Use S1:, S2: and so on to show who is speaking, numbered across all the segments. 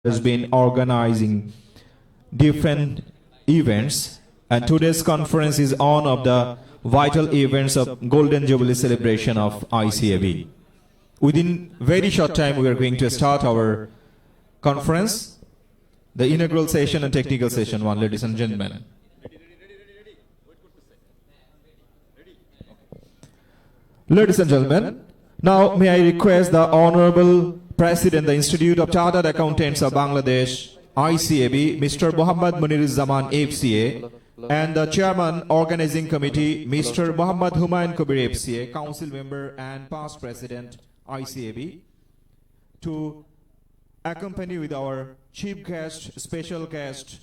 S1: has been organizing different events, and today's conference is one of the vital events of Golden Jubilee celebration of ICAB. Within very short time, we are going to start our conference, the inaugural session and technical session one, ladies and gentlemen. Ladies and gentlemen, now may I request the Honorable President, the Institute of Chartered Accountants of Bangladesh, ICAB, Mr. Muhammad Munir-Zaman, FCA, and the Chairman, Organizing Committee, Mr. Muhammad Humayun Kabir, FCA, Council Member and Past President, ICAB, to accompany with our Chief Guest, Special Guest,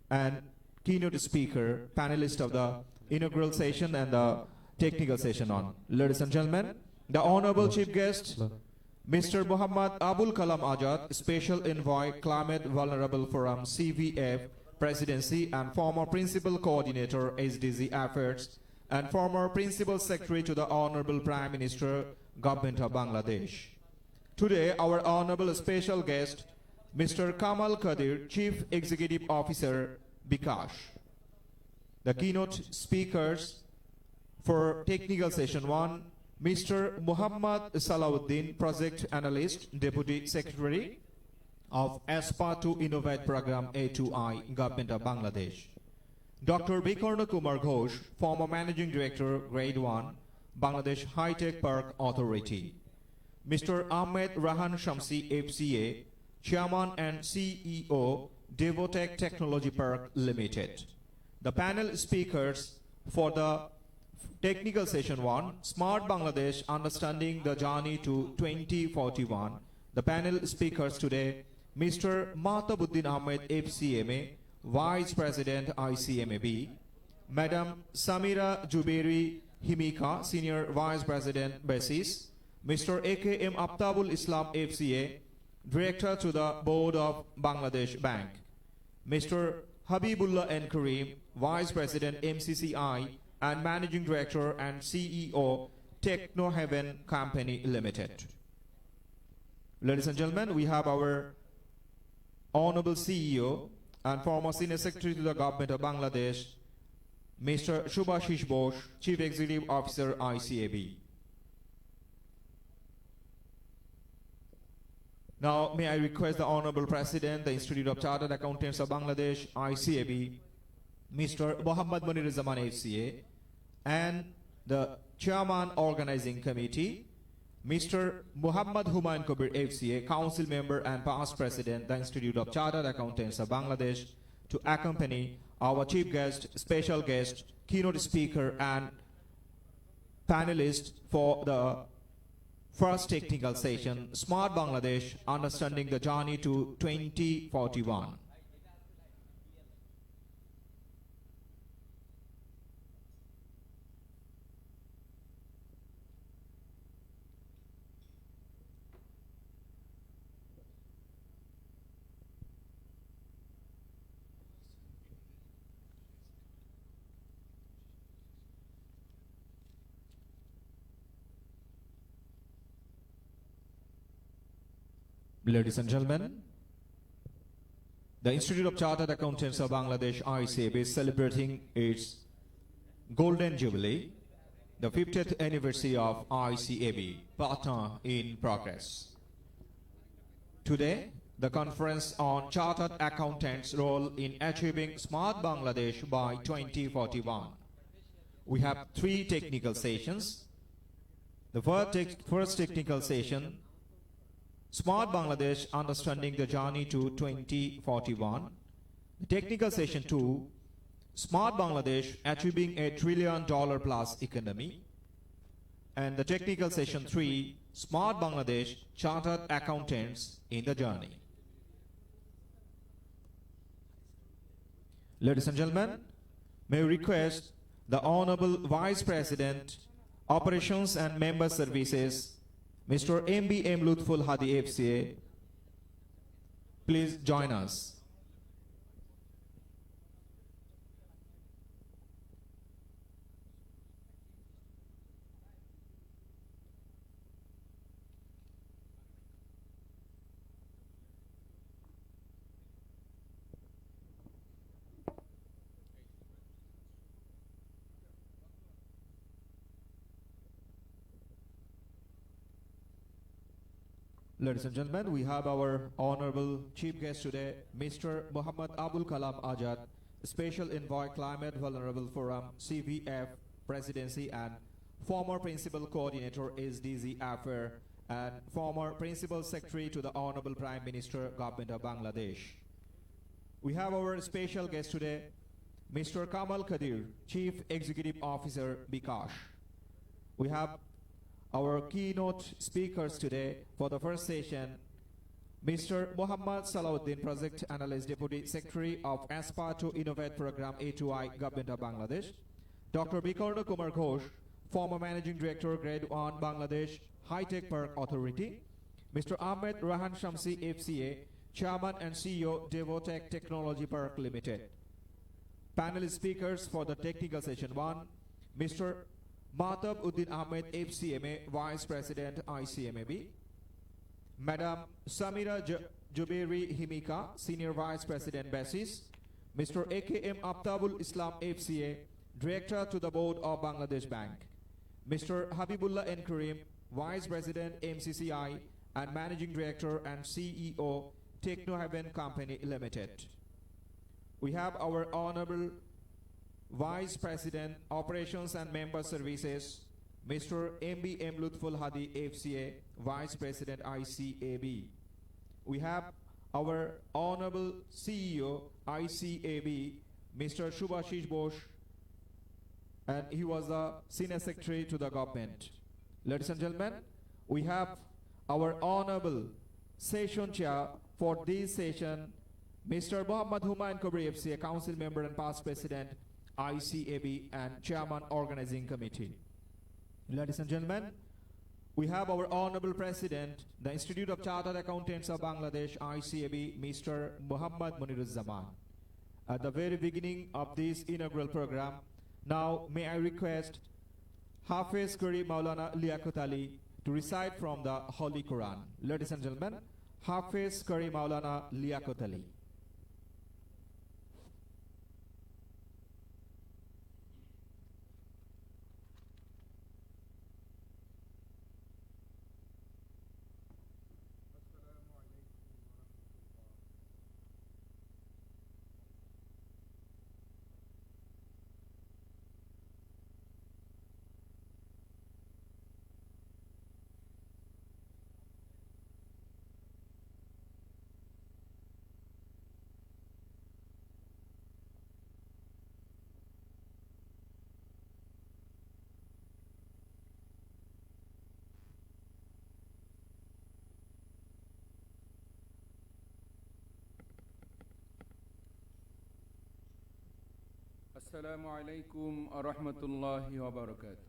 S1: and Keynote Speaker, panelist of the inaugural session and the technical session on. Ladies and gentlemen, the Honorable Chief Guest, Mr. Muhammad Abul Kalam Azad, Special Envoy, Climate Vulnerable Forum, CVF, Presidency, and former Principal Coordinator, SDG Affairs, and former Principal Secretary to the Honorable Prime Minister, Government of Bangladesh. Today, our Honorable Special Guest, Mr. Kamal Kadir, Chief Executive Officer, Bikash. The keynote speakers for technical session 1, Mr. Muhammad Salauddin, Project Analyst, Deputy Secretary of ASPA to Innovate Program A2I, Government of Bangladesh. Dr. Bikarna Kumar Ghosh, former Managing Director, Grade 1, Bangladesh High Tech Park Authority. Mr. Ahmed Rahan Shamsi, FCA, Chairman and CEO, Devotech Technology Park Limited. The panel speakers for the technical session 1, Smart Bangladesh, Understanding the Journey to 2041. The panel speakers today, Mr. Mahtabuddin Ahmed, FCMA, Vice President, ICMAB, Madam Samira Jubilee Himika, Senior Vice President, BASIS, Mr. AKM Aptabul Islam, FCA, Director to the Board of Bangladesh Bank, Mr. Habibullah N. Karim, Vice President, MCCI, and Managing Director and CEO, Techno Heaven Company Limited. Ladies and gentlemen, we have our Honorable CEO and former Senior Secretary to the Government of Bangladesh, Mr. Shubhashish Bose, Chief Executive Officer, ICAB. Now, may I request the Honorable President, the Institute of Chartered Accountants of Bangladesh, ICAB, Mr. Muhammad Munir-Zaman, FCA, and the Chairman Organizing Committee, Mr. Muhammad Humayun Kabir, FCA, Council Member and Past President, the Institute of Chartered Accountants of Bangladesh, to accompany our Chief Guest, Special Guest, Keynote Speaker, and panelist for the first technical session, Smart Bangladesh, Understanding the Journey to 2041. Ladies and gentlemen, the Institute of Chartered Accountants of Bangladesh, ICAB, is celebrating its Golden Jubilee, the 50th anniversary of ICAB, partner in progress. Today, the conference on Chartered Accountants' role in achieving Smart Bangladesh by 2041. We have 3 technical sessions. The first technical session, Smart Bangladesh, Understanding the Journey to 2041. The technical session 2, Smart Bangladesh, Achieving a $1 trillion plus economy. And the technical session 3, Smart Bangladesh, Chartered Accountants in the Journey. Ladies and gentlemen, may I request the Honorable Vice President, Operations and Member Services, Mr. MBM Lutful Hadi, FCA, please join us. Ladies and gentlemen, we have our honorable chief guest today, Mr. Muhammad Abul Kalam Azad, Special Envoy Climate Vulnerable Forum, CVF Presidency, and former Principal Coordinator, SDG Affair, and former Principal Secretary to the Honorable Prime Minister, Government of Bangladesh. We have our special guest today, Mr. Kamal Kadir, Chief Executive Officer, Bikash. We have our keynote speakers today for the first session, Mr. Muhammad Salahuddin, Project Analyst, Deputy Secretary of Aspire to Innovate Program A2I, Government of Bangladesh. Dr. Bikarna Kumar Ghosh, former Managing Director, Grade 1, Bangladesh High Tech Park Authority. Mr. Ahmed Rahan Shamsi, FCA, Chairman and CEO, Devotech Technology Park Limited. Panel speakers for the technical session 1, Mr. Mahtab Uddin Ahmed, FCMA, Vice President, ICMAB. Madam Samira Jubilee Himika, Senior Vice President, BASIS. Mr. AKM Aftabul Islam, FCA, Director to the Board of Bangladesh Bank. Mr. Habibullah N. Karim, Vice President, MCCI, and Managing Director and CEO, Technohaven Company Limited. We have our Honorable Vice President, Operations and Member Services, Mr. MBM Lutful Hadi, FCA, Vice President, ICAB. We have our Honorable CEO, ICAB, Mr. Shubhashish Bose, and he was the Senior Secretary to the government. Ladies and gentlemen, we have our Honorable Session Chair for this session, Mr. Muhammad Humayun Kabri, FCA, Council Member and Past President, ICAB, and Chairman Organizing Committee. Ladies and gentlemen, we have our Honorable President, the Institute of Chartered Accountants of Bangladesh, ICAB, Mr. Muhammad Muniruzzaman. At the very beginning of this inaugural program, now may I request Hafiz Qari Maulana Liaquat Ali to recite from the Holy Quran. Ladies and gentlemen, Hafiz Qari Maulana Liaquat Ali.
S2: السلام عليكم ورحمة الله وبركاته.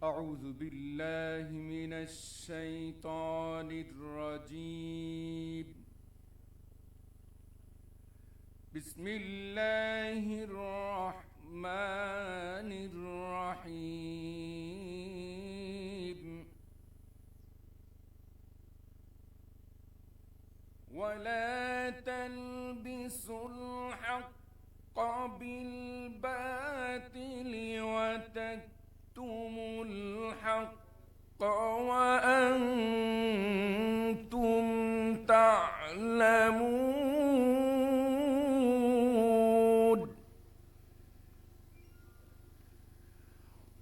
S2: أعوذ بالله من الشيطان الرجيم. بسم الله الرحمن الرحيم. ولا تلبسوا الحق بالباطل وتكتموا الحق وأنتم تعلمون.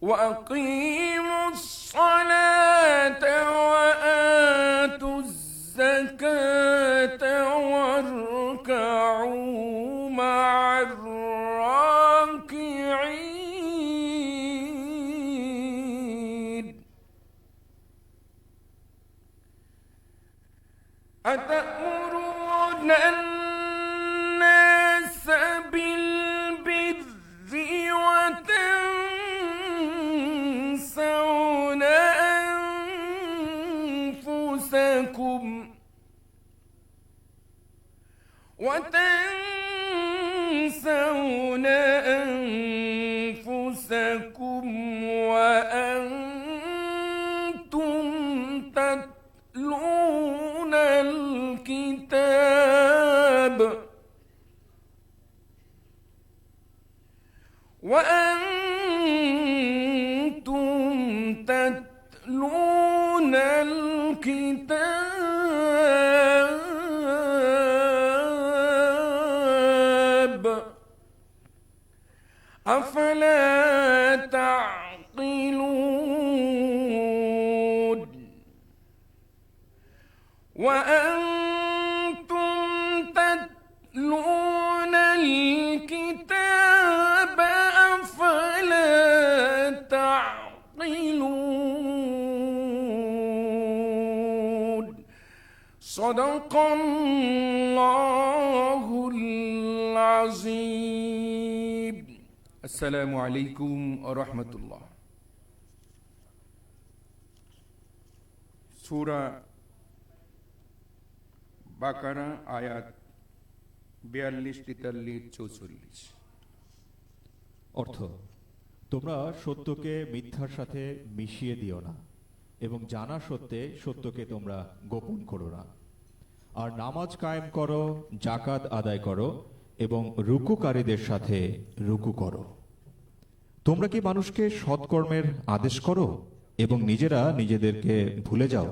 S2: وأقيموا الصلاة وآتوا الزكاة واركعوا مع الراكعين. أتأمرون الناس بالبر وتنسون أنفسكم وأنتم تتلون الكتاب وأنتم تتلون الكتاب أفلا تعقلون وأنتم تتلون الكتاب أفلا تعقلون صدق الله العظيم السلام عليكم ورحمة الله سورة বাকারা আয়াত 42, 43, 44
S1: অর্থ, তোমরা সত্যকে মিথ্যার সাথে মিশিয়ে দিও না এবং জানা সত্ত্বে সত্যকে তোমরা গোপন করো না। আর নামাজ কায়েম করো, জাকাত আদায় করো এবং রুকুকারীদের সাথে রুকু করো। তোমরা কি মানুষকে সৎকর্মের আদেশ করো এবং নিজেরা নিজেদেরকে ভুলে যাও?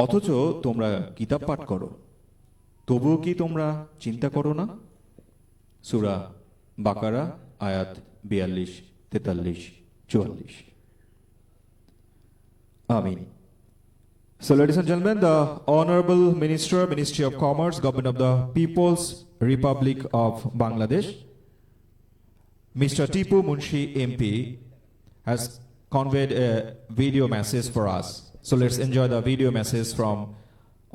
S1: অথচ তোমরা কিতাব পাঠ করো, তবুও কি তোমরা চিন্তা করো না? সূরা বাকারা আয়াত 42, 43, 44। Amin. So ladies and gentlemen, the Honorable Minister, Ministry of Commerce, Government of the People's Republic of Bangladesh, Mr. Tipu Munshi MP, has conveyed a video message for us. So let's enjoy the video message from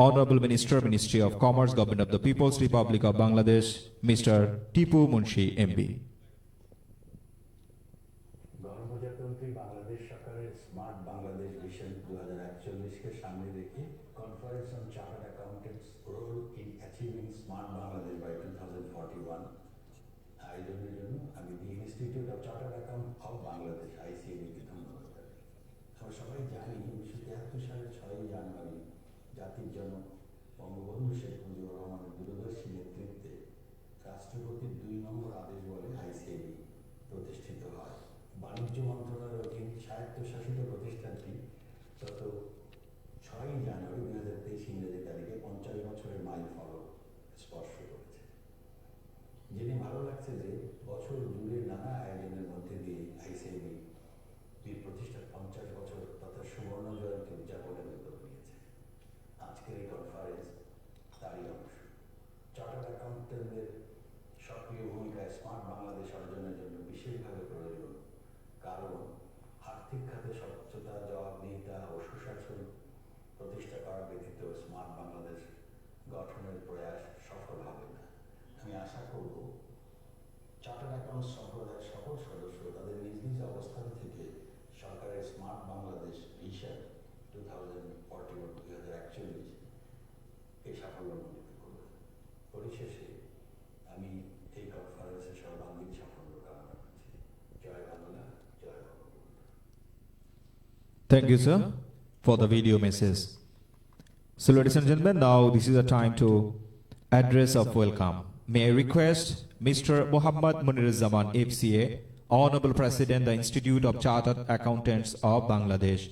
S1: Honorable Minister, Ministry of Commerce, Government of the People's Republic of Bangladesh, Mr. Tipu Munshi MP.
S3: গণপ্রজাতন্ত্রী বাংলাদেশ সরকারের smart Bangladesh vision 2041-কে সামনে রেখে conference on chartered accountants role in achieving smart Bangladesh by 2041 আয়োজনের জন্য আমি the institute of chartered account of Bangladesh ICAB-কে ধন্যবাদ জানাই। আমরা সবাই জানি 1973 সালের 6 জানুয়ারি জাতির জনক বঙ্গবন্ধু শেখ মুজিবুর রহমানের দূরদর্শী নেতৃত্বে রাষ্ট্রপতির 2 নম্বর আদেশ বলে ICAB প্রতিষ্ঠিত হয়। বাণিজ্য মন্ত্রণালয়ের অধীন স্বায়ত্তশাসিত প্রতিষ্ঠানটি গত 6 জানুয়ারি 2023 ইংরেজি তারিখে 50 বছরের মাইল ফলক স্পর্শ করেছে। জেনে ভালো লাগছে যে বছর জুড়ে নানা আয়োজনের মধ্যে দিয়ে ICAB প্রতিষ্ঠার 50 বছর তথা সুবর্ণ জয়ন্তী উদযাপনের উদ্যোগ নিয়েছে। আজকের এই কনফারেন্স তারই অংশ। চার্টার্ড অ্যাকাউন্টেন্টদের সক্রিয় ভূমিকায় স্মার্ট বাংলাদেশ অর্জনের জন্য বিশেষভাবে প্রয়োজন, কারণ আর্থিক খাতে স্বচ্ছতা, জবাবদিহিতা ও সুশাসন প্রতিষ্ঠা করা ব্যতীত স্মার্ট বাংলাদেশ গঠনের প্রয়াস সফল হবে না। আমি আশা করব চার্টার্ড অ্যাকাউন্ট সম্প্রদায়ের সকল সদস্য তাদের নিজ নিজ অবস্থান থেকে সরকারের স্মার্ট বাংলাদেশ ভিশন 2041 এই সাফল্যমণ্ডিত করবে। পরিশেষে আমি এই কনফারেন্সের সর্বাঙ্গীন সাফল্য কামনা করছি। জয় বাংলা, জয় Bangabandhu.
S1: Thank you, sir, for the video message. So ladies and gentlemen, now this is a time to address of welcome. May I request Mr. Muhammad Munir-Zaman FCA, Honorable President, the Institute of Chartered Accountants of Bangladesh,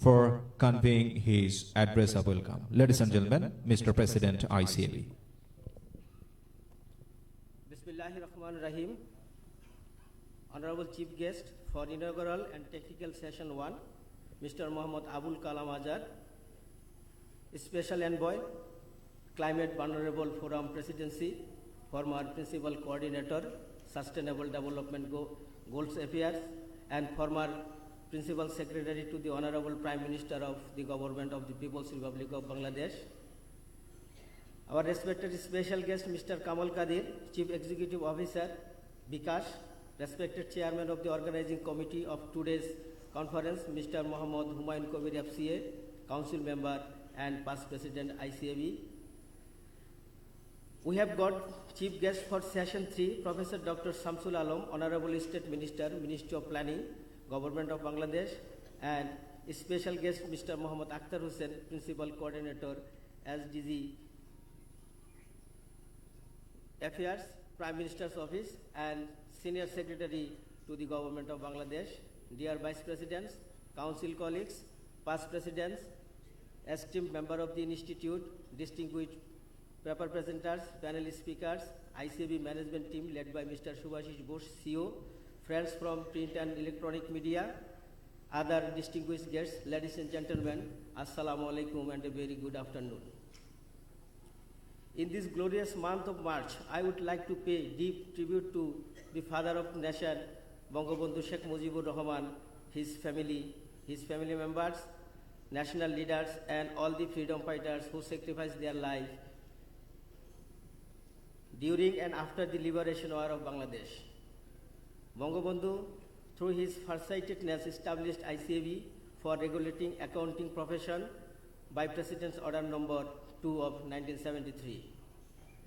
S1: for conveying his address of welcome. Ladies and gentlemen, Mr. President, ICAB.
S4: Bismillahirrahmanirrahim. Honorable Chief Guest for inaugural and technical session 1, Mr. Muhammad Abul Kalam Azad, Special Envoy, Climate Vulnerable Forum Presidency, former Principal Coordinator, Sustainable Development Goals Affairs, and former Principal Secretary to the Honorable Prime Minister of the Government of the People's Republic of Bangladesh. Our respected special guest, Mr. Kamal Kadir, Chief Executive Officer, Bikash, respected Chairman of the Organizing Committee of today's conference, Mr. Muhammad Humayun Kabir FCA, Council Member and Past President ICAB. We have got Chief Guest for Session 3, Professor Dr. Shamsul Alam, Honorable State Minister, Ministry of Planning, Government of Bangladesh, and special guest Mr. Muhammad Akhtar Hussain, Principal Coordinator, SDG Affairs, Prime Minister's Office, and Senior Secretary to the Government of Bangladesh. Dear Vice Presidents, Council colleagues, past Presidents, esteemed member of the Institute, distinguished paper presenters, panel speakers, ICAB management team led by Mr. Subhashish Ghosh, CEO, friends from print and electronic media, other distinguished guests, ladies and gentlemen, Assalamu alaikum and a very good afternoon. In this glorious month of March, I would like to pay deep tribute to the father of the nation, Bangabandhu Sheikh Mujibur Rahman, his family members, national leaders, and all the freedom fighters who sacrificed their life during and after the liberation war of Bangladesh. Bangabandhu, through his farsightedness, established ICAB for regulating accounting profession by President's Order Number 2 of 1973.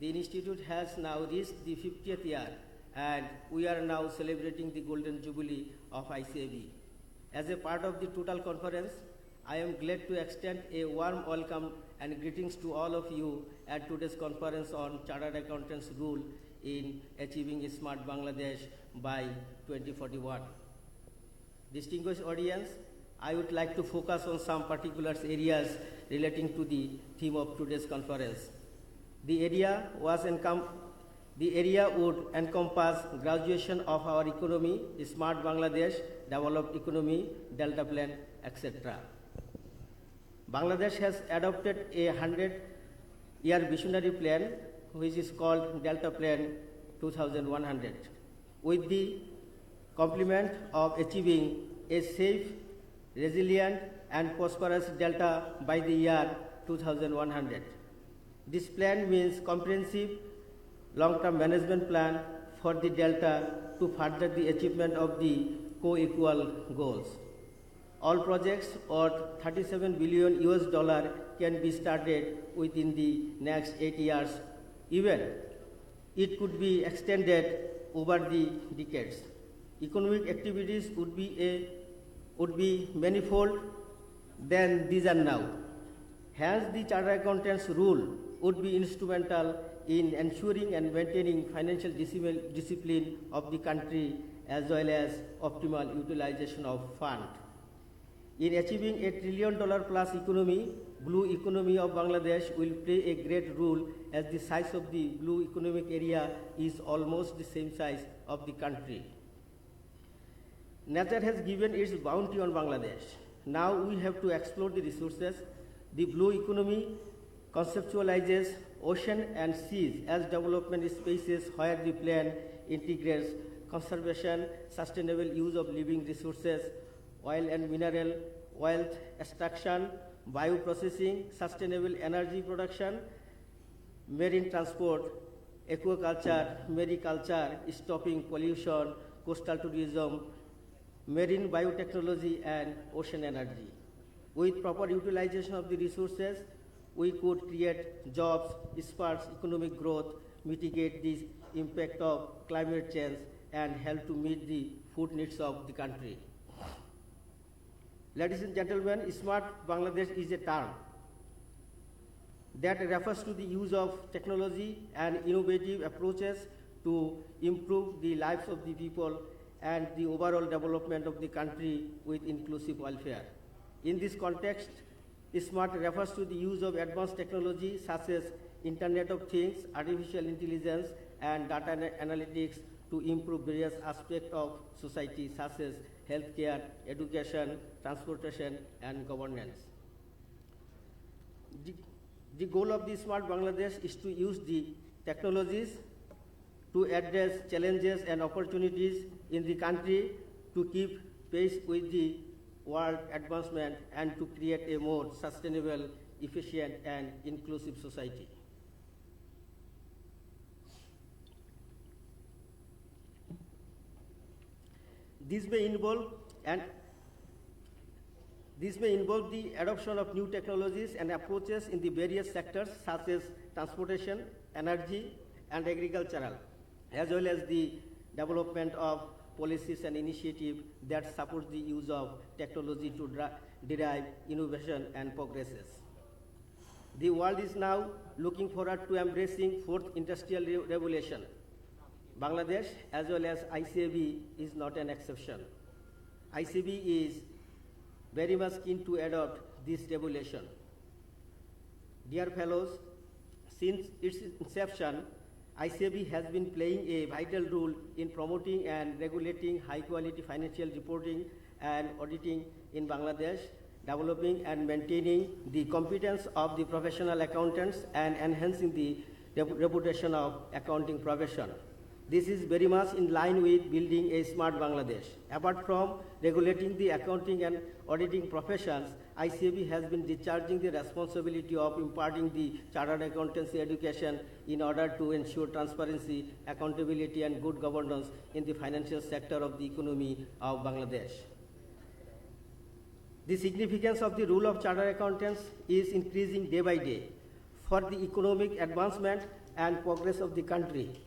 S4: The institute has now reached the 50th year, and we are now celebrating the Golden Jubilee of ICAB. As a part of the total conference, I am glad to extend a warm welcome and greetings to all of you at today's conference on Chartered Accountants' role in achieving a smart Bangladesh by 2041. Distinguished audience, I would like to focus on some particular areas relating to the theme of today's conference. The area would encompass graduation of our economy, smart Bangladesh, developed economy, Delta Plan, etc. Bangladesh has adopted a 100-year visionary plan, which is called Delta Plan 2100, with the complement of achieving a safe, resilient, and prosperous Delta by the year 2100. This plan means comprehensive long-term management plan for the Delta to further the achievement of the co-equal goals. All projects worth $37 billion can be started within the next 8 years. Even it could be extended over the decades. Economic activities would be manifold than these are now. Hence, the Chartered Accountants' rule would be instrumental in ensuring and maintaining financial discipline of the country as well as optimal utilization of funds. In achieving a $1 trillion plus economy, blue economy of Bangladesh will play a great role, as the size of the blue economic area is almost the same size of the country. Nature has given its bounty on Bangladesh. Now we have to explore the resources. The blue economy conceptualizes ocean and seas as development spaces where the plan integrates conservation, sustainable use of living resources, oil and mineral, wealth extraction, bioprocessing, sustainable energy production, marine transport, aquaculture, mariculture, stopping pollution, coastal tourism, marine biotechnology, and ocean energy. With proper utilization of the resources, we could create jobs, spur economic growth, mitigate the impact of climate change, and help to meet the food needs of the country. Ladies and gentlemen, Smart Bangladesh is a term that refers to the use of technology and innovative approaches to improve the lives of the people and the overall development of the country with inclusive welfare. In this context, Smart refers to the use of advanced technology such as Internet of Things, artificial intelligence, and data analytics to improve various aspects of society such as healthcare, education, transportation, and governance. The goal of the Smart Bangladesh is to use the technologies to address challenges and opportunities in the country, to keep pace with the world advancement, and to create a more sustainable, efficient, and inclusive society. This may involve the adoption of new technologies and approaches in the various sectors such as transportation, energy, and agricultural, as well as the development of policies and initiatives that support the use of technology to derive innovation and progresses. The world is now looking forward to embracing fourth industrial revolution. Bangladesh, as well as ICAB, is not an exception. ICAB is very much keen to adopt this revolution. Dear fellows, since its inception, ICAB has been playing a vital role in promoting and regulating high-quality financial reporting and auditing in Bangladesh, developing and maintaining the competence of the professional accountants and enhancing the reputation of accounting profession. This is very much in line with building a smart Bangladesh. Apart from regulating the accounting and auditing professions, ICAB has been discharging the responsibility of imparting the chartered accountancy education in order to ensure transparency, accountability, and good governance in the financial sector of the economy of Bangladesh. The significance of the role of chartered accountants is increasing day by day for the economic advancement and progress of the country.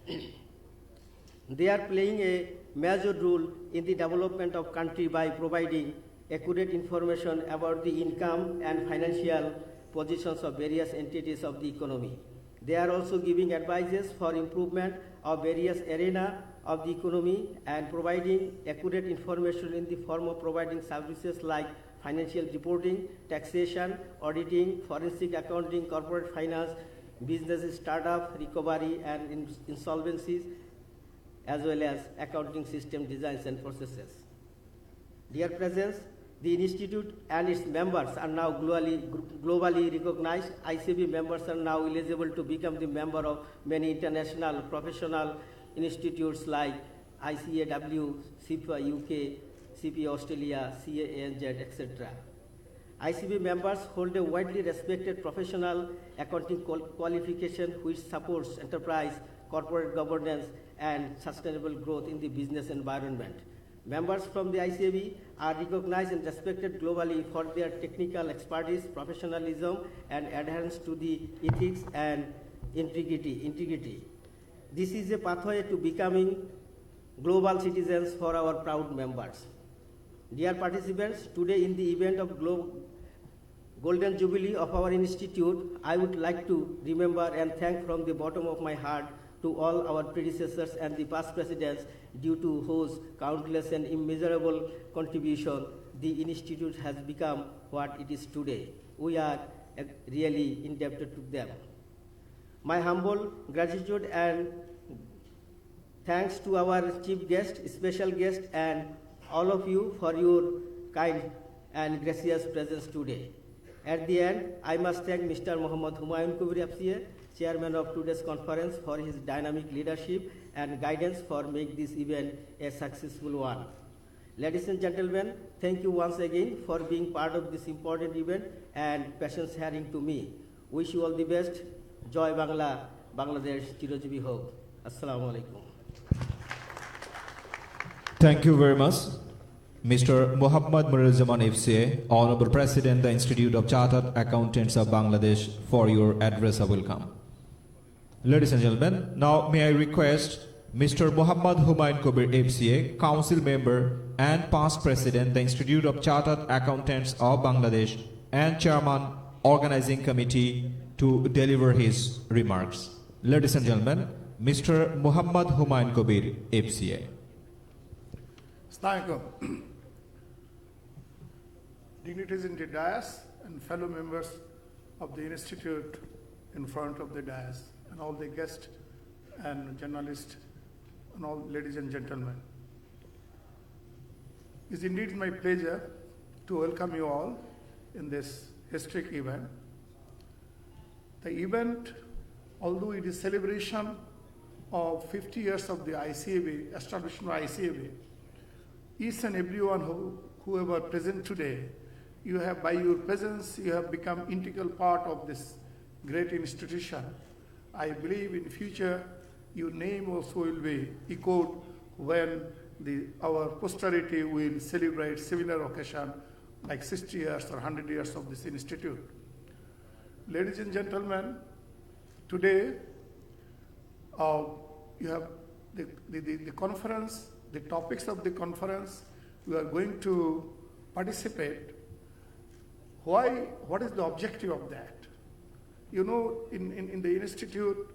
S4: They are playing a major role in the development of country by providing accurate information about the income and financial positions of various entities of the economy. They are also giving advices for improvement of various arenas of the economy and providing accurate information in the form of providing services like financial reporting, taxation, auditing, forensic accounting, corporate finance, business startup, recovery and insolvencies, as well as accounting system designs and processes. Dear presence, the Institute and its members are now globally recognized. ICAB members are now eligible to become the member of many international professional institutes like ICAW, CIPA UK, CPA Australia, CANZ, etc. ICAB members hold a widely respected professional accounting qualification which supports enterprise, corporate governance, and sustainable growth in the business environment. Members from the ICAB are recognized and respected globally for their technical expertise, professionalism, and adherence to the ethics and integrity. This is a pathway to becoming global citizens for our proud members. Dear participants, today in the event of Golden Jubilee of our institute, I would like to remember and thank from the bottom of my heart to all our predecessors and the past presidents, due to whose countless and immeasurable contribution, the institute has become what it is today. We are really indebted to them. My humble gratitude and thanks to our chief guest, special guest, and all of you for your kind and gracious presence today. At the end, I must thank Mr. Mohammad Humayun Kabir FCA, Chairman of today's conference, for his dynamic leadership and guidance for making this event a successful one. Ladies and gentlemen, thank you once again for being part of this important event and patience hearing to me. Wish you all the best. Joy Bangla, Bangladesh, Chirojibi Ho. Assalamu alaikum.
S1: Thank you very much, Mr. Muhammad Muniruzzaman FCA, Honorable President, the Institute of Chartered Accountants of Bangladesh, for your address of welcome. Ladies and gentlemen, now may I request Mr. Muhammad Humayun Kabir FCA, Council Member and past President, the Institute of Chartered Accountants of Bangladesh and Chairman, Organizing Committee, to deliver his remarks. Ladies and gentlemen, Mr. Muhammad Humayun Kabir FCA.
S5: Assalamualaikum. Dignitaries in the dais and fellow members of the institute in front of the dais, and all the guests and journalists, and all ladies and gentlemen. It's indeed my pleasure to welcome you all in this historic event. The event, although it is celebration of 50 years of the ICAB, establishment of ICAB, each and everyone whoever present today, you have, by your presence, you have become integral part of this great institution. I believe in future, your name also will be echoed when our posterity will celebrate similar occasion like 60 years or 100 years of this institute. Ladies and gentlemen, today you have the conference, the topics of the conference we are going to participate. What is the objective of that? You know, in the institute,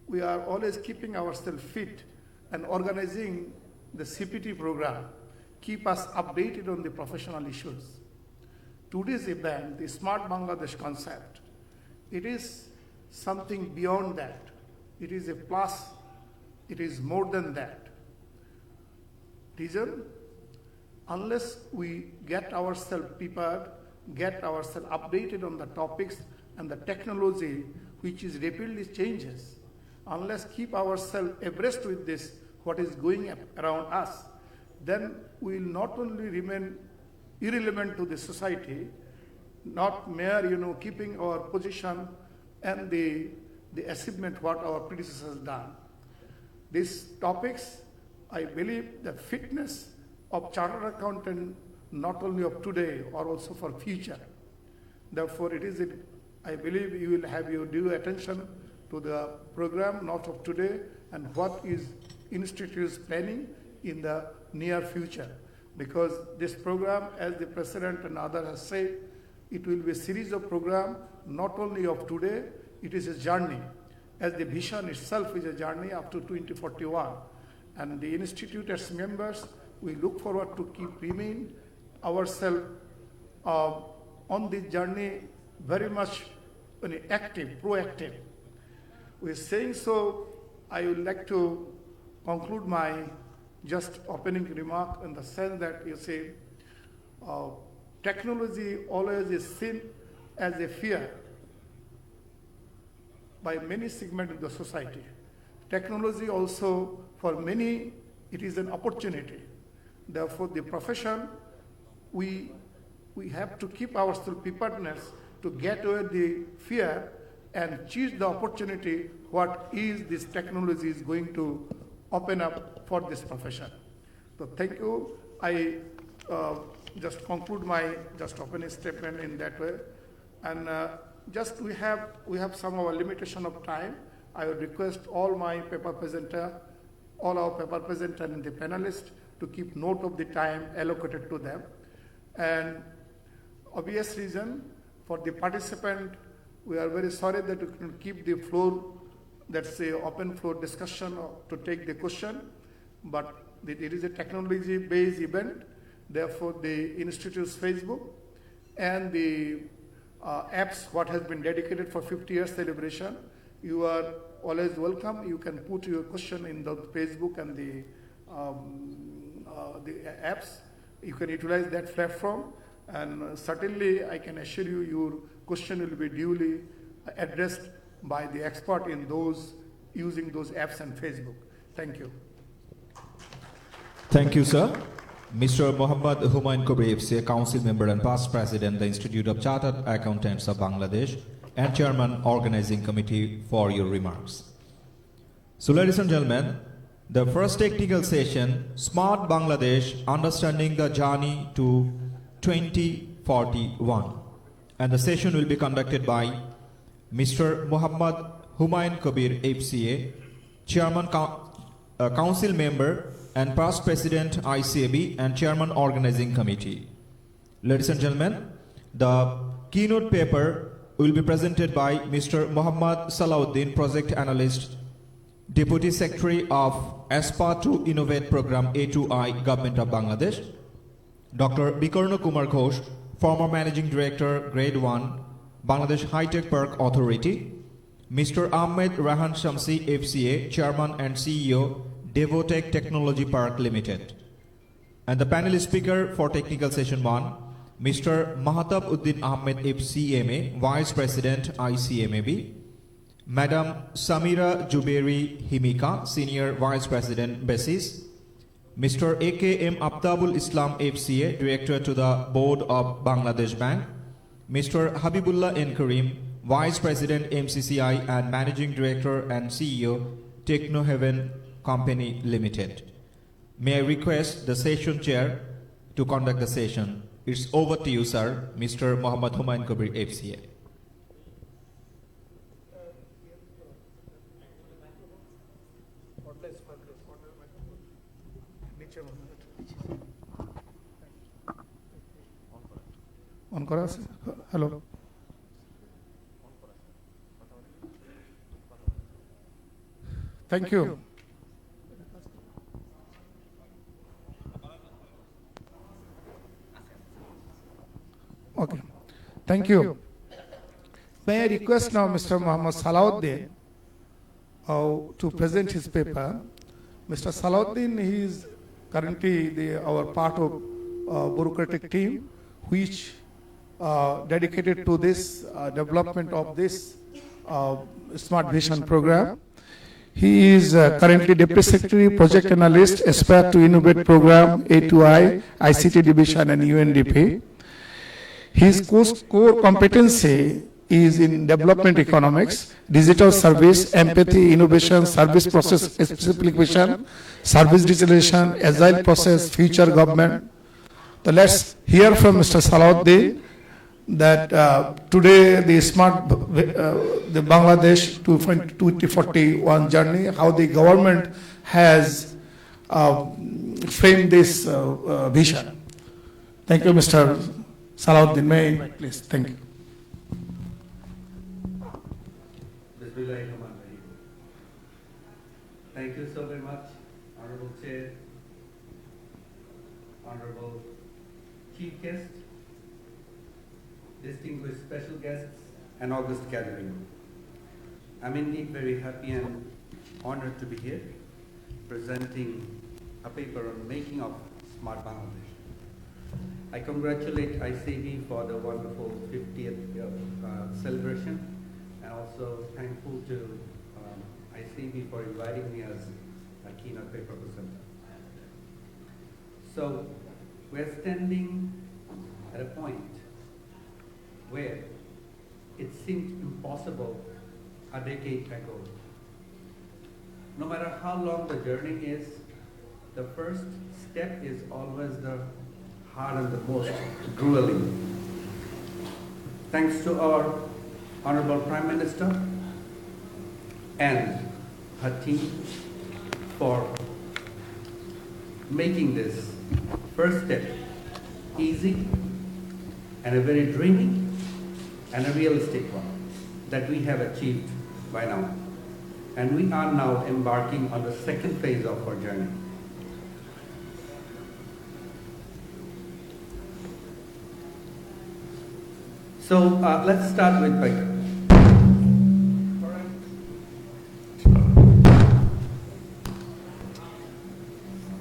S5: we are always keeping ourselves fit and organizing the CPT program, keep us updated on the professional issues. Today's event, the Smart Bangladesh concept, it is something beyond that. it is a plus, it is more than that. Reason? Unless we get ourselves prepared, get ourselves updated on the topics and the technology which is rapidly changes, unless keep ourselves abreast with this, what is going around us, then we will not only remain irrelevant to the society, not mere, keeping our position and the achievement what our predecessors done. These topics, I believe the fitness of chartered accountant, not only of today or also for future. Therefore, I believe you will have your due attention to the program, not of today, and what is Institute's planning in the near future. Because this program, as the President and others have said, it will be a series of programs, not only of today, it is a journey. As the vision itself is a journey up to 2041. And the Institute as members, we look forward to keep remain ourselves on this journey very much active, proactive. With saying so, I would like to conclude my just opening remark in the sense that you say, technology always is seen as a fear by many segments of the society. Technology also, for many, it is an opportunity. Therefore, the profession, we have to keep ourselves preparedness to get over the fear and choose the opportunity what is this technology is going to open up for this profession. So thank you. I just conclude my just opening statement in that way. And just we have some of our limitation of time. I would request all my paper presenter, all our paper presenter and the panelists to keep note of the time allocated to them. And obvious reason for the participant, we are very sorry that we can keep the floor, that's a open floor discussion to take the question, but it is a technology-based event. Therefore, the Institute's Facebook and the apps, what has been dedicated for 50 years celebration, you are always welcome. You can put your question in the Facebook and the apps. You can utilize that platform, and certainly I can assure you your question will be duly addressed by the expert in those using those apps and Facebook. Thank you.
S1: Thank you, sir. Mr. Mohammad Humayun Kabir, FCA Council Member and past President, the Institute of Chartered Accountants of Bangladesh, and Chairman, Organizing Committee, for your remarks. So, ladies and gentlemen, the first technical session, Smart Bangladesh, Understanding the Journey to 2041. And the session will be conducted by Mr. Mohammad Humayun Kabir, FCA, Chairman, Council Member, and past President, ICAB, and Chairman, Organizing Committee. Ladies and gentlemen, the keynote paper will be presented by Mr. Muhammad Salauddin, Project Analyst, Deputy Secretary of Aspire to Innovate Program A2I, Government of Bangladesh, Dr. Bikarno Kumar Ghosh, former Managing Director, Grade 1, Bangladesh High-Tech Park Authority, Mr. Ahmed Rahan Shamsi, FCA, Chairman and CEO, Devotech Technology Park Limited. And the panel speaker for technical session 1, Mr. Mahatab Uddin Ahmed, FCMA, Vice President, ICMAB, Madam Samira Jubilee Himika, Senior Vice President, BASIS, Mr. AKM Abtabul Islam, FCA, Director to the Board of Bangladesh Bank, Mr. Habibullah N. Karim, Vice President, MCCI, and Managing Director and CEO, Techno Heaven Company Limited. May I request the session chair to conduct the session. It's over to you, sir, Mr. Mohammad Humayun Kabir, FCA.
S5: On Koras? Hello. Thank you. Okay. Thank you. May I request now Mr. Muhammad Salauddin to present his paper. Mr. Salahuddin, he is currently our part of bureaucratic team, which dedicated to this development of this Smart Vision program. He is currently Deputy Secretary, Project Analyst, Aspire to Innovate Program, A2I, ICT Division, and UNDP. His core competency is in development economics, digital service, empathy, innovation, service process simplification, service digitalization, agile process, future government. So let's hear from Mr. Salahuddin that today the the Bangladesh 2041 journey, how the government has framed this vision. Thank you, Mr. Salahuddin. May I please? Thank you.
S6: Thank you so very much, Honorable Chair, Honorable Chief Guest, distinguished special guests, and august gathering. I'm indeed very happy and honored to be here presenting a paper on making of Smart Bangladesh. I congratulate ICAB for the wonderful 50th celebration, and also thankful to ICAB for inviting me as a keynote paper presenter. So we're standing at a point where it seemed impossible a decade ago. No matter how long the journey is, the first step is always the hard and the most grueling. Thanks to our Honorable Prime Minister and her team for making this first step easy and a very dreamy and a realistic one that we have achieved by now. And we are now embarking on the second phase of our journey. So let's start with Baker.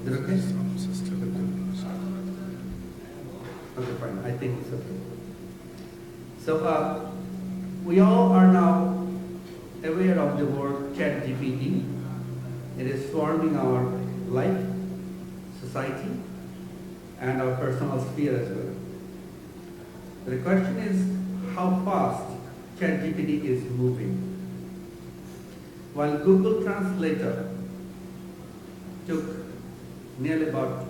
S6: Is it okay? Okay, fine. I think it's okay. So we all are now aware of the word ChatGPT. It is swarming our life, society, and our personal sphere as well. The question is how fast ChatGPT is moving. While Google Translator took nearly about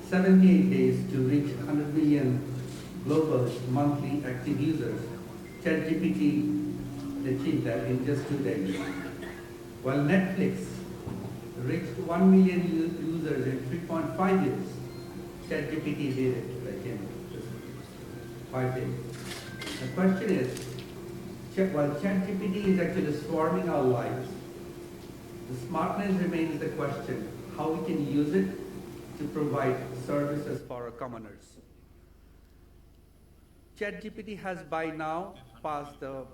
S6: 78 days to reach 100 million global monthly active users, ChatGPT achieved that in just 2 days. While Netflix reached 1 million users in 3.5 years, ChatGPT did it like in just 5 days. The question is, while ChatGPT is actually swarming our lives, the smartness remains the question, how we can use it to provide services for our commoners. ChatGPT has by now passed the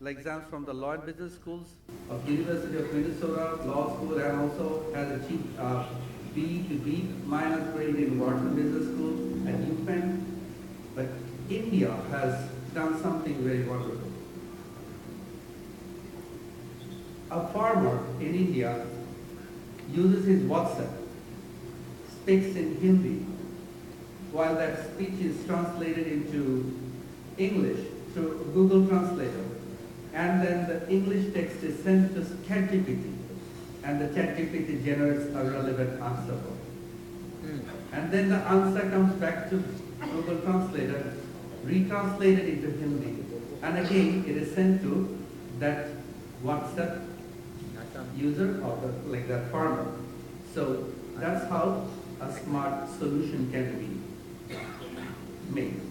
S6: exams from the law and business schools of University of Minnesota Law School, and also has achieved B to B minus grade in Wharton Business School at UPenn. But India has done something very wonderful. A farmer in India uses his WhatsApp, speaks in Hindi, while that speech is translated into English through Google Translator. And then the English text is sent to ChatGPT, and the ChatGPT generates a relevant answer for it. And then the answer comes back to Google Translator, retranslated into Hindi, and again it is sent to that WhatsApp user or that farmer. So that's how a smart solution can be made.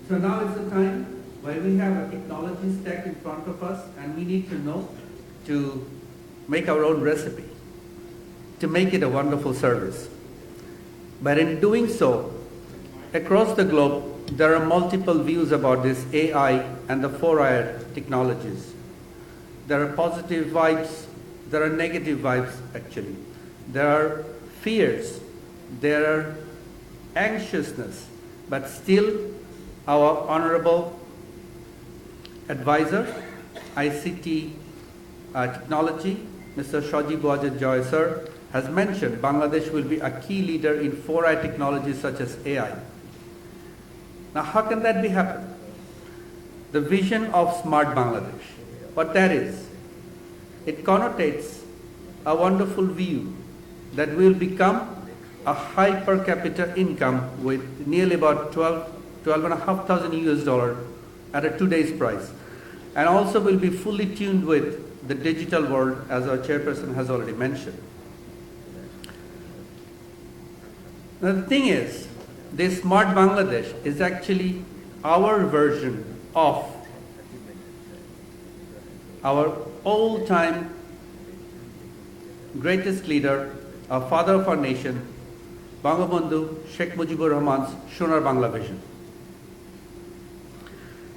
S6: So now is the time where we have a technology stack in front of us, and we need to know to make our own recipe, to make it a wonderful service. But in doing so, across the globe, there are multiple views about this AI and the 4I technologies. There are positive vibes, there are negative vibes actually. There are fears, there are anxiousness, but still our honorable advisor, ICT technology, Mr. Shaji Bouajid Joy sir, has mentioned Bangladesh will be a key leader in 4I technologies such as AI. Now how can that be happen? The vision of Smart Bangladesh, what that is, it connotates a wonderful view that we will become a high per capita income with nearly about 12,500 US dollar at a today's price, and also will be fully tuned with the digital world, as our chairperson has already mentioned. Now the thing is, this Smart Bangladesh is actually our version of our all-time greatest leader, our father of our nation, Bangabandhu Sheikh Mujibur Rahman's Sonar Bangla vision.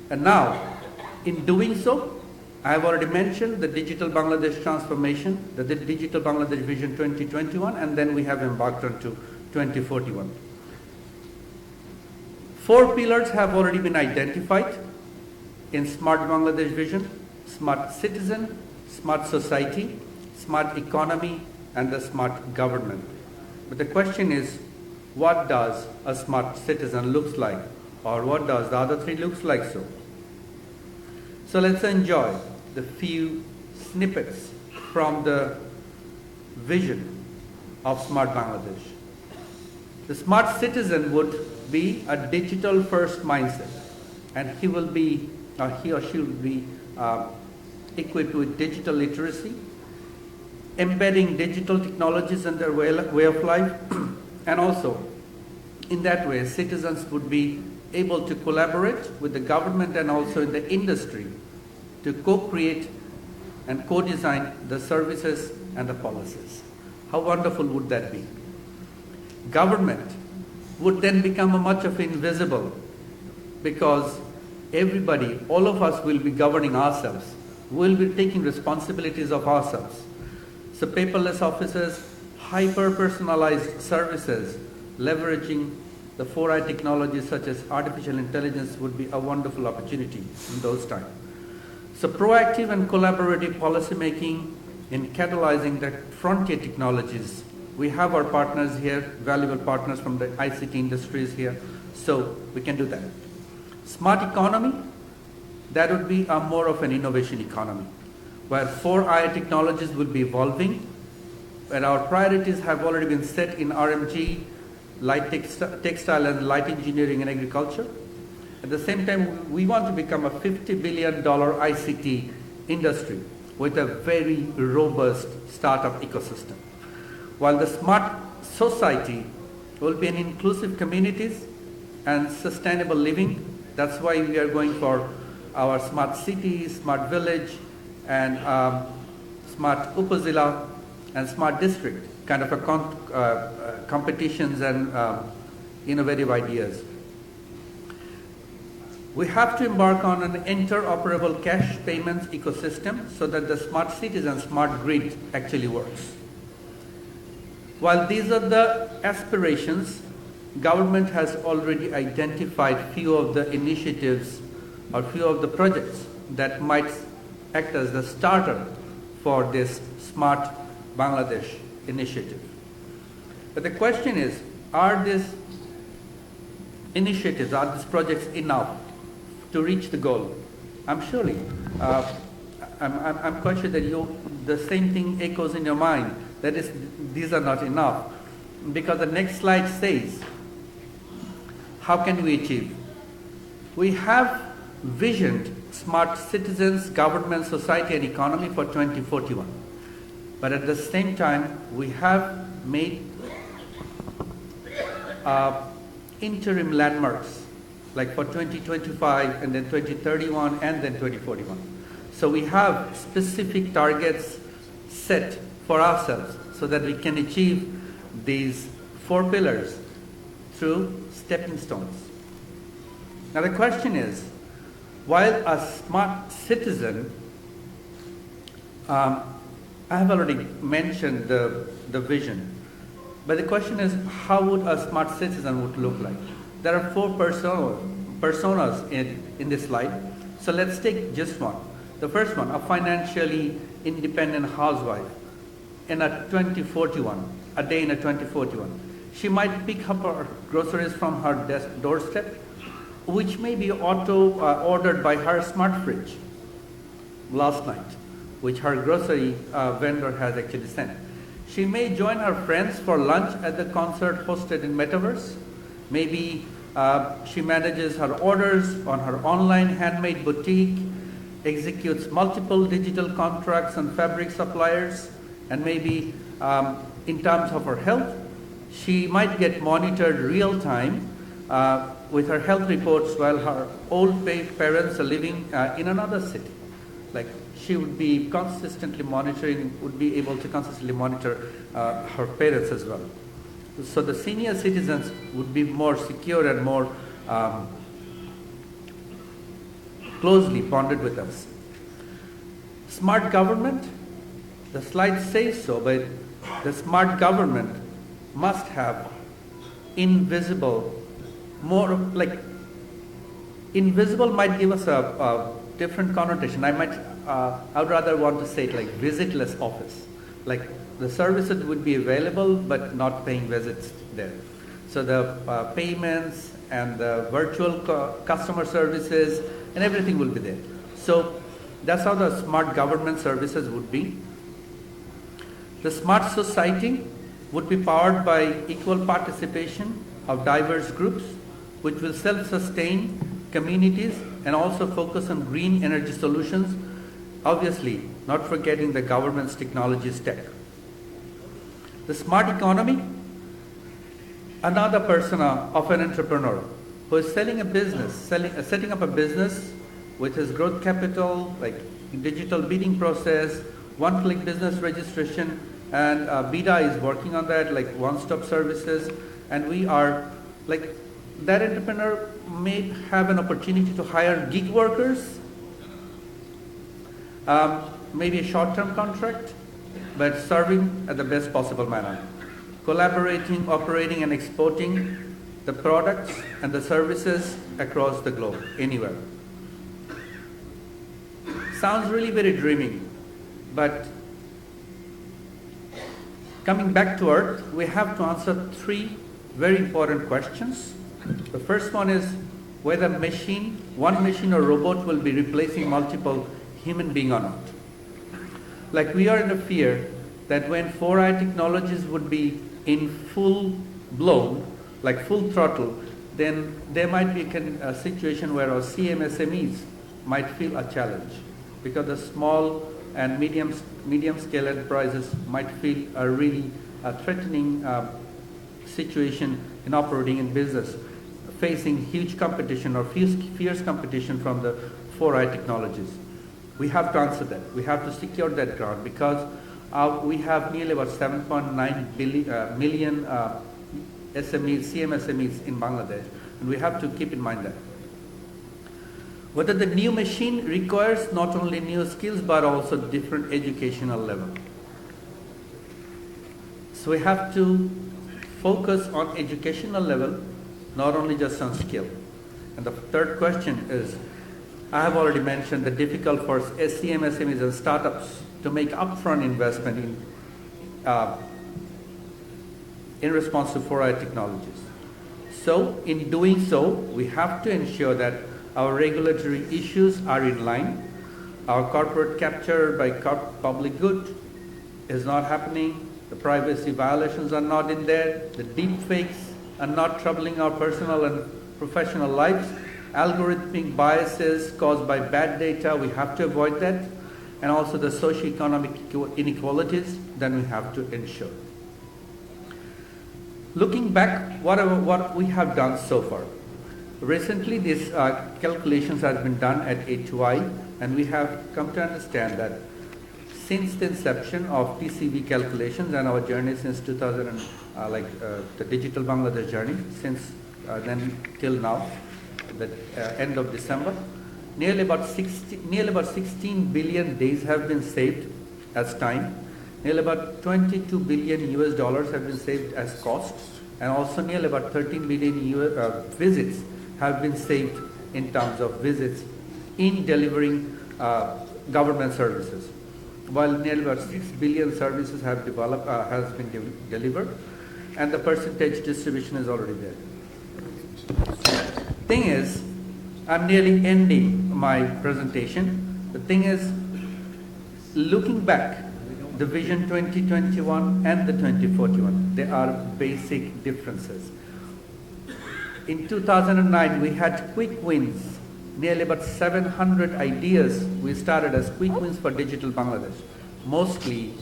S6: And now, in doing so, I have already mentioned the Digital Bangladesh transformation, the Digital Bangladesh Vision 2021, and then we have embarked on to 2041. 4 pillars have already been identified in Smart Bangladesh Vision: Smart Citizen, Smart Society, Smart Economy, and the Smart Government. But the question is, what does a smart citizen looks like, or what does the other 3 looks like so? So let's enjoy the few snippets from the vision of Smart Bangladesh. The smart citizen would be a digital first mindset, and he will be, or he or she will be equipped with digital literacy, embedding digital technologies in their way of life, and also in that way citizens would be able to collaborate with the government and also in the industry to co-create and co-design the services and the policies. How wonderful would that be? Government would then become a much of invisible, because everybody, all of us will be governing ourselves. We'll be taking responsibilities of ourselves. So paperless offices, hyper-personalized services, leveraging the 4I technologies such as artificial intelligence would be a wonderful opportunity in those times. So proactive and collaborative policy making in catalyzing the frontier technologies. We have our partners here, valuable partners from the ICT industries here, so we can do that. Smart economy, that would be a more of an innovation economy, where 4I technologies will be evolving, where our priorities have already been set in RMG, light textile and light engineering and agriculture. At the same time, we want to become a $50 billion ICT industry with a very robust startup ecosystem. While the smart society will be in inclusive communities and sustainable living. That's why we are going for our smart city, smart village, and smart upazila and smart district kind of a competitions and innovative ideas. We have to embark on an interoperable cash payments ecosystem so that the smart cities and smart grid actually works. While these are the aspirations, government has already identified few of the initiatives or few of the projects that might act as the starter for this Smart Bangladesh initiative. But the question is, are these initiatives, are these projects enough to reach the goal? I'm quite sure that the same thing echoes in your mind, that is, these are not enough. Because the next slide says, how can we achieve? We have visioned smart citizens, government, society and economy for 2041. But at the same time, we have made interim landmarks, like for 2025 and then 2031 and then 2041. So we have specific targets set for ourselves so that we can achieve these 4 pillars through stepping stones. Now the question is, while a smart citizen, I have already mentioned the vision, but the question is, how would a smart citizen would look like? There are four personas in this slide. So let's take just one. The first one, a financially independent housewife in a 2041, a day in a 2041. She might pick up her groceries from her doorstep, which may be ordered by her smart fridge last night, which her grocery vendor has actually sent. She may join her friends for lunch at the concert hosted in Metaverse. Maybe she manages her orders on her online handmade boutique, executes multiple digital contracts on fabric suppliers, and maybe in terms of her health, she might get monitored real time with her health reports while her old parents are living in another city. Like she would be consistently monitoring, would be able to consistently monitor her parents as well. So the senior citizens would be more secure and more closely bonded with us. Smart government, the slide says so, but the smart government must have invisible, more like invisible might give us a different connotation. I would rather want to say it like visitless office. Like the services would be available but not paying visits there. So the payments and the virtual customer services and everything will be there. So that's how the smart government services would be. The smart society would be powered by equal participation of diverse groups, which will self-sustain communities and also focus on green energy solutions, obviously not forgetting the government's technology stack. The smart economy, another persona of an entrepreneur who is selling a business, setting up a business with his growth capital, like digital bidding process, one-click business registration, and BIDA is working on that, like one-stop services, and we are like that entrepreneur may have an opportunity to hire gig workers, maybe a short-term contract, but serving at the best possible manner, collaborating, operating, and exporting the products and the services across the globe, anywhere. Sounds really very dreaming, but coming back to Earth, we have to answer three very important questions. The first one is whether one machine or robot will be replacing multiple human beings or not. Like we are in a fear that when 4i technologies would be in full blown, like full throttle, then there might be a situation where our CMSMEs might feel a challenge because the small and medium scale enterprises might feel a really threatening situation in operating in business, facing huge competition or fierce competition from the 4i technologies. We have to answer that. We have to secure that ground because we have nearly about 7.9 million SMEs, CMSMEs in Bangladesh, and we have to keep in mind that. Whether the new machine requires not only new skills but also different educational level. So we have to focus on educational level, not only just on skill. And the third question is, I have already mentioned the difficult for SMEs and startups to make upfront investment in response to 4i technologies. So in doing so, we have to ensure that our regulatory issues are in line. Our corporate capture by public good is not happening. The privacy violations are not in there. The deep fakes are not troubling our personal and professional lives. Algorithmic biases caused by bad data, we have to avoid that. And also the socioeconomic inequalities, then we have to ensure. Looking back, what we have done so far. Recently, these calculations have been done at A2I, and we have come to understand that since the inception of TCV calculations and our journey since 2000, the digital Bangladesh journey, since then till now, the end of December. Nearly about 16 billion days have been saved as time. Nearly about 22 billion US dollars have been saved as costs, and also nearly about 13 billion visits have been saved in terms of visits in delivering government services. While nearly about 6 billion services have has been delivered, and the percentage distribution is already there. Thing is, I'm nearly ending my presentation. The thing is, looking back, the Vision 2021 and the 2041, there are basic differences. In 2009, we had quick wins, nearly about 700 ideas we started as quick wins for digital Bangladesh, mostly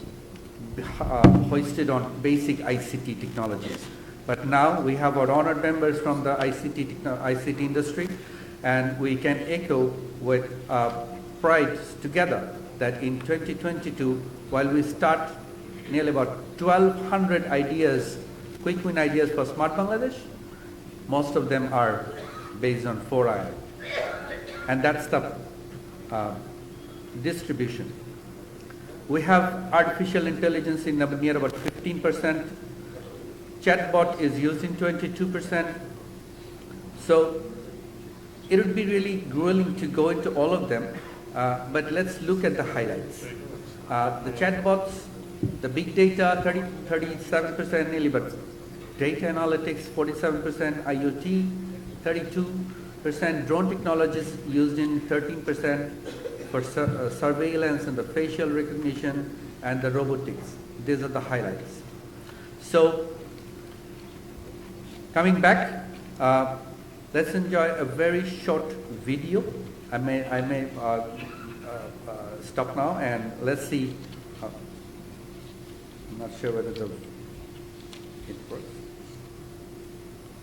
S6: hoisted on basic ICT technologies. But now we have our honored members from the ICT industry, and we can echo with pride together that in 2022, while we start nearly about 1,200 ideas, quick win ideas for Smart Bangladesh, most of them are based on 4i. And that's the distribution. We have artificial intelligence in near about 15%. Chatbot is used in 22%. So it would be really grueling to go into all of them, but let's look at the highlights. The chatbots, the big data, 37%, nearly, but data analytics, 47%, IoT, 32%, drone technologies used in 13% for surveillance and the facial recognition and the robotics. These are the highlights. So, coming back, let's enjoy a very short video. I may stop now and let's see. I'm not sure whether it works.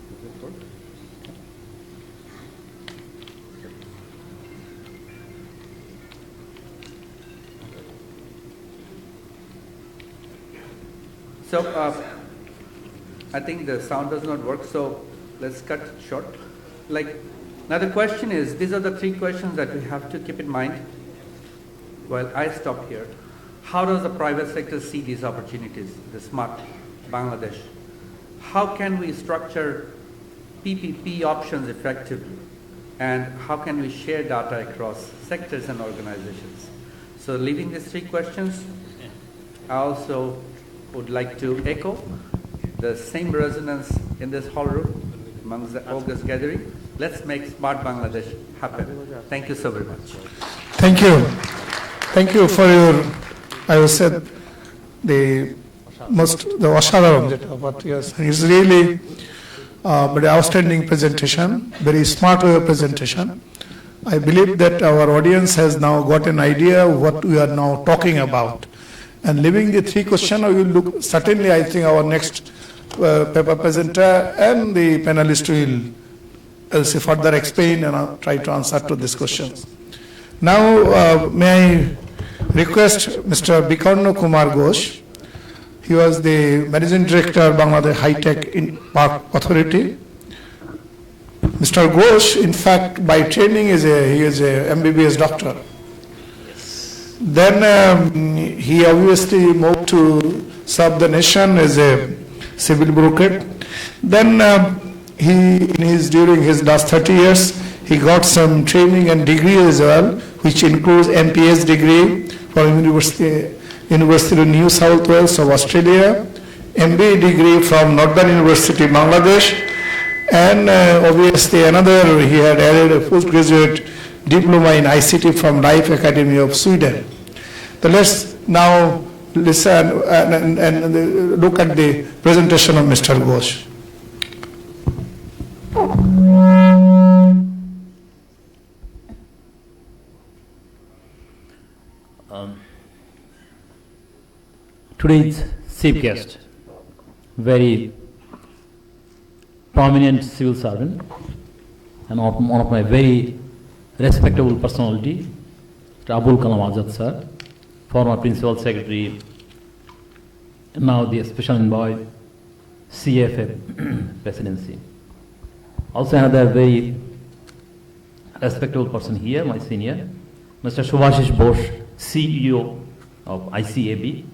S6: Does it work? So I think the sound does not work, so let's cut it short. Now the question is, these are the three questions that we have to keep in mind while I stop here. How does the private sector see these opportunities, the Smart Bangladesh? How can we structure PPP options effectively? And how can we share data across sectors and organizations? So leaving these three questions, I also would like to echo the same resonance in this hall room amongst the August gathering. Let's make Smart Bangladesh happen. Thank you so very much.
S5: Thank you. Thank you for your, I would say, the Ashadaram, but yes, it's really very outstanding presentation, very smart presentation. I believe that our audience has now got an idea of what we are now talking about. And leaving the three questions, I will look, certainly I think our next paper presenter and the panelist will further explain and try to answer to these questions. Now, may I request Mr. Bikarno Kumar Ghosh. He was the Managing Director of Bangladesh High Tech Park Authority. Mr. Ghosh, in fact, by training he is a MBBS doctor. Then he obviously moved to serve the nation as a civil bureaucrat. Then during his last 30 years, he got some training and degree as well, which includes MPS degree from University of New South Wales of Australia, MBA degree from Northern University, Bangladesh, and obviously he had added a postgraduate diploma in ICT from Life Academy of Sweden. So let's now listen and look at the presentation of Mr. Ghosh.
S7: Today's chief guest, very prominent civil servant and one of my very respectable personality, Abul Kalam Azad sir, former principal secretary, and now the special envoy, CFA presidency. Also another very respectable person here, my senior, Mr. Subhashish Bose, CEO of ICAB.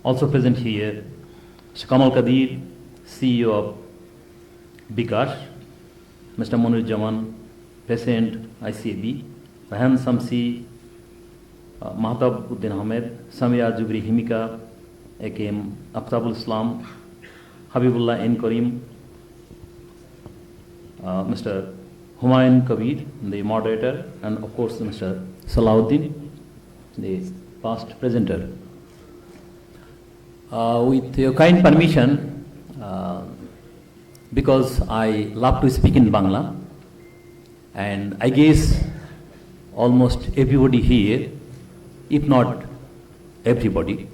S7: Also present here, Mr. Kamal Kadir, CEO of Bikash, Mr. Munir Jaman, President ICAB, Rahan Samsi, Mahtab Uddin Ahmed, Samia Jubilee Himika, AKM Aftabul Islam, Habibullah N. Karim, Mr. Humayun Kabir, the moderator, and of course Mr. Salahuddin, the past presenter. With your kind permission, because I love to speak in Bangla, and I guess almost everybody here, if not everybody,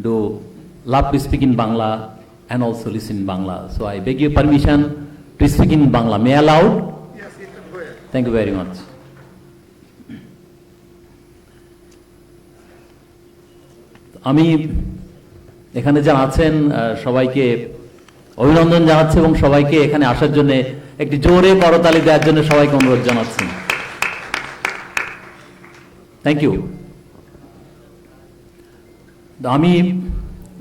S7: do love to speak in Bangla and also listen in Bangla. So I beg your permission to speak in Bangla. May I allow?
S5: Yes, you can go ahead.
S7: Thank you very much. আমি এখানে যারা আছেন সবাইকে অভিনন্দন জানাচ্ছি এবং সবাইকে এখানে আসার জন্য একটি জোরে করতালি দেওয়ার জন্য সবাইকে অনুরোধ জানাচ্ছি। Thank you. আমি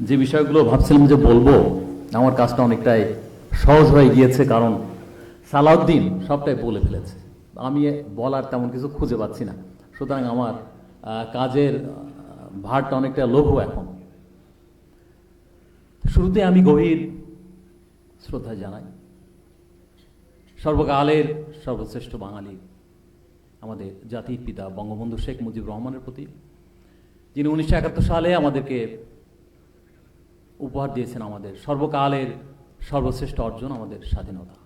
S7: যে বিষয়গুলো ভাবছিলাম যে বলবো, আমার কাজটা অনেকটাই সহজ হয়ে গিয়েছে, কারণ সালাউদ্দিন সবটাই বলে ফেলেছে। আমি বলার তেমন কিছু খুঁজে পাচ্ছি না, সুতরাং আমার কাজের ভারটা অনেকটা লঘু এখন। শুরুতে আমি গভীর শ্রদ্ধা জানাই সর্বকালের সর্বশ্রেষ্ঠ বাঙালি আমাদের জাতির পিতা বঙ্গবন্ধু শেখ মুজিবুর রহমানের প্রতি, যিনি 1971 সালে আমাদেরকে উপহার দিয়েছেন আমাদের সর্বকালের সর্বশ্রেষ্ঠ অর্জন, আমাদের স্বাধীনতা।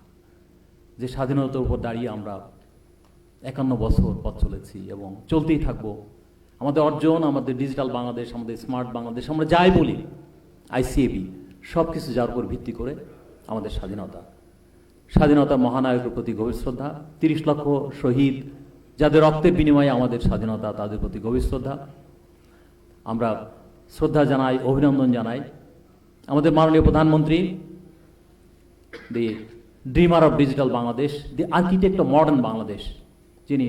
S7: যে স্বাধীনতার উপর দাঁড়িয়ে আমরা 51 বছর পথ চলেছি এবং চলতেই থাকবো। আমাদের অর্জন, আমাদের ডিজিটাল বাংলাদেশ, আমাদের স্মার্ট বাংলাদেশ, আমরা যাই বলি, ICAB, সব কিছু যার উপর ভিত্তি করে আমাদের স্বাধীনতা। স্বাধীনতার মহানায়কের প্রতি গভীর শ্রদ্ধা, 30 লক্ষ শহীদ যাদের রক্তের বিনিময়ে আমাদের স্বাধীনতা, তাদের প্রতি গভীর শ্রদ্ধা। আমরা শ্রদ্ধা জানাই, অভিনন্দন জানাই আমাদের মাননীয় প্রধানমন্ত্রী, the dreamer of digital Bangladesh, the architect of modern Bangladesh, যিনি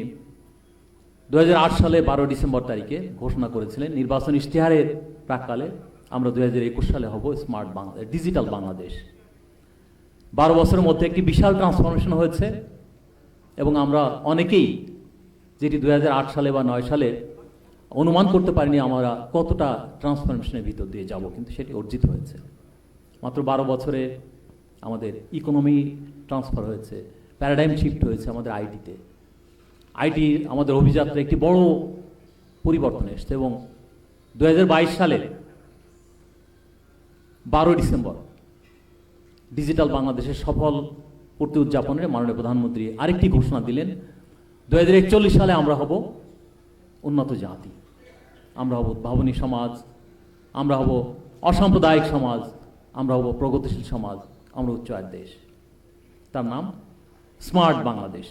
S7: 2008 সালে 12 ডিসেম্বর তারিখে ঘোষণা করেছিলেন নির্বাচন ইশতেহারের প্রাককালে আমরা 2021 সালে হব স্মার্ট বাংলাদেশ, ডিজিটাল বাংলাদেশ। 12 বছরের মধ্যে একটি বিশাল ট্রান্সফরমেশন হয়েছে এবং আমরা অনেকেই যেটি 2008 সালে বা 9 সালে অনুমান করতে পারিনি আমরা কতটা ট্রান্সফরমেশনের ভিতর দিয়ে যাব, কিন্তু সেটি অর্জিত হয়েছে। মাত্র 12 বছরে আমাদের ইকোনমি ট্রান্সফার হয়েছে, প্যারাডাইম শিফট হয়েছে আমাদের আইটিতে। আইটি আমাদের অভিযাত্রা একটি বড় পরিবর্তন এসছে এবং 2022 সালে 12 ডিসেম্বর ডিজিটাল বাংলাদেশের সফল পূর্তি উদযাপনের মাননীয় প্রধানমন্ত্রী আরেকটি ঘোষণা দিলেন, 2041 সালে আমরা হব উন্নত জাতি, আমরা হব উদ্ভাবনী সমাজ, আমরা হব অসাম্প্রদায়িক সমাজ, আমরা হব প্রগতিশীল সমাজ, আমরা উচ্চ আয়ের দেশ। তার নাম স্মার্ট বাংলাদেশ।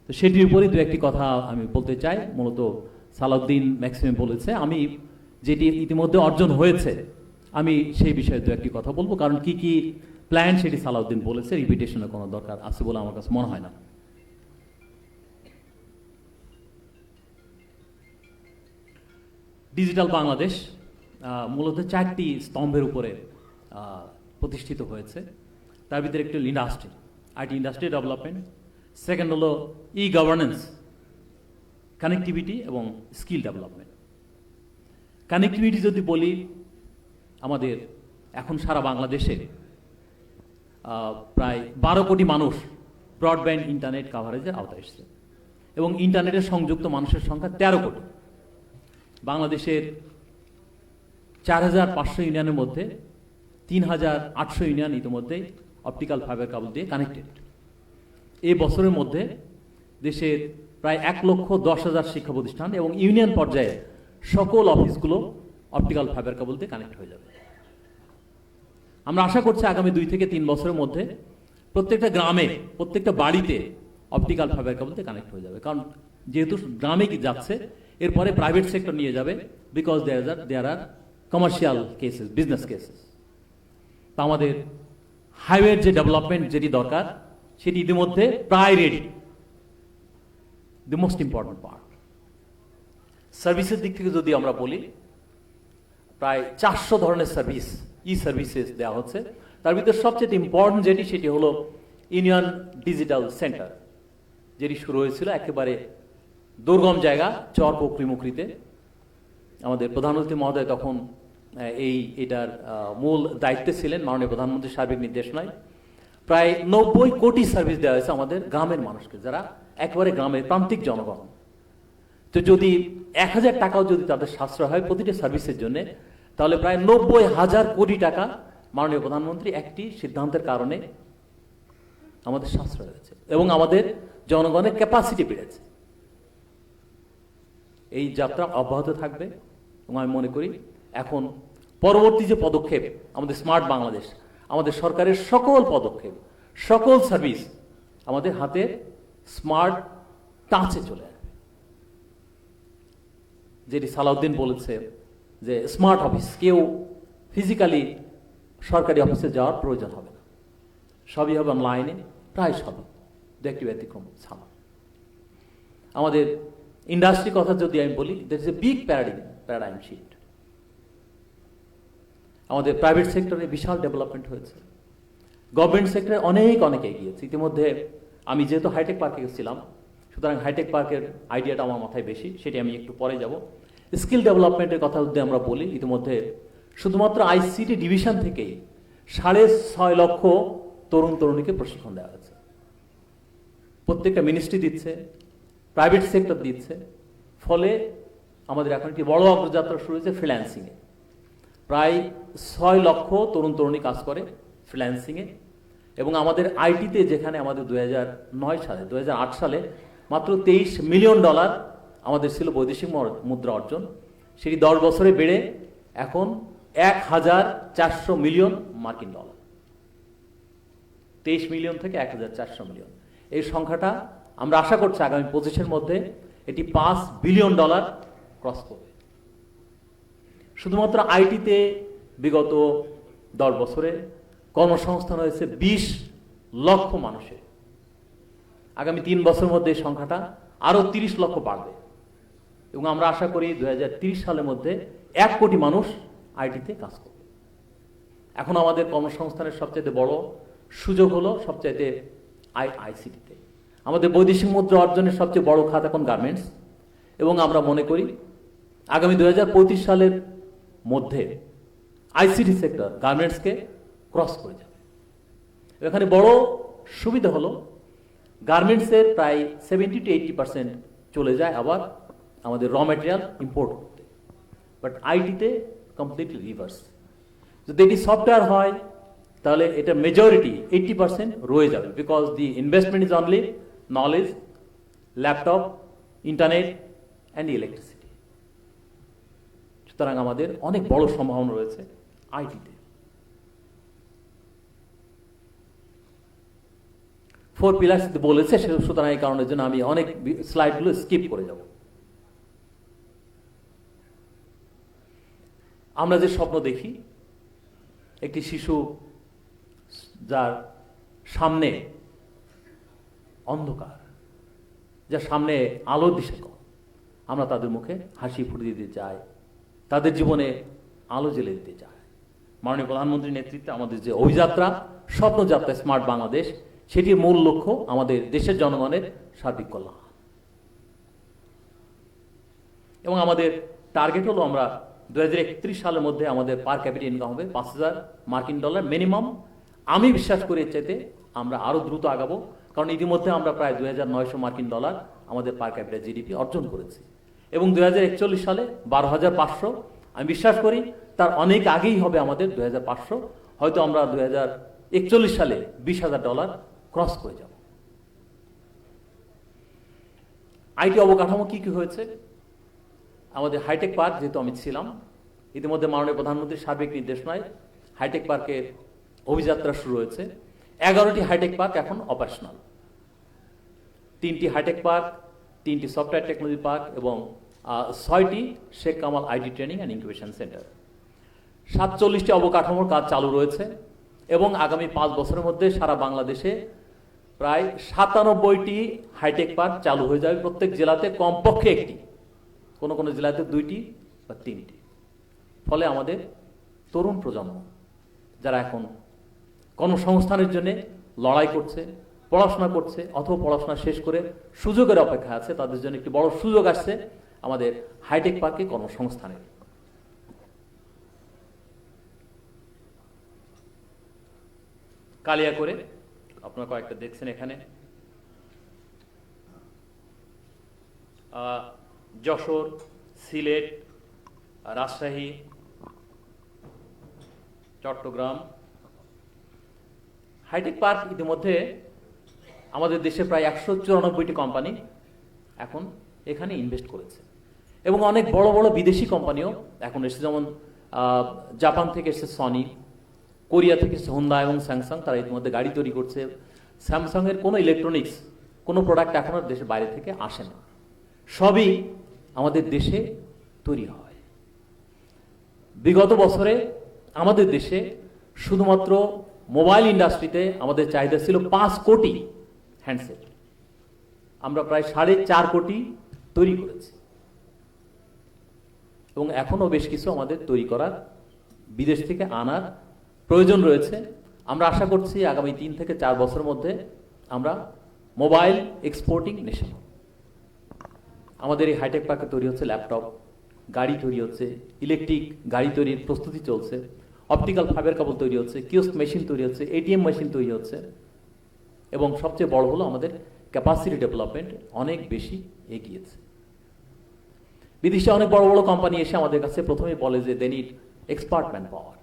S7: তো সেটির উপরই দু একটি কথা আমি বলতে চাই। মূলত সালাউদ্দিন ম্যাক্সিমাম বলেছে, আমি যেটি ইতিমধ্যে অর্জন হয়েছে আমি সেই বিষয়ে দু একটি কথা বলবো, কারণ কি কি প্ল্যান সেটি সালাউদ্দিন বলেছে, রিপিটেশনের কোনো দরকার আছে বলে আমার কাছে মনে হয় না। ডিজিটাল বাংলাদেশ মূলত 4টি স্তম্ভের উপরে প্রতিষ্ঠিত হয়েছে। তার ভিতরে একটি industry, IT industry development, second হলো গভর্নেন্স, কানেক্টিভিটি এবং স্কিল ডেভেলপমেন্ট। কানেক্টিভিটি যদি বলি, আমাদের এখন সারা বাংলাদেশে প্রায় 12 কোটি মানুষ ব্রডব্যান্ড ইন্টারনেট কাভারেজের আওতায় এসেছে এবং ইন্টারনেটের সংযুক্ত মানুষের সংখ্যা 13 কোটি। বাংলাদেশের 4,500 ইউনিয়নের মধ্যে 3,800 ইউনিয়ন ইতিমধ্যে অপটিক্যাল ফাইবার কেবল দিয়ে কানেক্টেড। এই বছরের মধ্যে দেশের প্রায় 1,10,000 শিক্ষা প্রতিষ্ঠান এবং ইউনিয়ন পর্যায়ে সকল অফিসগুলো অপটিক্যাল ফাইবার কেবল দিয়ে কানেক্ট হয়ে যাবে। আমরা আশা করছি আগামী 2 থেকে 3 বছরের মধ্যে প্রত্যেকটা গ্রামে, প্রত্যেকটা বাড়িতে অপটিক্যাল ফাইবার কেবল দিয়ে কানেক্ট হয়ে যাবে, কারণ যেহেতু গ্রামে কি যাচ্ছে, এরপরে প্রাইভেট সেক্টর নিয়ে যাবে, because there are commercial cases, business cases. তা আমাদের হাইওয়ের যে ডেভেলপমেন্ট যেটি দরকার সেটি ইতিমধ্যে প্রায় ready. The most important part. সার্ভিসের দিক থেকে যদি আমরা বলি, প্রায় 400 ধরনের সার্ভিস, সার্ভিসেস দেওয়া হচ্ছে। তার ভিতরে সবচেয়ে ইম্পর্টেন্ট যেটি, সেটি হলো ইউনিয়ন ডিজিটাল সেন্টার, যেটি শুরু হয়েছিল একেবারে দুর্গম জায়গা চর পকরিমুকরিতে। আমাদের প্রধানমন্ত্রী মহোদয় তখন এটার মূল দায়িত্বে ছিলেন, মাননীয় প্রধানমন্ত্রীর সার্বিক নির্দেশনায়। প্রায় 90 কোটি সার্ভিস দেওয়া হয়েছে আমাদের গ্রামের মানুষকে, যারা একেবারে গ্রামের প্রান্তিক জনগণ। তো যদি 1000 টাকাও যদি তাদের সাশ্রয় হয় প্রতিটি সার্ভিসের জন্য, তাহলে প্রায় 90,000 কোটি টাকা মাননীয় প্রধানমন্ত্রী একটি সিদ্ধান্তের কারণে আমাদের সাশ্রয় হয়েছে এবং আমাদের জনগণের ক্যাপাসিটি বেড়েছে। এই যাত্রা অব্যাহত থাকবে এবং আমি মনে করি এখন পরবর্তী যে পদক্ষেপ, আমাদের স্মার্ট বাংলাদেশ, আমাদের সরকারের সকল পদক্ষেপ, সকল সার্ভিস আমাদের হাতে স্মার্ট টাচে চলে আসবে। যেটি সালাউদ্দিন বলেছে যে স্মার্ট অফিস, কেউ ফিজিক্যালি সরকারি অফিসে যাওয়ার প্রয়োজন হবে না, সবই হবে অনলাইনে, প্রায় সবই, দু একটি ব্যতিক্রম ছাড়া। আমাদের ইন্ডাস্ট্রি কথা যদি আমি বলি, there is a big paradigm shift. আমাদের প্রাইভেট সেক্টরে বিশাল ডেভেলপমেন্ট হয়েছে, গভর্নমেন্ট সেক্টরে অনেক এগিয়েছে। ইতিমধ্যে আমি যেহেতু হাইটেক পার্কে গেছিলাম, সুতরাং হাইটেক পার্কের আইডিয়াটা আমার মাথায় বেশি, সেটি আমি একটু পরে যাব। স্কিল ডেভেলপমেন্টের কথা যদি আমরা বলি, ইতিমধ্যে শুধুমাত্র আইসিটি ডিভিশন থেকেই 6.5 লক্ষ তরুণ তরুণীকে প্রশিক্ষণ দেওয়া হয়েছে। প্রত্যেকটা মিনিস্ট্রি দিচ্ছে, প্রাইভেট সেক্টর দিচ্ছে। ফলে আমাদের এখন একটি বড় অগ্রযাত্রা শুরু হয়েছে ফ্রিল্যান্সিংয়ে। প্রায় 6 লক্ষ তরুণ তরুণী কাজ করে ফ্রিল্যান্সিংয়ে। এবং আমাদের আইটিতে, যেখানে আমাদের 2008 সালে মাত্র $23 মিলিয়ন আমাদের ছিল বৈদেশিক মুদ্রা অর্জন, সেটি 10 বছরে বেড়ে এখন 1,400 মিলিয়ন মার্কিন ডলার। 23 মিলিয়ন থেকে 1,400 মিলিয়ন। এই সংখ্যাটা আমরা আশা করছি আগামী 25-এর মধ্যে এটি $5 বিলিয়ন ক্রস করবে। শুধুমাত্র আইটিতে বিগত 10 বছরে কর্মসংস্থান হয়েছে 20 লক্ষ মানুষের। আগামী 3 বছরের মধ্যে এই সংখ্যাটা আরো 30 লক্ষ বাড়বে এবং আমরা আশা করি 2030 সালের মধ্যে 1 কোটি মানুষ আইটিতে কাজ করবে। এখন আমাদের কর্মসংস্থানের সবচেয়ে বড় সুযোগ হলো সবচাইতে আইসিটিতে। আমাদের বৈদেশিক মুদ্রা অর্জনের সবচেয়ে বড় খাত এখন গার্মেন্টস, এবং আমরা মনে করি আগামী 2035 সালের মধ্যে আইসিটি সেক্টর গার্মেন্টসকে ক্রস করে যাবে। এখানে বড় সুবিধা হলো গার্মেন্টসের প্রায় 70 to 80% চলে যায় আবার আমাদের র ম্যাটেরিয়াল ইম্পোর্ট করতে, বাট আইটিতে কমপ্লিটলি রিভার্স। যদি এটি সফটওয়্যার হয় তাহলে এটা মেজরিটি 80% রয়ে যাবে, because the investment is only knowledge, laptop, internet and electricity. সুতরাং আমাদের অনেক বড় সম্ভাবনা রয়েছে আইটিতে। 4 পিলার্স বলেছে, সুতরাং এই কারণের জন্য আমি অনেক স্লাইডগুলো স্কিপ করে যাব। আমরা যে স্বপ্ন দেখি, একটি শিশু যার সামনে অন্ধকার, যার সামনে আলোর দিশা কম, আমরা তাদের মুখে হাসি ফুটিয়ে দিতে চাই, তাদের জীবনে আলো জ্বেলে দিতে চাই। মাননীয় প্রধানমন্ত্রীর নেতৃত্বে আমাদের যে অভিযাত্রা, স্বপ্নযাত্রা স্মার্ট বাংলাদেশ, সেটির মূল লক্ষ্য আমাদের দেশের জনগণের সার্বিক কল্যাণ। এবং আমাদের টার্গেট হলো আমরা 2031 সালের মধ্যে আমাদের পার ক্যাপিটা ইনকাম হবে $5,000 মার্কিন মিনিমাম। আমি বিশ্বাস করি এর চাইতে আমরা আরো দ্রুত আগাবো, কারণ ইতিমধ্যে আমরা প্রায় $2,900 মার্কিন আমাদের পার ক্যাপিটা জিডিপি অর্জন করেছি, এবং 2041 সালে 12,500। আমি বিশ্বাস করি তার অনেক আগেই হবে আমাদের 2,500, হয়তো আমরা 2041 সালে $20,000 ক্রস করে যাব। আইটি অবকাঠামো কি কি হয়েছে? আমাদের হাইটেক পার্ক, যেহেতু আমি ছিলাম, ইতিমধ্যে মাননীয় প্রধানমন্ত্রীর সার্বিক নির্দেশনায় হাইটেক পার্কের অভিযাত্রা শুরু হয়েছে। 11টি হাইটেক পার্ক এখন অপারেশনাল, 3টি হাইটেক পার্ক, 3টি সফটওয়্যার টেকনোলজি পার্ক এবং 6টি Sheikh Kamal IT training and incubation centre. 47টি অবকাঠামোর কাজ চালু রয়েছে এবং আগামী 5 বছরের মধ্যে সারা বাংলাদেশে প্রায় 97টি হাইটেক পার্ক চালু হয়ে যাবে প্রত্যেক জেলাতে, কমপক্ষে একটি, কোনো কোনো জেলাতে 2টি বা 3টি। ফলে আমাদের তরুণ প্রজন্ম যারা এখন কর্মসংস্থানের জন্য লড়াই করছে, পড়াশোনা করছে অথবা পড়াশোনা শেষ করে সুযোগের অপেক্ষা আছে, তাদের জন্য একটি বড় সুযোগ আসছে আমাদের হাইটেক পার্কে কর্মসংস্থানের। কালিয়া করে আপনারা কয়েকটা দেখছেন এখানে, যশোর, সিলেট, রাজশাহী, চট্টগ্রাম। হাইটেক পার্ক ইতিমধ্যে আমাদের দেশে প্রায় 194টি কোম্পানি এখন এখানে ইনভেস্ট করেছে, এবং অনেক বড় বড় বিদেশি কোম্পানিও এখন এসেছে, যেমন জাপান থেকে এসেছে সনি, কোরিয়া থেকে এসেছে হোন্ডা এবং স্যামসাং, তারা ইতিমধ্যে গাড়ি তৈরি করছে। স্যামসাংয়ের কোনো ইলেকট্রনিক্স, কোনো প্রোডাক্ট এখন আর দেশের বাইরে থেকে আসে না, সবই আমাদের দেশে তৈরি হয়। বিগত বছরে আমাদের দেশে শুধুমাত্র মোবাইল ইন্ডাস্ট্রিতে আমাদের চাহিদা ছিল 5 কোটি হ্যান্ডসেট, আমরা প্রায় 4.5 কোটি তৈরি করেছি, এবং এখনও বেশ কিছু আমাদের তৈরি করার, বিদেশ থেকে আনার প্রয়োজন রয়েছে। আমরা আশা করছি আগামী 3 থেকে 4 বছরের মধ্যে আমরা মোবাইল এক্সপোর্টিং নেশন। আমাদের এই হাইটেক পার্কে তৈরি হচ্ছে ল্যাপটপ, গাড়ি তৈরি হচ্ছে, ইলেকট্রিক গাড়ি তৈরির প্রস্তুতি চলছে, অপটিক্যাল ফাইবার কেবল তৈরি হচ্ছে, কিওস্ক মেশিন তৈরি হচ্ছে, এটিএম মেশিন তৈরি হচ্ছে, এবং সবচেয়ে বড় হলো আমাদের ক্যাপাসিটি ডেভেলপমেন্ট অনেক বেশি এগিয়েছে। বিদেশে অনেক বড় বড় কোম্পানি এসে আমাদের কাছে প্রথমেই বলে যে they need expert manpower.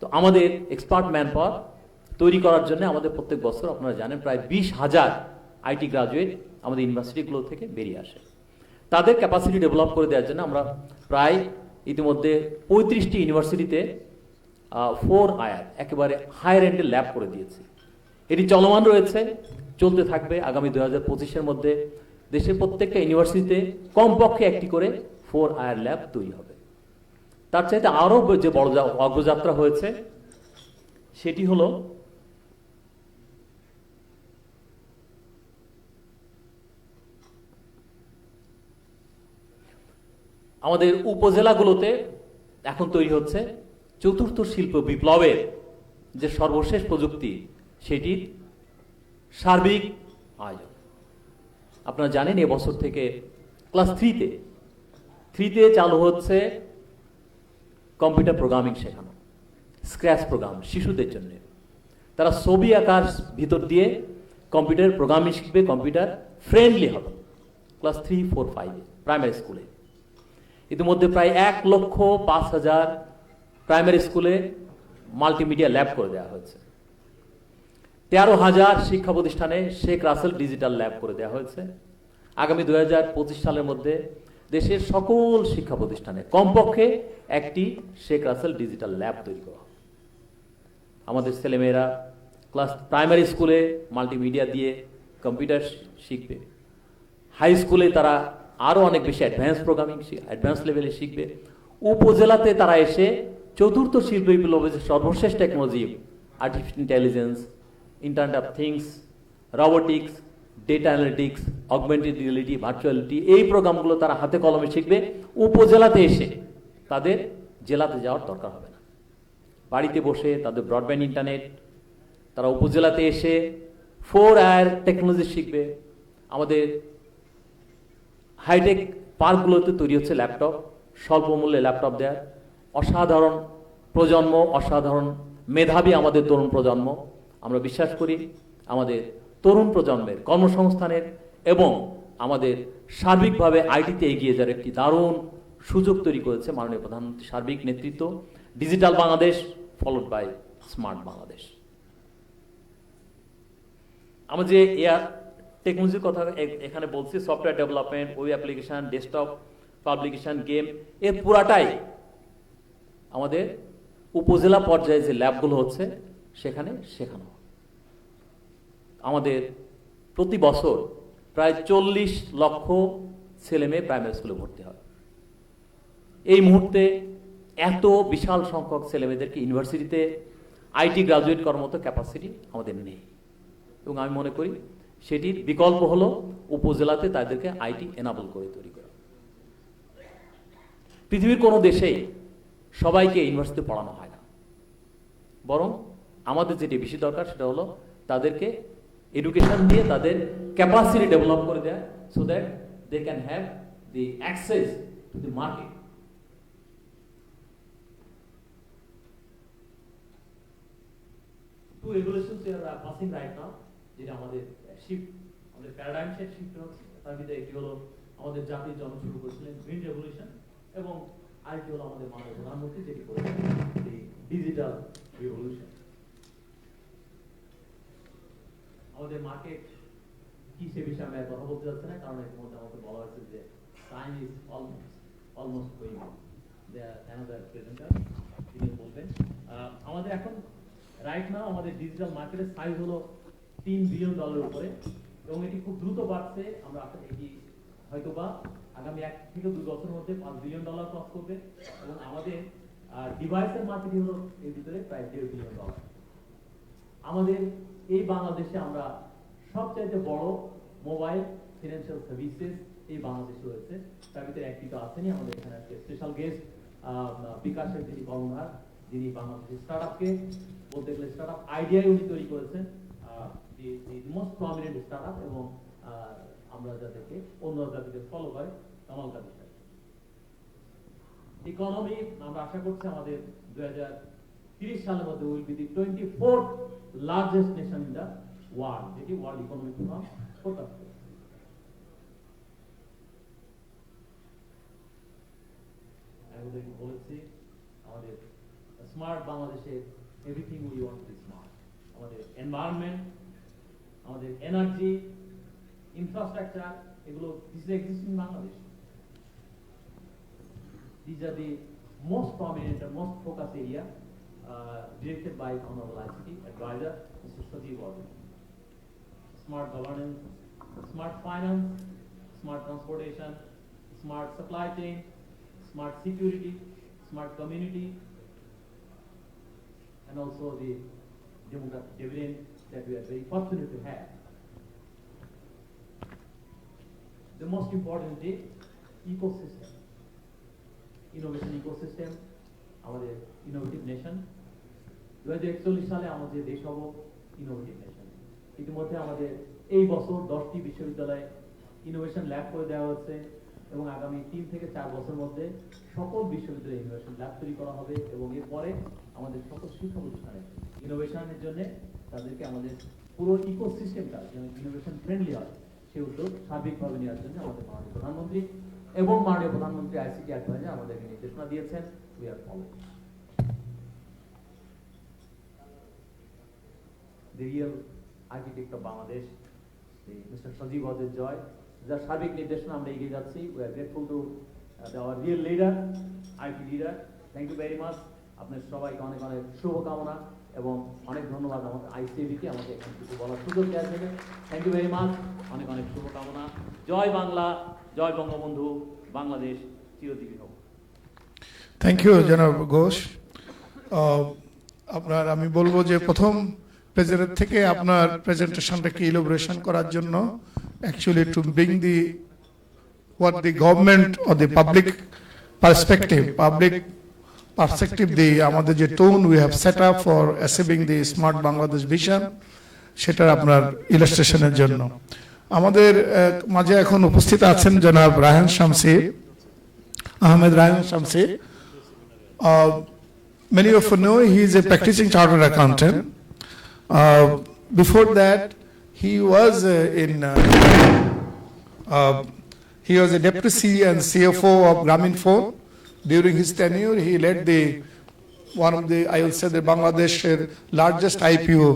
S7: তো আমাদের এক্সপার্ট ম্যান পাওয়ার তৈরি করার জন্য আমাদের প্রত্যেক বছর আপনারা জানেন প্রায় 20,000 আইটি গ্রাজুয়েট আমাদের ইউনিভার্সিটিগুলো থেকে বেরিয়ে আসে। তাদের ক্যাপাসিটি ডেভেলপ করে দেওয়ার জন্য আমরা প্রায় ইতিমধ্যে 35টি ইউনিভার্সিটিতে 4 IR একেবারে হায়ার এন্ডের ল্যাব করে দিয়েছি। এটি চলমান রয়েছে, চলতে থাকবে। আগামী 2025-এর মধ্যে দেশের প্রত্যেকটা ইউনিভার্সিটিতে কমপক্ষে একটি করে 4 IR ল্যাব তৈরি হবে। তার চাইতে আরও যে বড় অগ্রযাত্রা হয়েছে সেটি হলো আমাদের উপজেলাগুলোতে এখন তৈরি হচ্ছে 4র্থ শিল্প বিপ্লবের যে সর্বশেষ প্রযুক্তি, সেটির সার্বিক আয়োজন। আপনারা জানেন এবছর থেকে ক্লাস 3-তে চালু হচ্ছে কম্পিউটার প্রোগ্রামিং শেখানো, স্ক্র্যাচ প্রোগ্রাম শিশুদের জন্য। তারা ছবি আঁকার ভিতর দিয়ে কম্পিউটার প্রোগ্রামিং শিখবে, কম্পিউটার ফ্রেন্ডলি হবে ক্লাস 3, 4, 5 প্রাইমারি স্কুলে। ইতিমধ্যে প্রায় 1,05,000 প্রাইমারি স্কুলে মাল্টিমিডিয়া ল্যাব করে দেওয়া হয়েছে। 13,000 শিক্ষা প্রতিষ্ঠানে শেখ রাসেল ডিজিটাল ল্যাব করে দেওয়া হয়েছে। আগামী 2025 সালের মধ্যে দেশের সকল শিক্ষা প্রতিষ্ঠানে কমপক্ষে একটি শেখ রাসেল ডিজিটাল ল্যাব তৈরি করা হবে। আমাদের ছেলেমেয়েরা প্রাইমারি স্কুলে মাল্টিমিডিয়া দিয়ে কম্পিউটার শিখবে, হাই স্কুলে তারা আরও অনেক বেশি অ্যাডভান্স লেভেলে শিখবে। উপজেলাতে তারা এসে 4র্থ শিল্প বিপ্লবের সর্বশেষ technology, artificial intelligence, internet of things, robotics, data analytics, augmented reality, virtuality, এই প্রোগ্রামগুলো তারা হাতে কলমে শিখবে। উপজেলাতে এসে তাদের জেলাতে যাওয়ার দরকার হবে না, বাড়িতে বসে তাদের ব্রডব্যান্ড ইন্টারনেট, তারা উপজেলাতে এসে 4 IR টেকনোলজি শিখবে। আমাদের হাইটেক পার্কগুলোতে তৈরি হচ্ছে ল্যাপটপ, স্বল্প মূল্যে ল্যাপটপ দেওয়ার। অসাধারণ প্রজন্ম, অসাধারণ মেধাবী আমাদের তরুণ প্রজন্ম। আমরা বিশ্বাস করি আমাদের তরুণ প্রজন্মের কর্মসংস্থানের এবং আমাদের সার্বিকভাবে আইটিতে এগিয়ে যাওয়ার একটি দারুণ সুযোগ তৈরি করেছে মাননীয় প্রধানমন্ত্রীর সার্বিক নেতৃত্ব। Digital Bangladesh followed by smart Bangladesh. আমরা যে এয়ার টেকনোলজির কথা এখানে বলছি, software development, web application, desktop publication, game, এর পুরাটাই আমাদের উপজেলা পর্যায়ে যে ল্যাবগুলো হচ্ছে সেখানে শেখানো। আমাদের প্রতি বছর প্রায় 40 লক্ষ ছেলে মেয়ে প্রাইমারি স্কুলে ভর্তি হয়। এই মুহূর্তে এত বিশাল সংখ্যক ছেলেমেয়েদেরকে ইউনিভার্সিটিতে আইটি গ্রাজুয়েট করার মতো ক্যাপাসিটি আমাদের নেই। এবং আমি মনে করি সেটির বিকল্প হলো উপজেলাতে তাদেরকে আইটি এনাবল করে তৈরি করা। পৃথিবীর কোনো দেশেই সবাইকে ইউনিভার্সিটিতে পড়ানো হয় না, বরং আমাদের যেটি বেশি দরকার সেটা হলো তাদেরকে এডুকেশন দিয়ে তাদের ক্যাপাসিটি ডেভেলপ করে দেয়, so that they can have the access to the market. Two regulations are passing right now, যেটা আমাদের শিফট, আমাদের প্যারাডাইম শিফট হচ্ছে। তার ভিতরে একটি হলো আমাদের জাতির জন্য শুরু করেছিলেন গ্রিন রেভলিউশন, এবং আরেকটি হলো আমাদের মাননীয় প্রধানমন্ত্রী যেটি করেছেন ডিজিটাল রিভলিউশন। আমাদের মার্কেট কি সে বিষয়ে আমি কথা বলতে যাচ্ছি না, কারণ এর মধ্যে আমাকে বলা হয়েছে যে time is almost going on. Another presenter তিনি বলবেন আমাদের এখন রাইট নাও আমাদের ডিজিটাল মার্কেটের সাইজ হলো $3 বিলিয়ন উপরে, এবং এটি খুব দ্রুত বাড়ছে। আমরা এটি হয়তোবা আগামী 1 থেকে 2 বছরের মধ্যে $5 বিলিয়ন ক্রস করবে, এবং আমাদের ডিভাইসের মার্কেটই হলো এর ভিতরে প্রায় $1.5 বিলিয়ন। আমাদের এই বাংলাদেশে আমরা সবচাইতে বড় মোবাইল ফিনান্সিয়াল সার্ভিসেস এই বাংলাদেশে রয়েছে। তার ভিতরে একটি তো আসেনি, আমাদের এখানে আজকে স্পেশাল গেস্ট বিকাশের যিনি কর্ণধার, যিনি বাংলাদেশের স্টার্টআপকে বলতে গেলে স্টার্টআপ আইডিয়ায় উনি তৈরি করেছেন, মোস্ট প্রমিনেন্ট স্টার্টআপ, এবং আমরা যাদেরকে অন্য যাদেরকে ফলো করে কামাল কাদের সাহেব। ইকোনমি আমরা আশা করছি আমাদের 2030 সালের মধ্যে will be the 24th largest nation in the world, যেটি ওয়ার্ল্ড ইকোনমিক ফোরাম ফোরকাস্ট করে। আমি বলেছি আমাদের স্মার্ট বাংলাদেশে everything we want to smart, আমাদের এনভায়রনমেন্ট, আমাদের এনার্জি, ইনফ্রাস্ট্রাকচার, এগুলো this is existing in Bangladesh. These are the most prominent and most focus area directed by Honorable ICT Advisor Mr. Sajeev Wardin. Smart governance, smart finance, smart transportation, smart supply chain, smart security, smart community, and also the demographic dividend that we are very fortunate to have. The most important is the ecosystem. Innovation ecosystem, আমাদের innovative nation. 2041 সালে আমাদের দেশ হব innovative nation. ইতিমধ্যে আমাদের এই বছর 10টি বিশ্ববিদ্যালয়ে ইনোভেশন ল্যাব করে দেওয়া হচ্ছে, এবং আগামী 3 থেকে 4 বছরের মধ্যে সকল বিশ্ববিদ্যালয়ে ইনোভেশন ল্যাব তৈরি করা হবে, এবং এরপরে আমাদের সকল শিক্ষা প্রতিষ্ঠানে ইনোভেশনের জন্য তাদেরকে আমাদের পুরো ইকোসিস্টেমটা যেন ইনোভেশন ফ্রেন্ডলি হয় সেই উদ্যোগ সার্বিকভাবে নেওয়ার জন্য আমাদের মাননীয় প্রধানমন্ত্রী এবং মাননীয় প্রধানমন্ত্রী আইসিটি অ্যাডভাইজার আমাদেরকে নির্দেশনা দিয়েছেন। We are following the real architect of Bangladesh, Mr. Sajeev Wardin Joy, যার সার্বিক নির্দেশনা আমরা এগিয়ে যাচ্ছি। We are grateful to our real leader, IT leader. Thank you very much. আপনার সবাইকে অনেক অনেক শুভকামনা এবং অনেক ধন্যবাদ আমাদের আইসিএবিকে আমাকে এখানে কিছু বলার সুযোগ দেওয়ার জন্য। থ্যাংক ইউ ভেরি মাচ, অনেক অনেক শুভকামনা। জয় বাংলা, জয় বঙ্গবন্ধু, বাংলাদেশ চিরজীবী হোক।
S5: থ্যাংক ইউ জনাব ঘোষ। আপনার আমি বলবো যে প্রথম প্রেজেন্ট থেকে আপনার প্রেজেন্টেশনটাকে ইলাবোরেশন করার জন্য actually to bring the what the government or the public perspective the আমাদের যে tone we have set up for achieving the smart Bangladesh vision সেটার আপনার ইলাস্ট্রেশনের জন্য আমাদের মাঝে এখন উপস্থিত আছেন জনাব Raihan শামসী, Ahmed Raihan শামসী। Many of you know he is a practicing chartered accountant. Before that he was he was a deputy CEO and CFO of Grameenphone. During his tenure, he led one of the, I will say, the Bangladesh largest IPO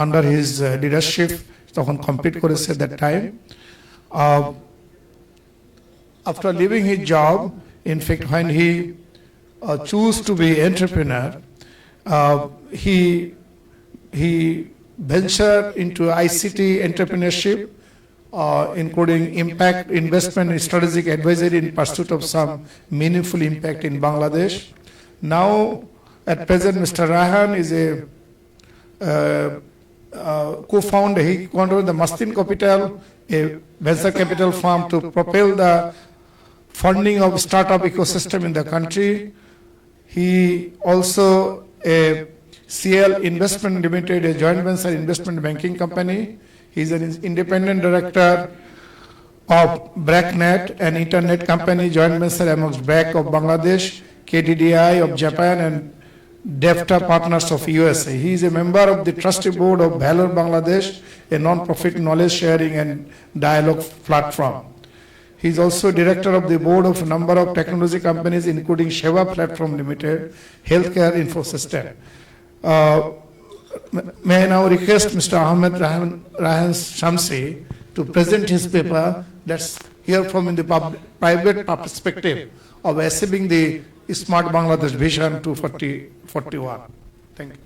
S5: under his leadership. তখন complete করেছে at that time. After leaving his job, in fact, when he chose to be entrepreneur, he ventured into ICT entrepreneurship. Including impact investment and strategic advisory in pursuit of some meaningful impact in Bangladesh. Now, at present, Mr. Rahan is a co-founded the Mastin Capital, a venture capital firm to propel the funding of startup ecosystem in the country. He also a CL Investment Limited, a joint venture investment banking company. He is an independent director of BRACnet, an internet company joint venture amongst BRAC of Bangladesh, KDDI of Japan, and DEFTA Partners of USA. He is a member of the trustee board of Valor Bangladesh, a non-profit knowledge sharing and dialogue platform. He is also director of the board of a number of technology companies, including Sheva Platform Limited, Healthcare Infosystem. May I now request Mr. Ahmed Rahan Shamsi to present his paper. Let's hear from in the private perspective of achieving the Smart Bangladesh Vision 2041. Thank you.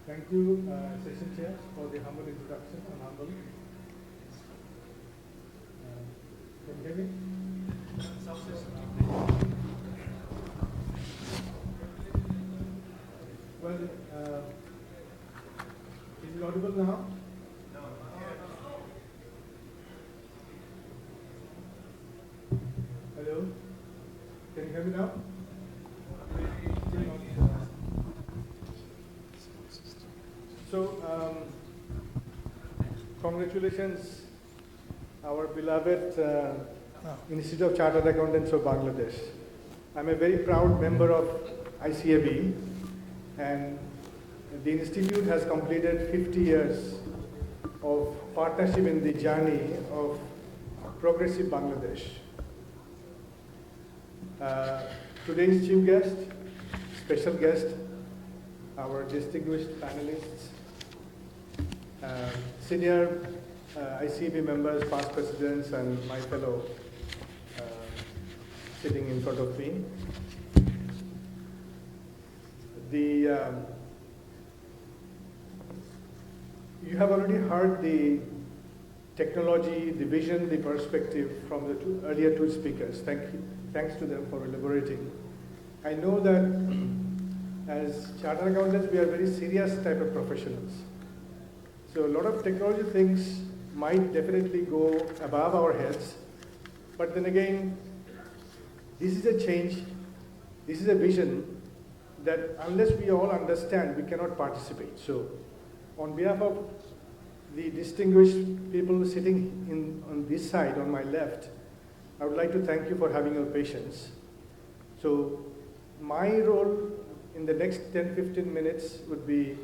S5: Thank you, Session Chair, for the humble introduction and humble. Can you hear me? Well, is it audible now? Hello? Can you hear me now? So, congratulations, our beloved Institute of Chartered Accountants of Bangladesh. I'm a very proud member of ICAB, and the Institute has completed 50 years of partnership in the journey of progressive Bangladesh. Today's chief guest, special guest, our distinguished panelists, senior ICAB members, past presidents, and my fellow sitting in front of me. You have already heard the technology, the vision, the perspective from the earlier two speakers. Thanks to them for elaborating. I know that as chartered accountants, we are very serious type of professionals. So a lot of technology things might definitely go above our heads, but then again, this is a change, this is a vision that unless we all understand, we cannot participate. So on behalf of the distinguished people sitting on this side, on my left, I would like to thank you for having your patience. So my role in the next 10-15 minutes would be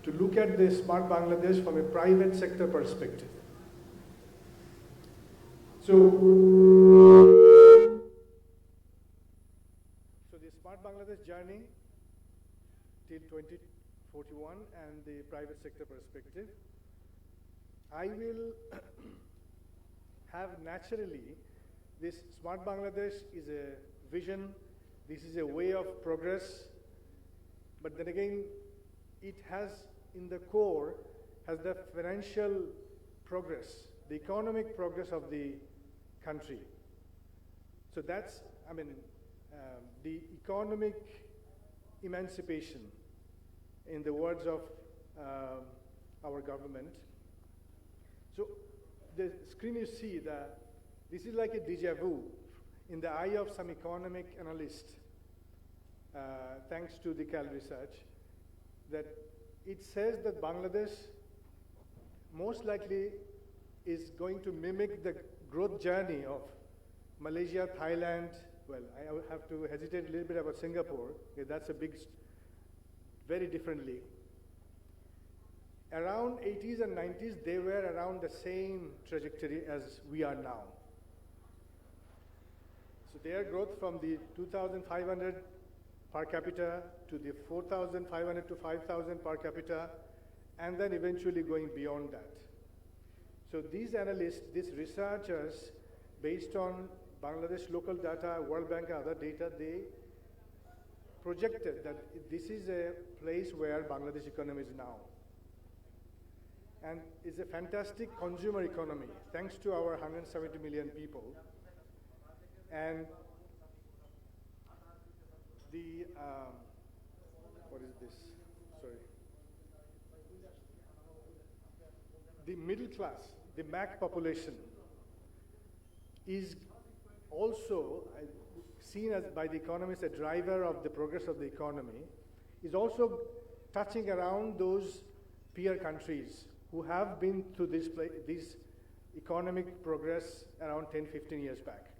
S5: to look at the Smart Bangladesh from a private sector perspective. So the Smart Bangladesh journey till 2041 and the private sector perspective. I will have naturally, this Smart Bangladesh is a vision, this is a way of progress, but then again, it has in the core, has the financial progress, the economic progress of the country. So that's, the economic emancipation, in the words of our government. So the screen you see, this is like a déjà vu in the eye of some economic analyst, thanks to the Cal research, that it says that Bangladesh most likely is going to mimic the growth journey of Malaysia, Thailand. Well, I would have to hesitate a little bit about Singapore, because that's a big, very different league. Around 80s and 90s, they were around the same trajectory as we are now. So their growth from the 2,500 per capita to the 4,500 to 5,000 per capita, and then eventually going beyond that. So these analysts, these researchers, based on Bangladesh local data, World Bank and other data, they projected that this is a place where Bangladesh economy is now. And it's a fantastic consumer economy, thanks to our 170 million people. And
S8: what is this? Sorry. The middle class, the MAC population, is also seen as by the economists a driver of the progress of the economy, is also touching around those peer countries who have been through this economic progress around 10, 15 years back.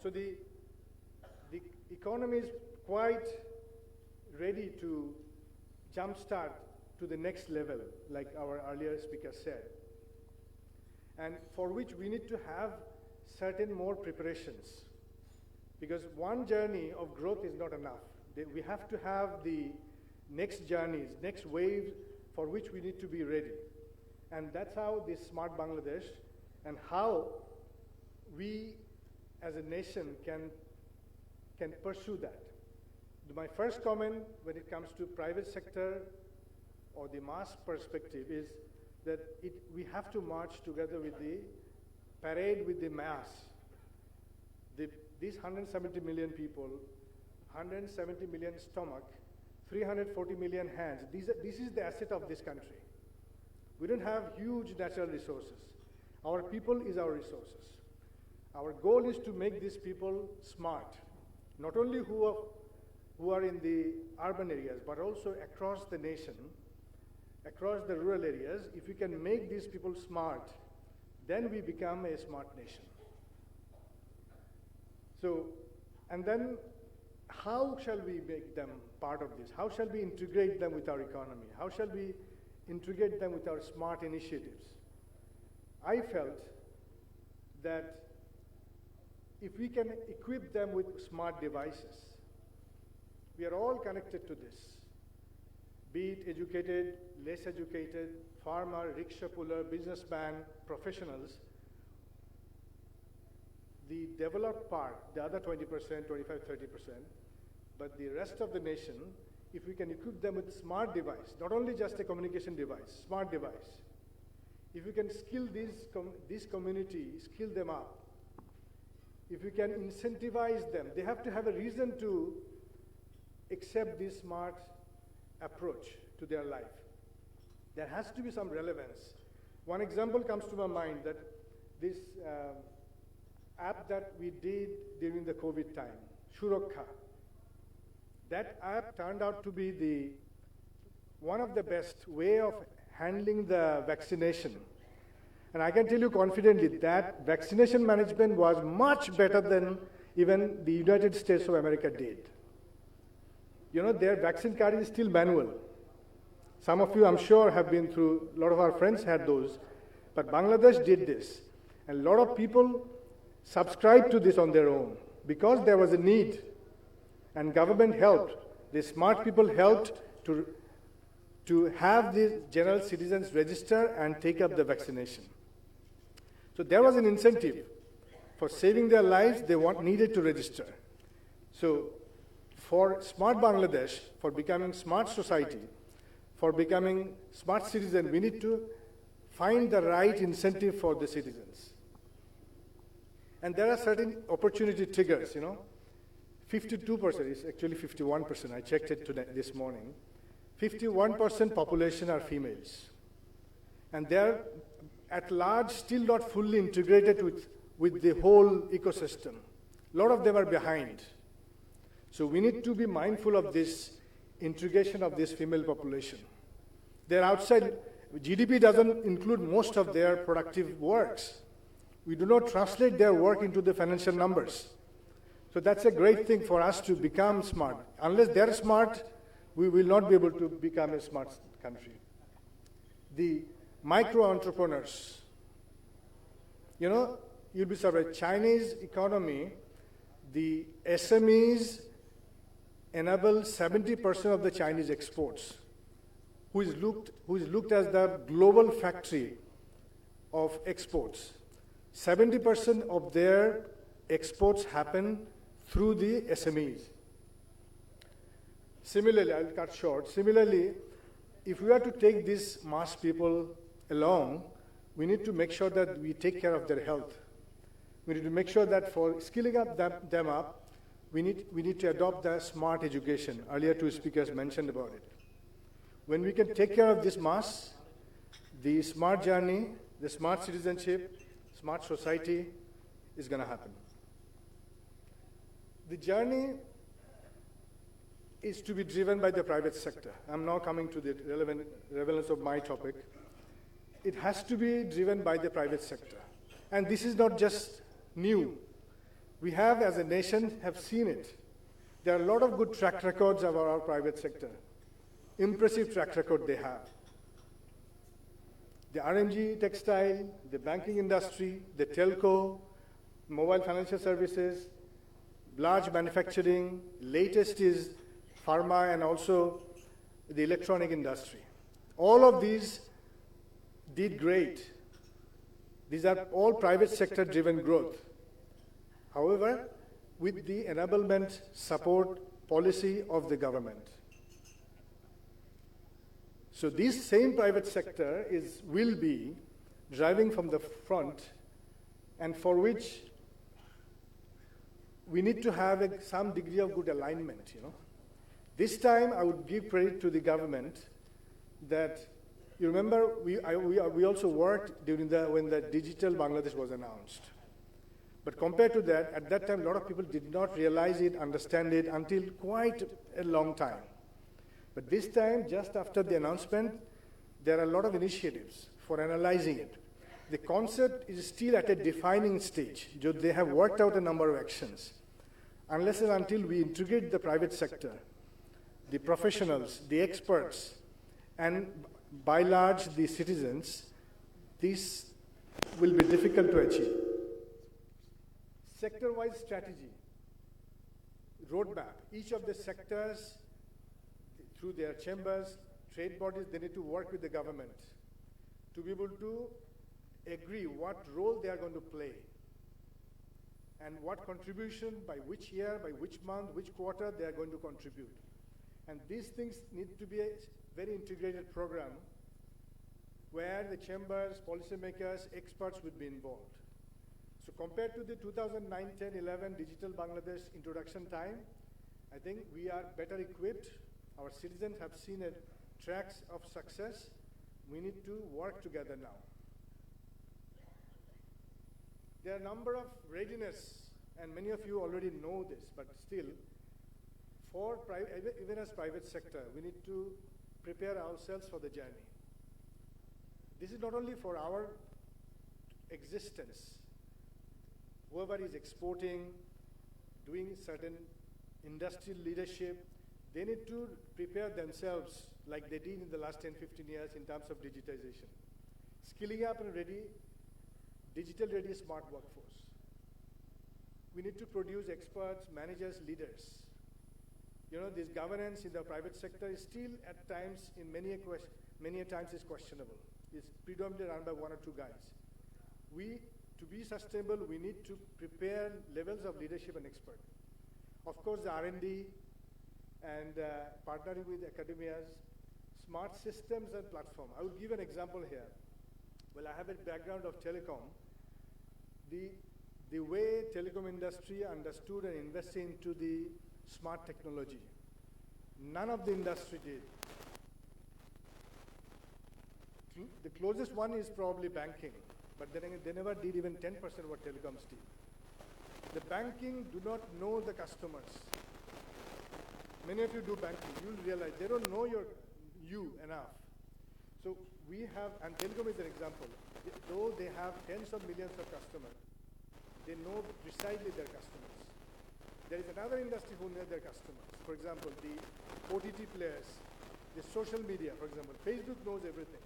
S8: So the economy is quite ready to jumpstart to the next level, like our earlier speaker said, and for which we need to have certain more preparations, because one journey of growth is not enough. We have to have the next journeys, next waves for which we need to be ready. And that's how this Smart Bangladesh and how we as a nation can pursue that. My first comment when it comes to private sector or the mass perspective is that we have to march together with the parade with the mass. These 170 million people, 170 million stomach, 340 million hands, this is the asset of this country. We don't have huge natural resources. Our people is our resources. Our goal is to make these people smart, not only who are in the urban areas, but also across the nation, across the rural areas. If we can make these people smart, then we become a smart nation. So, and then how shall we make them part of this? How shall we integrate them with our economy? How shall we integrate them with our smart initiatives? I felt that if we can equip them with smart devices, we are all connected to this, be it educated, less educated, farmer, rickshaw puller, businessman, professionals. The developed part, the other 20%, 25, 30%, but the rest of the nation, if we can equip them with smart device, not only just a communication device, smart device, if we can skill this community, skill them up, if we can incentivize them, they have to have a reason to accept this smart approach to their life. There has to be some relevance. One example comes to my mind, that this app that we did during the COVID time, Surakha. That app turned out to be one of the best way of handling the vaccination. And I can tell you confidently that vaccination management was much better than even the United States of America did. You know, their vaccine card is still manual. Some of you, I'm sure, have been through, a lot of our friends had those, but Bangladesh did this. And a lot of people subscribed to this on their own because there was a need. And government helped. The smart people helped to have the general citizens register and take up the vaccination. So there was an incentive. For saving their lives, they needed to register. So for smart Bangladesh, for becoming smart society, for becoming smart citizen, we need to find the right incentive for the citizens. And there are certain opportunity triggers, you know. 52%, it's actually 51%, I checked it this morning. 51% population are females. And they're at large still not fully integrated with the whole ecosystem. A lot of them are behind. So we need to be mindful of this integration of this female population. They're outside, GDP doesn't include most of their productive works. We do not translate their work into the financial numbers. So that's a great thing for us to become smart. Unless they're smart, we will not be able to become a smart country. The micro-entrepreneurs. You know, you'll be surprised, Chinese economy, the SMEs enable 70% of the Chinese exports, who is looked as the global factory of exports. 70% of their exports happen through the SMEs. Similarly, I'll cut short. Similarly, if we are to take these mass people along, we need to make sure that we take care of their health. We need to make sure that for skilling up them up, we need to adopt the smart education. Earlier, two speakers mentioned about it. When we can take care of this mass, the smart journey, the smart citizenship, smart society is going to happen. The journey is to be driven by the private sector. I'm now coming to the relevance of my topic. It has to be driven by the private sector. And this is not just new. We have, as a nation, have seen it. There are a lot of good track records of our private sector. Impressive track record they have. The RMG textile, the banking industry, the telco, mobile financial services, large manufacturing, latest is pharma and also the electronic industry. All of these did great. These are all private sector driven growth. However, with the enablement support policy of the government. So this same private sector will be driving from the front, and for which we need to have some degree of good alignment. This time I would give credit to the government that, you remember, we also worked during when the digital Bangladesh was announced. But compared to that, at that time, a lot of people did not realize it, understand it until quite a long time. But this time, just after the announcement, there are a lot of initiatives for analyzing it. The concept is still at a defining stage. They have worked out a number of actions. Unless and until we integrate the private sector, the professionals, the experts, and by large the citizens, this will be difficult to achieve. Sector-wise strategy, roadmap. Each of the sectors, through their chambers, trade bodies, they need to work with the government to be able to agree what role they are going to play and what contribution, by which year, by which month, which quarter they are going to contribute. And these things need to be a very integrated program where the chambers, policymakers, experts would be involved. So compared to the 2009, 10, 11 Digital Bangladesh introduction time, I think we are better equipped. Our citizens have seen tracks of success. We need to work together now. There are a number of readiness, and many of you already know this, but still, even as private sector, we need to prepare ourselves for the journey. This is not only for our existence. Whoever is exporting, doing certain industrial leadership, they need to prepare themselves like they did in the last 10, 15 years in terms of digitization. Skilling up and digital-ready smart workforce. We need to produce experts, managers, leaders. This governance in the private sector is still at times, in many a times, is questionable. It's predominantly run by one or two guys. To be sustainable, we need to prepare levels of leadership and expert. Of course, the R&D and partnering with academias, smart systems and platform. I will give an example here. Well, I have a background of telecom. The way telecom industry understood and invested into the smart technology, none of the industry did. The closest one is probably banking, but then again, they never did even 10% what telecoms did. The banking do not know the customers. Many of you do banking, you'll realize they don't know you enough. So we have, and telecom is an example, though they have tens of millions of customers, they know precisely their customers. There is another industry who knows their customers. For example, the OTT players, the social media, for example, Facebook knows everything.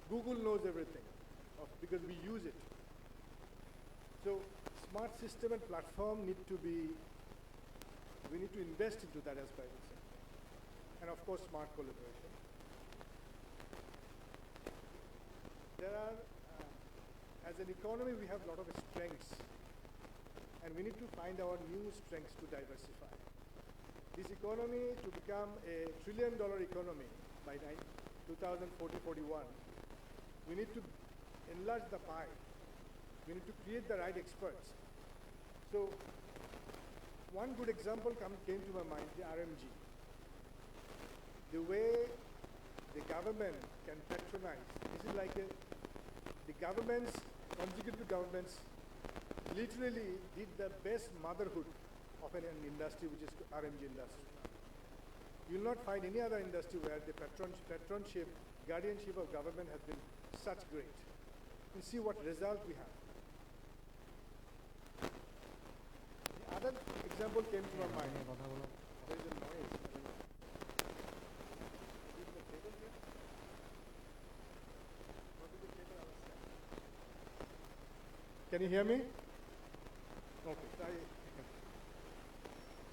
S8: Google knows everything because we use it. So smart system and platform we need to invest into that as private sector. And of course, smart collaboration. There are, as an economy, we have a lot of strengths. And we need to find our new strengths to diversify. This economy, to become a $1 trillion economy by 2040-41, we need to enlarge the pie. We need to create the right experts. So one good example came to my mind, the RMG. The way the government can patronize. This is like the governments, consecutive governments, literally did the best motherhood of an industry, which is RMG industry. You will not find any other industry where the patronship, guardianship of government has been such great. You see what result we have. The other example came to my mind. There is a noise. Is the table here? What is the table outside? Can you hear me? Okay.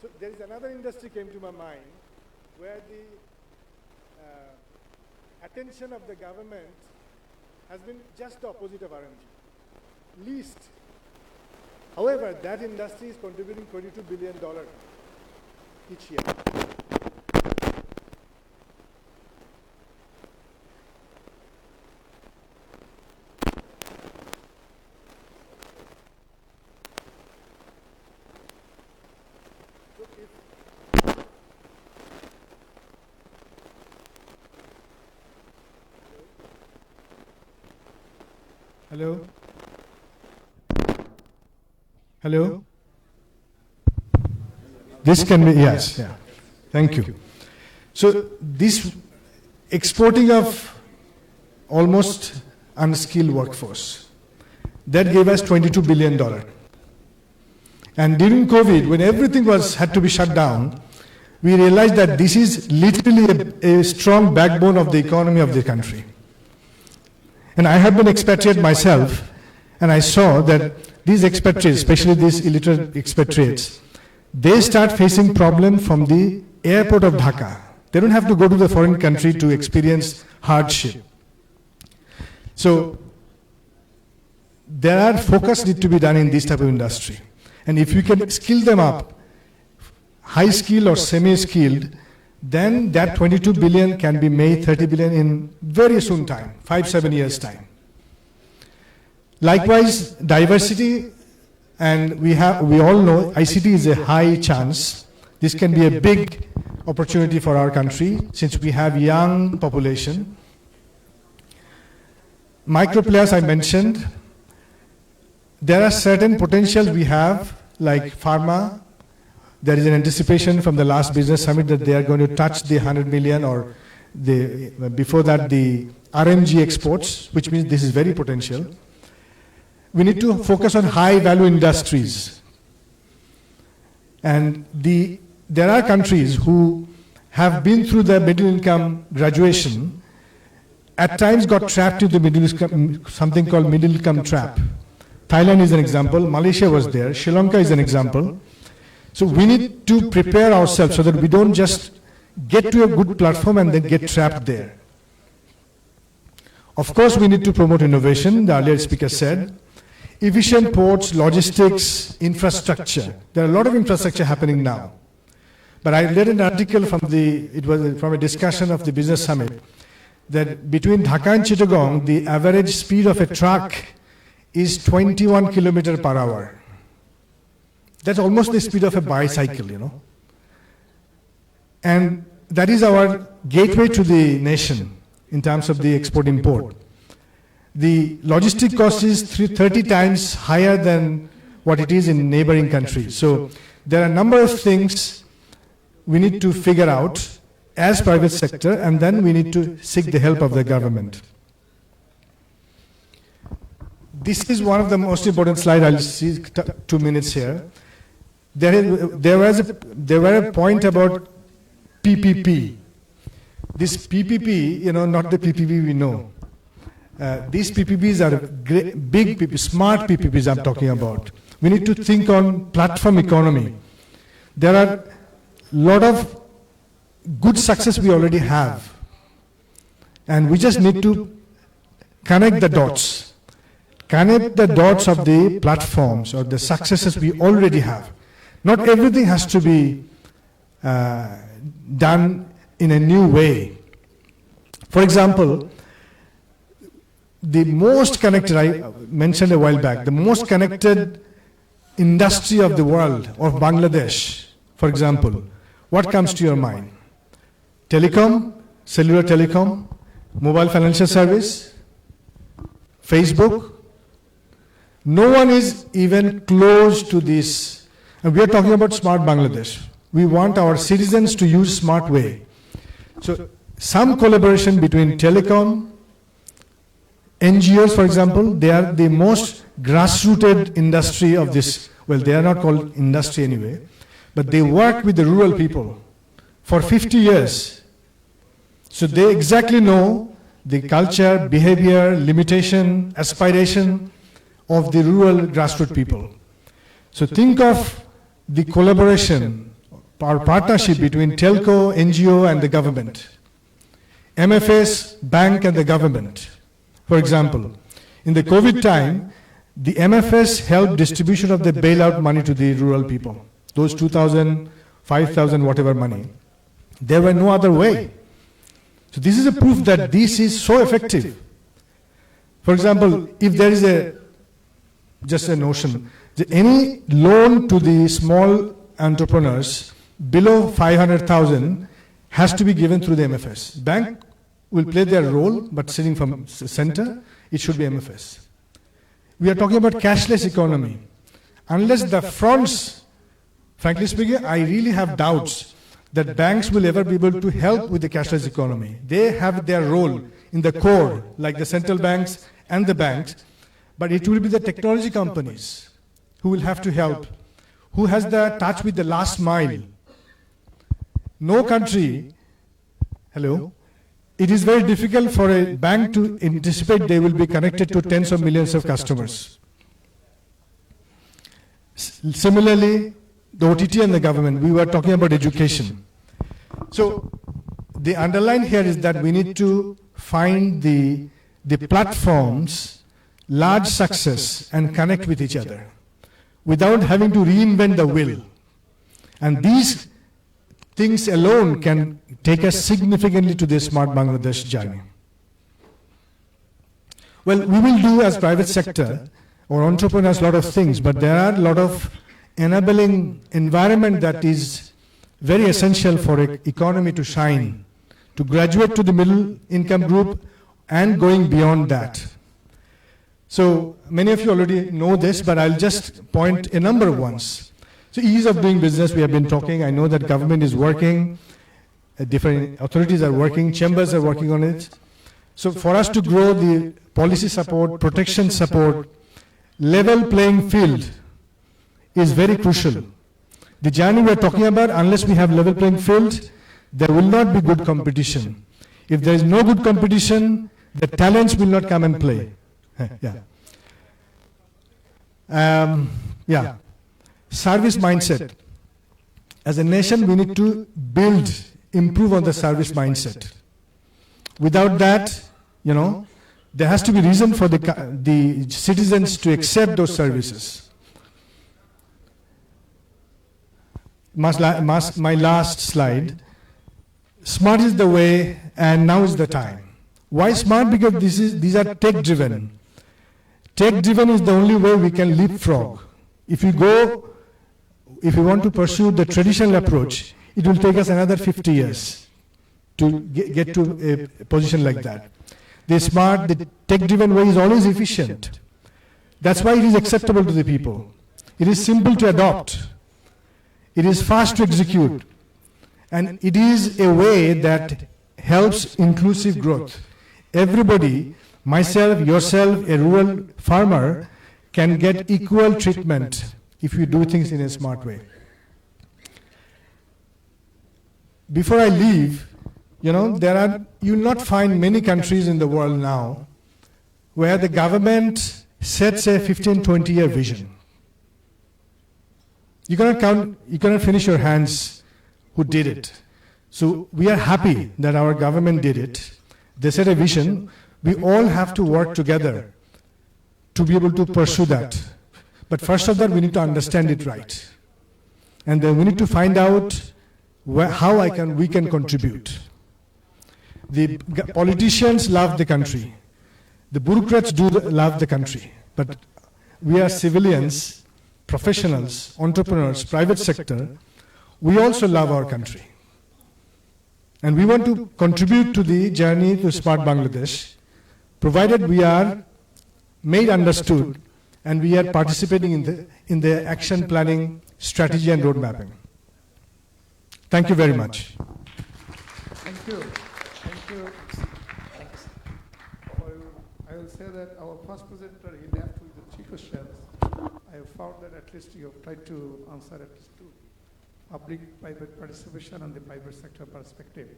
S8: So there is another industry came to my mind where the attention of the government has been just the opposite of RMG. Least. However, that industry is contributing $22 billion each year. Hello? Hello? This can be, yes, yeah. Thank you. So this exporting of almost unskilled workforce, that gave us $22 billion. And during COVID, when everything had to be shut down, we realized that this is literally a strong backbone of the economy of the country. And I have been expatriate myself, and I saw that these expatriates, especially these illiterate expatriates, they start facing problem from the airport of Dhaka. They don't have to go to the foreign country to experience hardship. So there are focus need to be done in this type of industry. And if you can skill them up, high skilled or semi-skilled, then that 22 billion can be made 30 billion in very soon time, 5-7 years time. Likewise, diversity, and we all know ICT is a high chance. This can be a big opportunity for our country since we have young population. Micro players I mentioned. There are certain potentials we have, like pharma. There is an anticipation from the last business summit that they are going to touch the 100 million, or before that the RMG exports, which means this is very potential. We need to focus on high value industries. And there are countries who have been through the middle income graduation, at times got trapped in the middle income, something called middle income trap. Thailand is an example, Malaysia was there, Sri Lanka is an example. So we need to prepare ourselves so that we don't just get to a good platform and then get trapped there. Of course, we need to promote innovation, the earlier speaker said. Efficient ports, logistics, infrastructure. There are a lot of infrastructure happening now. But I read an article from a discussion of the business summit that between Dhaka and Chittagong, the average speed of a truck is 21 kilometers per hour. That's almost the speed of a bicycle, you know. And that is our gateway to the nation in terms of the export-import. The logistic cost is 30 times higher than what it is in neighboring countries. So there are a number of things we need to figure out as private sector, and then we need to seek the help of the government. This is one of the most important slides. I'll see 2 minutes here. There were a point about PPP. This PPP, you know, not the PPP we know. These PPPs are big PPPs, smart PPPs I'm talking about. We need to think on platform economy. There are a lot of good success we already have. And we just need to connect the dots. Connect the dots of the platforms or the successes we already have. Not everything has to be done in a new way. For example, the most connected, I mentioned a while back, the most connected industry of the world, of Bangladesh, for example, what comes to your mind? Telecom, cellular telecom, mobile financial service, Facebook. No one is even close to this. And we are talking about smart Bangladesh. We want our citizens to use smart way. So some collaboration between telecom, NGOs, for example, they are the most grassrooted industry of this. Well, they are not called industry anyway, but they work with the rural people for 50 years. So they exactly know the culture, behavior, limitation, aspiration of the rural grassroots people. So think of the collaboration or partnership between telco, NGO and the government. MFS, bank and the government. For example, in the COVID time, the MFS helped distribution of the bailout money to the rural people. Those 2,000, 5,000, whatever money. There were no other way. So this is a proof that this is so effective. For example, if there is just a notion, that any loan to the small entrepreneurs below 500,000 has to be given through the MFS. Bank will play their role, but sitting from center, it should be MFS. We are talking about cashless economy. Unless the fronts, frankly speaking, I really have doubts that banks will ever be able to help with the cashless economy. They have their role in the core, like the central banks and the banks, but it will be the technology companies who will have to help, who has the touch with the last mile. No country, hello, it is very difficult for a bank to anticipate they will be connected to tens of millions of customers. Similarly, the OTT and the government, we were talking about education. So the underline here is that we need to find the platforms, large success, and connect with each other without having to reinvent the wheel. And these things alone can take us significantly to the smart Bangladesh journey. Well, we will do as private sector or entrepreneurs a lot of things, but there are a lot of enabling environment that is very essential for an economy to shine, to graduate to the middle income group and going beyond that. So many of you already know this, but I'll just point a number of ones. So ease of doing business, we have been talking. I know that government is working, different authorities are working, chambers are working on it. So for us to grow the policy support, protection support, level playing field is very crucial. The journey we are talking about, unless we have level playing field, there will not be good competition. If there is no good competition, the talents will not come and play. Service mindset. As a nation, we need to improve on the service mindset. Without that, there has to be reason for the citizens to accept those services. My last slide. Smart is the way, and now is the time. Why smart? Because these are tech-driven. Tech-driven is the only way we can leapfrog. If we want to pursue the traditional approach, it will take us another 50 years to get to a position like that. The smart, the tech-driven way is always efficient. That's why it is acceptable to the people. It is simple to adopt. It is fast to execute. And it is a way that helps inclusive growth. Everybody, myself, yourself, a rural farmer, can get equal treatment if you do things in a smart way. Before I leave, you will not find many countries in the world now where the government sets a 15, 20-year vision. You cannot finish your hands who did it. So we are happy that our government did it. They set a vision. We all have to work together to be able to pursue that. But first of all, we need to understand it right. And then we need to find out how we can contribute. The politicians love the country. The bureaucrats love the country. But we are civilians, professionals, entrepreneurs, private sector, we also love our country. And we want to contribute to the journey to Smart Bangladesh, provided we are made understood and we are participating in the action planning, strategy and road mapping. Thank you very much.
S5: Thank you. Thank you. I will say that our first presenter, he left with the 3 questions. I have found that at least you have tried to answer at least 2. Public-private participation and the private sector perspective.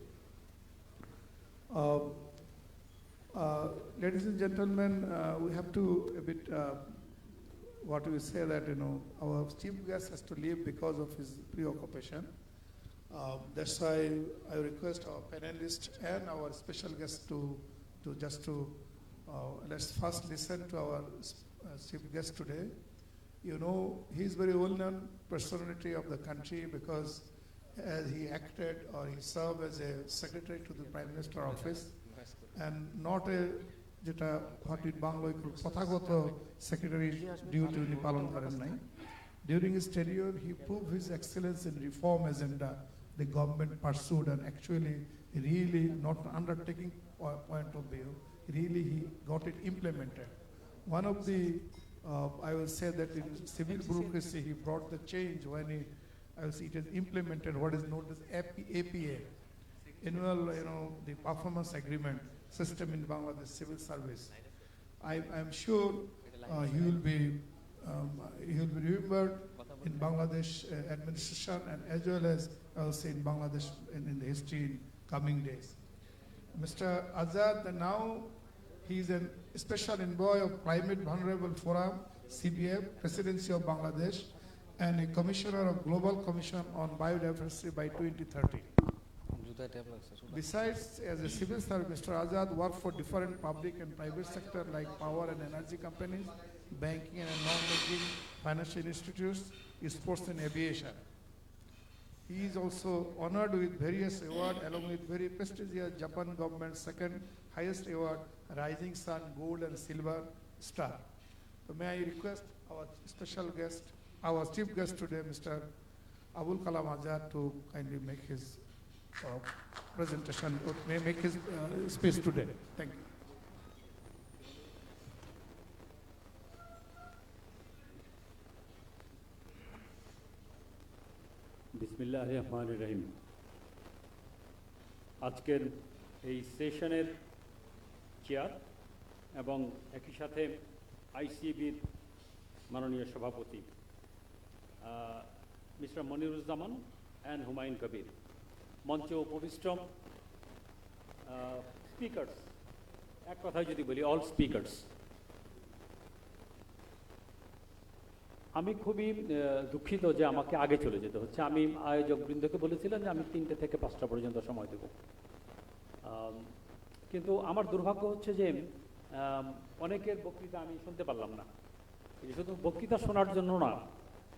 S5: Ladies and gentlemen, we have to a bit, what we say that, our chief guest has to leave because of his preoccupation. That's why I request our panelists and our special guest to let's first listen to our chief guest today. He's very well-known personality of the country because as he acted or he served as a secretary to the Prime Minister office and not a what in Bangla Pathagoto secretary duty in Palan Karen nai. During his tenure, he proved his excellence in reform agenda the government pursued and actually really not undertaking point of view, really he got it implemented. One of the I will say that in civil bureaucracy, he brought the change when it has implemented what is known as APA, annual, the performance agreement system in Bangladesh civil service. I'm sure he will be remembered in Bangladesh administration and as well as I'll say in Bangladesh in the history in coming days. Mr. Azad now. He is a special envoy of Climate Vulnerable Forum, CBF, Presidency of Bangladesh, and a commissioner of Global Commission on Biodiversity by 2030. Besides, as a civil servant, Mr. Azad worked for different public and private sector like power and energy companies, banking and non-banking financial institutes, sports and aviation. He is also honored with various awards along with very prestigious Japan government's second highest award, Rising Sun Gold and Silver Star. So may I request our special guest, our chief guest today, Mr. Abul Kalam Azad, to kindly make his presentation, or may make his speech today. Thank you.
S9: বিসমিল্লাহির রহমানির রহিম। আজকের এই সেশনের chair এবং একই সাথে আইসিএবির মাননীয় সভাপতি মিস্টার মনিরুজ্জামান অ্যান্ড হুমায়ুন কবির, মঞ্চে উপবিষ্ট স্পিকার্স, এক কথায় যদি বলি অল স্পিকার্স, আমি খুবই দুঃখিত যে আমাকে আগে চলে যেতে হচ্ছে। আমি আয়োজকবৃন্দকে বলেছিলাম যে আমি 3টে থেকে 5টা পর্যন্ত সময় দেব, কিন্তু আমার দুর্ভাগ্য হচ্ছে যে অনেকের বক্তৃতা আমি শুনতে পারলাম না। এটি শুধু বক্তৃতা শোনার জন্য না,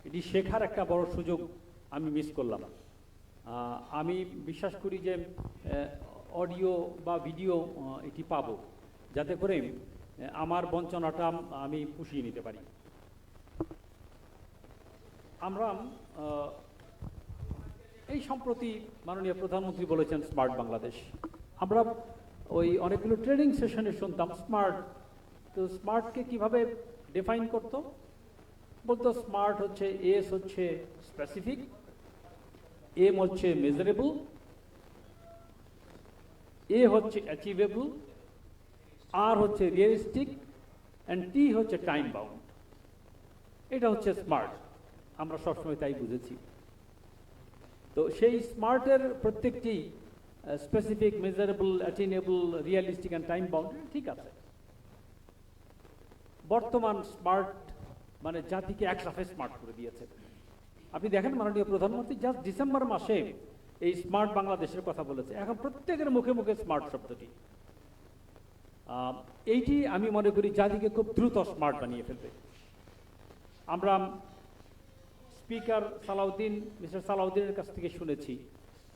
S9: এটি শেখার একটা বড় সুযোগ আমি মিস করলাম। আমি বিশ্বাস করি যে অডিও বা ভিডিও এটি পাবো, যাতে করে আমার বঞ্চনাটা আমি পুষিয়ে নিতে পারি। আমরা এই সম্প্রতি মাননীয় প্রধানমন্ত্রী বলেছেন স্মার্ট বাংলাদেশ। আমরা ওই অনেকগুলো ট্রেনিং সেশনে শুনতাম স্মার্ট, তো স্মার্টকে কিভাবে ডিফাইন করতো, বলতো স্মার্ট হচ্ছে এস হচ্ছে স্পেসিফিক, এম হচ্ছে মেজারেবল, এ হচ্ছে অ্যাচিভেবল, আর হচ্ছে রিয়েলিস্টিক অ্যান্ড টি হচ্ছে টাইম বাউন্ড। এটা হচ্ছে স্মার্ট, আমরা সবসময় তাই বুঝেছি। তো সেই স্মার্টের প্রত্যেকটি specific, measurable, attainable, realistic and time bound ঠিক আছে। বর্তমান স্মার্ট মানে জাতিকে একসাথে স্মার্ট করে দিয়েছে। আপনি দেখেন মাননীয় প্রধানমন্ত্রী জাস্ট ডিসেম্বর মাসে এই স্মার্ট বাংলাদেশের কথা বলেছে, এখন প্রত্যেকের মুখে মুখে স্মার্ট শব্দটি। এইটি আমি মনে করি জাতিকে খুব দ্রুত স্মার্ট বানিয়ে ফেলবে। আমরা স্পিকার সালাউদ্দিন, মিস্টার সালাউদ্দিনের কাছ থেকে শুনেছি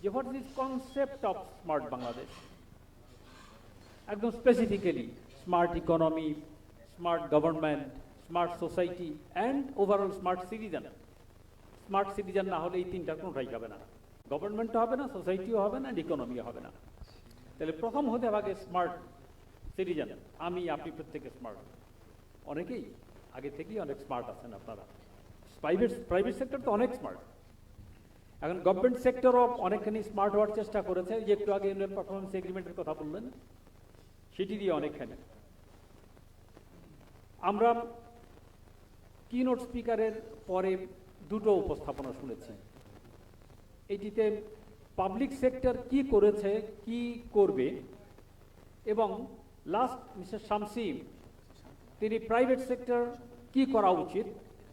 S9: যে what is concept of smart Bangladesh. একদম specifically smart economy, smart government, smart society and overall smart citizen. Smart citizen না হলে এই তিনটার কোনোটাই হবে না, গভর্নমেন্টও হবে না, সোসাইটিও হবে না, ডিকোনমিও হবে না। তাহলে প্রথম হতে হবে স্মার্ট সিটিজেন। আমি আপনি প্রত্যেকে স্মার্ট, অনেকেই আগে থেকেই অনেক স্মার্ট আছেন আপনারা। প্রাইভেট সেক্টর তো অনেক স্মার্ট, এখন গভর্নমেন্ট সেক্টরও অনেকখানি স্মার্ট হওয়ার চেষ্টা করেছে। যে একটু আগে ইউনিয়ন পারফরমেন্স এগ্রিমেন্টের কথা বললেন, সেটি দিয়ে অনেকখানি। আমরা কিনোট স্পিকারের পরে দুটো উপস্থাপনা শুনেছি। এটিতে পাবলিক সেক্টর কি করেছে, কি করবে, এবং লাস্ট মিস্টার শামসি তিনি প্রাইভেট সেক্টর কি করা উচিত,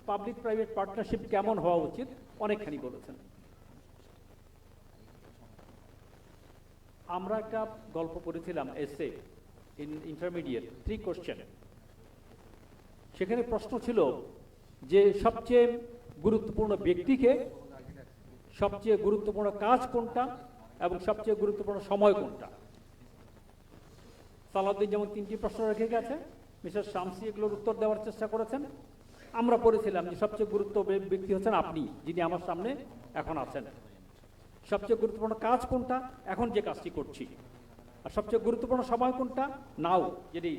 S9: পাবলিক প্রাইভেট পার্টনারশিপ কেমন হওয়া উচিত, অনেকখানি বলেছেন। আমরা একটা গল্প করেছিলাম এসে ইন ইন্টারমিডিয়েট 3 কোশ্চেন। সেখানে প্রশ্ন ছিল যে সবচেয়ে গুরুত্বপূর্ণ ব্যক্তিকে, সবচেয়ে গুরুত্বপূর্ণ কাজ কোনটা, এবং সবচেয়ে গুরুত্বপূর্ণ সময় কোনটা। সালাউদ্দিন যেমন 3টি প্রশ্ন রেখে গেছে, মিস্টার শামসি এগুলোর উত্তর দেওয়ার চেষ্টা করেছেন। আমরা পড়েছিলাম যে সবচেয়ে গুরুত্বপূর্ণ ব্যক্তি হচ্ছেন আপনি, যিনি আমার সামনে এখন আছেন। সবচেয়ে গুরুত্বপূর্ণ কাজ কোনটা, এখন যে কাজটি করছি। আর সবচেয়ে গুরুত্বপূর্ণ সময় কোনটা, নাও, যেটি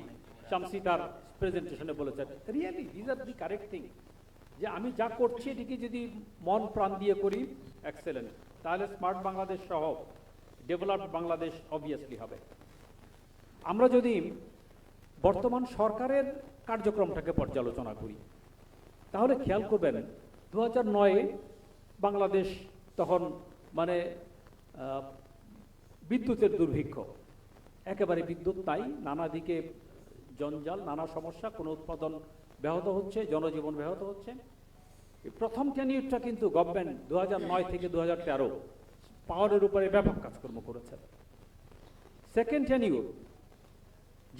S9: শামসি তার প্রেজেন্টেশনে বলেছেন। Really this are the correct thing, যে আমি যা করছি এটিকে যদি মন প্রাণ দিয়ে করি, এক্সেলেন্ট, তাহলে স্মার্ট বাংলাদেশ সহ ডেভেলপড বাংলাদেশ অবভিয়াসলি হবে। আমরা যদি বর্তমান সরকারের কার্যক্রমটাকে পর্যালোচনা করি, তাহলে খেয়াল করবেন 2009-এ বাংলাদেশ তখন মানে বিদ্যুতের দুর্ভিক্ষ, একেবারে বিদ্যুৎ নাই, নানা দিকে জঞ্জাল, নানা সমস্যা, কোনো উৎপাদন ব্যাহত হচ্ছে, জনজীবন ব্যাহত হচ্ছে। প্রথম টেনিয়রটা কিন্তু গভর্নমেন্ট 2009 থেকে 2013 পাওয়ারের উপরে ব্যাপক কাজকর্ম করেছে। সেকেন্ড টেনিয়র,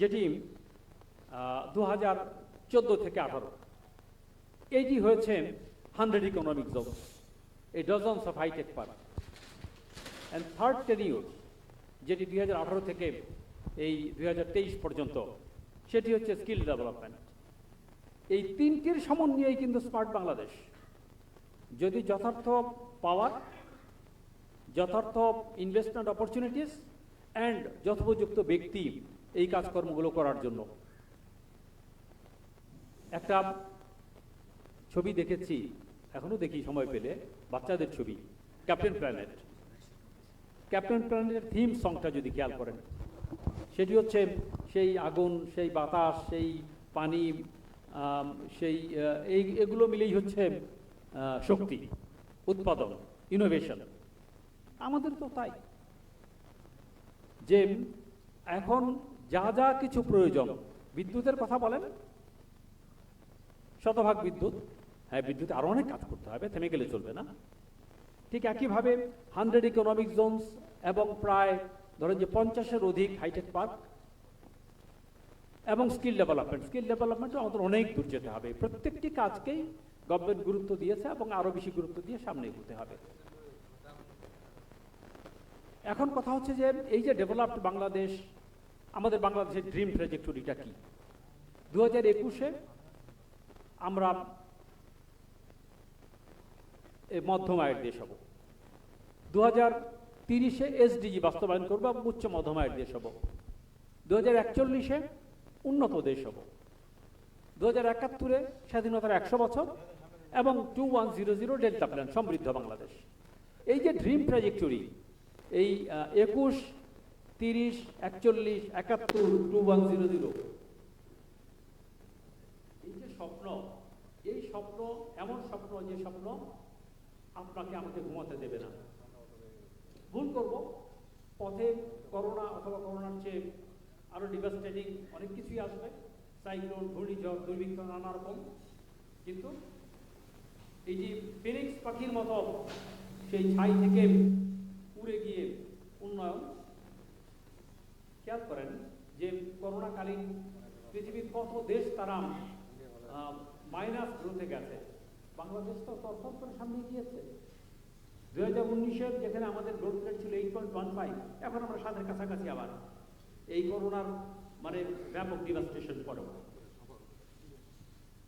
S9: যেটি 2014 থেকে 18, এইটি হয়েছে 100 ইকোনমিক জোন, এই dozens of hitech park. And third tenure, যেটি 2018 থেকে এই 2023 পর্যন্ত, সেটি হচ্ছে স্কিল ডেভেলপমেন্ট। এই তিনটির সমন্বয়েই কিন্তু স্মার্ট বাংলাদেশ। যদি যথার্থ পাওয়ার, যথার্থ ইনভেস্টমেন্ট অপরচুনিটিস অ্যান্ড যথোপযুক্ত ব্যক্তি এই কাজকর্মগুলো করার জন্য। একটা ছবি দেখেছি, এখনো দেখি সময় পেলে, বাচ্চাদের ছবি, ক্যাপ্টেন প্ল্যানেট। ক্যাপ্টেন প্ল্যানেটের থিম সংটা যদি খেয়াল করেন, সেটি হচ্ছে সেই আগুন, সেই বাতাস, সেই পানি, সেই এগুলো মিলেই হচ্ছে শক্তি, উৎপাদন, ইনোভেশন। আমাদের তো তাই, যে এখন যা যা কিছু প্রয়োজন, বিদ্যুতের কথা বলেন, শতভাগ বিদ্যুৎ, হ্যাঁ বিদ্যুতে আরো অনেক কাজ করতে হবে, থেমে গেলে চলবে না। ঠিক একইভাবে 100 ইকোনমিক জোনস এবং প্রায় ধরেন যে 50-এর অধিক হাইটেক পার্ক এবং স্কিল ডেভেলপমেন্টে আমাদের অনেক দূর যেতে হবে। প্রত্যেকটি কাজকেই গভর্নমেন্ট গুরুত্ব দিয়েছে এবং আরো বেশি গুরুত্ব দিয়ে সামনে এগোতে হবে। এখন কথা হচ্ছে যে এই যে ডেভেলপড বাংলাদেশ, আমাদের বাংলাদেশের ড্রিম ট্র্যাজেক্টরিটা কি? 2021-এ আমরা মধ্যম আয়ের দেশ হব, 2030-এ এসডিজি বাস্তবায়ন করবো এবং উচ্চ মধ্যম আয়ের দেশ হব, 2041-এ উন্নত দেশ হব, 2071-এ স্বাধীনতার 100 বছর এবং 2100 ডেল্টা প্ল্যান, সমৃদ্ধ বাংলাদেশ। এই যে ড্রিম ট্র্যাজেক্টরি, এই 21, 30, 41, 71, 2100, এই যে স্বপ্ন, এই স্বপ্ন এমন স্বপ্ন যে স্বপ্ন আপনাকে আমাকে ঘুমাতে দেবে না। ভুল করব, পথে করোনা অথবা করোনার চেয়ে আরো ডিভাস্টেটিং অনেক কিছুই আসবে, সাইক্লোন, ঘূর্ণিঝড়, দুর্ভিক্ষ, নানা রকম। কিন্তু এই যে ফিনিক্স পাখির মতো সেই ছাই থেকে উড়ে গিয়ে উন্নয়ন, খেয়াল করেন যে করোনাকালীন পৃথিবীর কত দেশ তারা মাইনাস গ্রোথে গেছে, বাংলাদেশ তো তৎপর করে সামনে গিয়েছে। 2019-এর যেখানে আমাদের গ্রোথ রেট ছিল 8.15, এখন আমরা 7-এর কাছাকাছি, আবার এই করোনার মানে ব্যাপক ডিভাস্টেশন পরেও।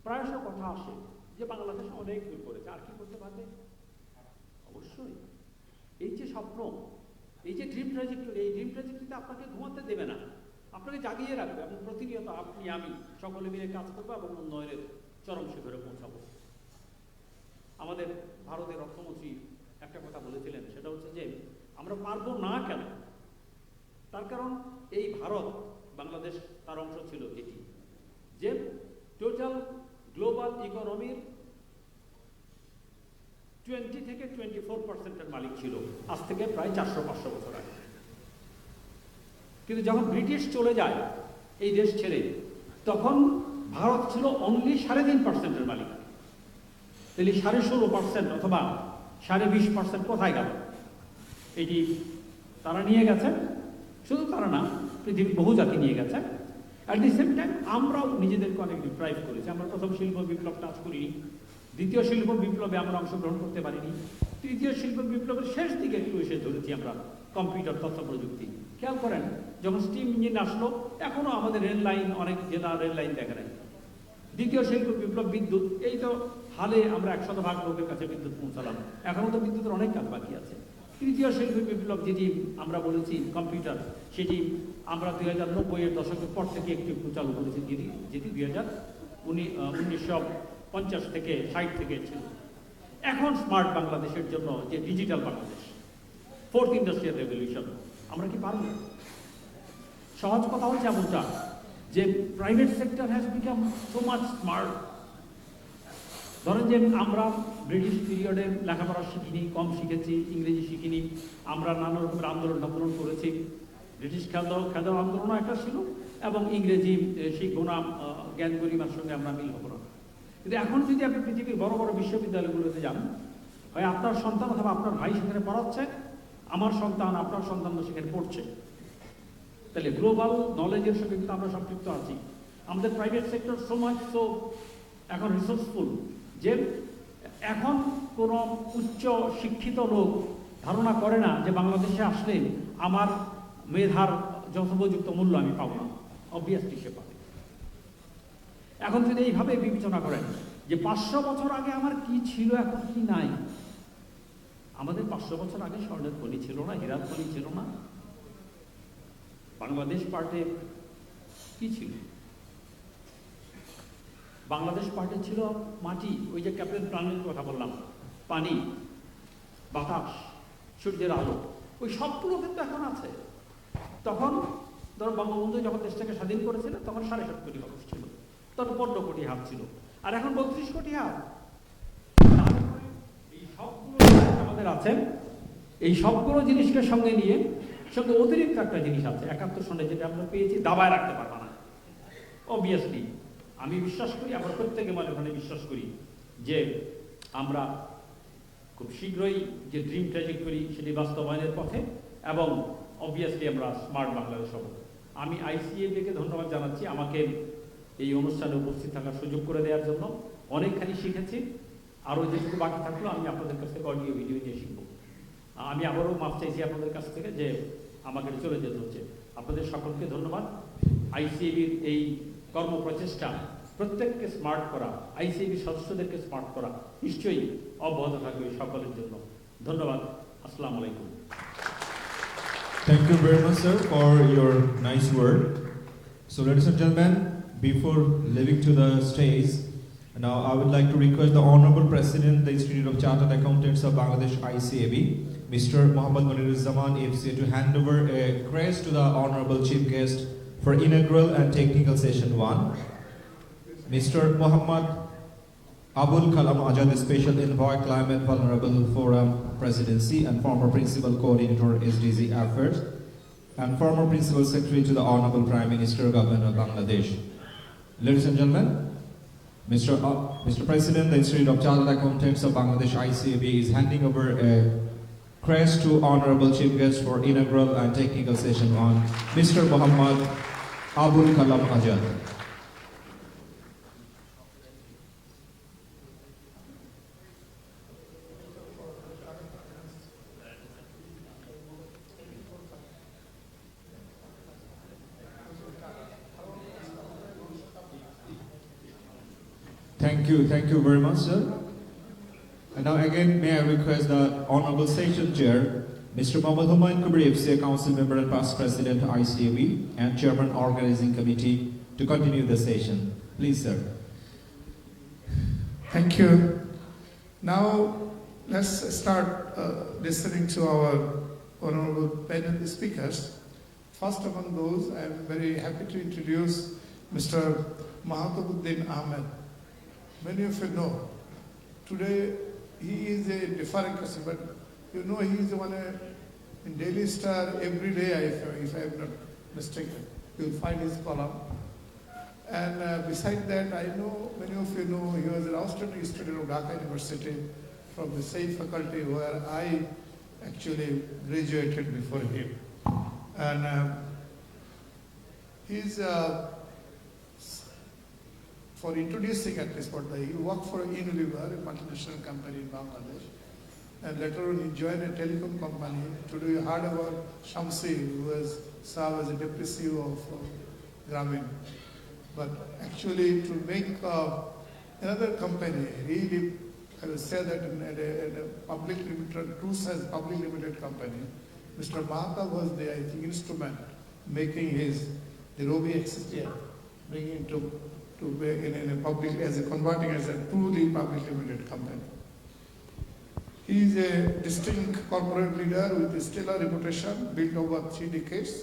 S9: প্রায়শ কথা আসে যে বাংলাদেশ অনেক দূর করেছে, আর কি করতে পারবে? অবশ্যই এই যে স্বপ্ন, এই যে ড্রিম ট্র্যাজেক্টরি, এই ড্রিম ট্র্যাজেক্টরিতে আপনাকে ঘুমাতে দেবে না, আপনাকে জাগিয়ে রাখবে। আপনি প্রতিনিয়ত, আপনি আমি সকলে মিলে কাজ করবো এবং উন্নয়নের চরম শিখরে পৌঁছাবো। আমাদের ভারতের অর্থমন্ত্রী একটা কথা বলেছিলেন, সেটা হচ্ছে যে আমরা পারবো না কেন? তার কারণ এই ভারত, বাংলাদেশ তার অংশ ছিল এটি, যে টোটাল গ্লোবাল ইকোনমির 20 থেকে 24% মালিক ছিল আজ থেকে প্রায় 400-500 বছর আগে। কিন্তু যখন ব্রিটিশ চলে যায় এই দেশ ছেড়ে, তখন ভারত ছিল অনলি 3.5% মালিক। তাহলে 16.5% অথবা 20.5% কোথায় গেল? এটি তারা নিয়ে গেছে। শুধু তারা না, পৃথিবীর বহু জাতি নিয়ে গেছে। অ্যাট দি সেম টাইম আমরাও নিজেদেরকে অনেক ডিপ্রাইভ করেছি। আমরা প্রথম শিল্প বিপ্লব টাচ করিনি, দ্বিতীয় শিল্প বিপ্লবে আমরা অংশগ্রহণ করতে পারিনি, তৃতীয় শিল্প বিপ্লবের শেষ দিকে একটু এসে ধরেছি আমরা কম্পিউটার, তথ্য প্রযুক্তি। খেয়াল করেন, যখন স্টিম ইঞ্জিন আসলো, এখনো আমাদের রেল লাইন, অনেক জেলা রেল লাইন দেখা নেই। দ্বিতীয় শিল্প বিপ্লব বিদ্যুৎ, এই তো হালে আমরা 100% লোকের কাছে বিদ্যুৎ পৌঁছালাম, এখনো তো বিদ্যুতের অনেক কাজ বাকি আছে। তৃতীয় শিল্প বিপ্লব যেটি আমরা বলেছি কম্পিউটার, সেটি আমরা 2090-এর দশকের পর থেকে একটু একটু চালু করেছি, যেটি 1950 থেকে 60 থেকে ছিল। এখন স্মার্ট বাংলাদেশের জন্য যে digital Bangladesh, 4th industrial revolution, আমরা কি পারবো? সহজ কথা হচ্ছে এমনটা যে private sector has become so much smart. ধরেন যে আমরা ব্রিটিশ পিরিয়ডে লেখাপড়া শিখিনি, কম শিখেছি, ইংরেজি শিখিনি, আমরা নানা রকমের আন্দোলন করেছি। ব্রিটিশ খেদাও আন্দোলনও একটা ছিল, এবং ইংরেজি শিখবো না, জ্ঞান গরিমার সঙ্গে আমরা মিল হবো না। কিন্তু এখন যদি আপনি পৃথিবীর বড় বড় বিশ্ববিদ্যালয়গুলোতে যান, হয় আপনার সন্তান অথবা আপনার ভাই সেখানে পড়াচ্ছে, আমার সন্তান, আপনার সন্তান সেখানে পড়ছে। তাহলে গ্লোবাল নলেজের সঙ্গে কিন্তু আমরা সম্পৃক্ত আছি। আমাদের private sector so much so এখন রিসোর্সফুল যে এখন কোনো উচ্চ শিক্ষিত লোক ধারণা করে না যে বাংলাদেশে আসলে আমার মেধার যথোপযুক্ত মূল্য আমি পাবো না। অবভিয়াসলি সে পাবে। এখন যদি এইভাবে বিবেচনা করেন যে 500 বছর আগে আমার কি ছিল, এখন কি নাই। আমাদের 500 বছর আগে স্বর্ণের খনি ছিল না, হীরার খনি ছিল না। বাংলাদেশ পার্টে কি ছিল? বাংলাদেশ পার্টে ছিল মাটি, ওই যে ক্যাপ্টেন প্রাণের কথা বললাম, পানি, বাতাস, সূর্যের আলো, ওই সবগুলো কিন্তু এখন আছে। তখন ধরো বঙ্গবন্ধু যখন দেশটাকে স্বাধীন করেছিল, তখন 7.5 কোটি মানুষ ছিল, তখন 15 কোটি হাত ছিল, আর এখন 32 কোটি হাত। এই সবগুলো আমাদের আছে। এই সবগুলো জিনিসকে সঙ্গে নিয়ে, সঙ্গে অতিরিক্ত একটা জিনিস আছে 71 সনে, যেটা আমরা পেয়েছি, দাবায় রাখতে পারবো না। অবভিয়াসলি আমি বিশ্বাস করি, আমরা প্রত্যেকে মনে মনে বিশ্বাস করি যে আমরা খুব শীঘ্রই যে ড্রিম ট্র্যাজেক্টরি সেটি বাস্তবায়নের পথে, এবং অবভিয়াসলি আমরা স্মার্ট বাংলাদেশ হব। আমি ICAB-কে ধন্যবাদ জানাচ্ছি আমাকে এই অনুষ্ঠানে উপস্থিত থাকার সুযোগ করে দেওয়ার জন্য। অনেকখানি শিখেছি, আরও যেটুকু বাকি থাকলো আমি আপনাদের কাছ থেকে অডিও ভিডিও নিয়ে শিখব। আমি আবারও মাফ চাইছি আপনাদের কাছ থেকে যে আমাকে চলে যেতে হচ্ছে। আপনাদের সকলকে ধন্যবাদ। ICAB-র এই কর্মপ্রচেষ্টা প্রত্যেককে স্মার্ট করা, ICAB সদস্যদেরকে স্মার্ট করা নিশ্চয়ই অব্যাহত থাকবে সকলের জন্য। ধন্যবাদ। আসসালামু আলাইকুম।
S1: Thank you very much, sir, for your nice word. So, ladies and gentlemen, before leaving to the stage, now I would like to request the Honorable President, the Institute of Chartered Accountants of Bangladesh, ICAB, Mr. Mohammad Muniruzzaman FCA, to hand over a crest to the Honorable Chief Guest for inaugural and technical session 1. Mr. Muhammad Abul Kalam Azad, Special Envoy Climate Vulnerable Forum Presidency and former Principal Coordinator SDG Affairs, and former Principal Secretary to the Honorable Prime Minister, Government of Bangladesh. Ladies and gentlemen, Mr. President, the Institute of Chartered Accountants of Bangladesh, ICAB, is handing over a crest to Honorable Chief Guest for inaugural and technical session 1, Mr. Muhammad Abul Kalam Azad. Thank you very much, sir. And now again, may I request the Honorable Session Chair, Mr. Mohammad Humayun Kubri, FCA Council Member and Past President, ICAB, and Chairman Organizing Committee, to continue the session. Please, sir.
S5: Thank you. Now, let's start listening to our honorable panel speakers. First among those, I am very happy to introduce Mr. Mahatabuddin Ahmed. Many of you know, today he is a different person, but you know he is the one in Daily Star every day, if I am not mistaken. You will find his column. And beside that, I know, many of you know, he was an outstanding student of Dhaka University from the same faculty where I actually graduated before him. And he's, for introducing at least what he worked for Unilever, a multinational company in Bangladesh. And later on he joined a telecom company. Today you heard about Shamsi, who was served as a deputy CEO of Grameen. But actually to make another company, really, I will say that in a public limited, true size public limited company, Mr. Mahata was the, I think, instrument making the Robi XCTL, bringing in a public, converting as a truly public limited company. He is a distinct corporate leader with a stellar reputation built over 3 decades.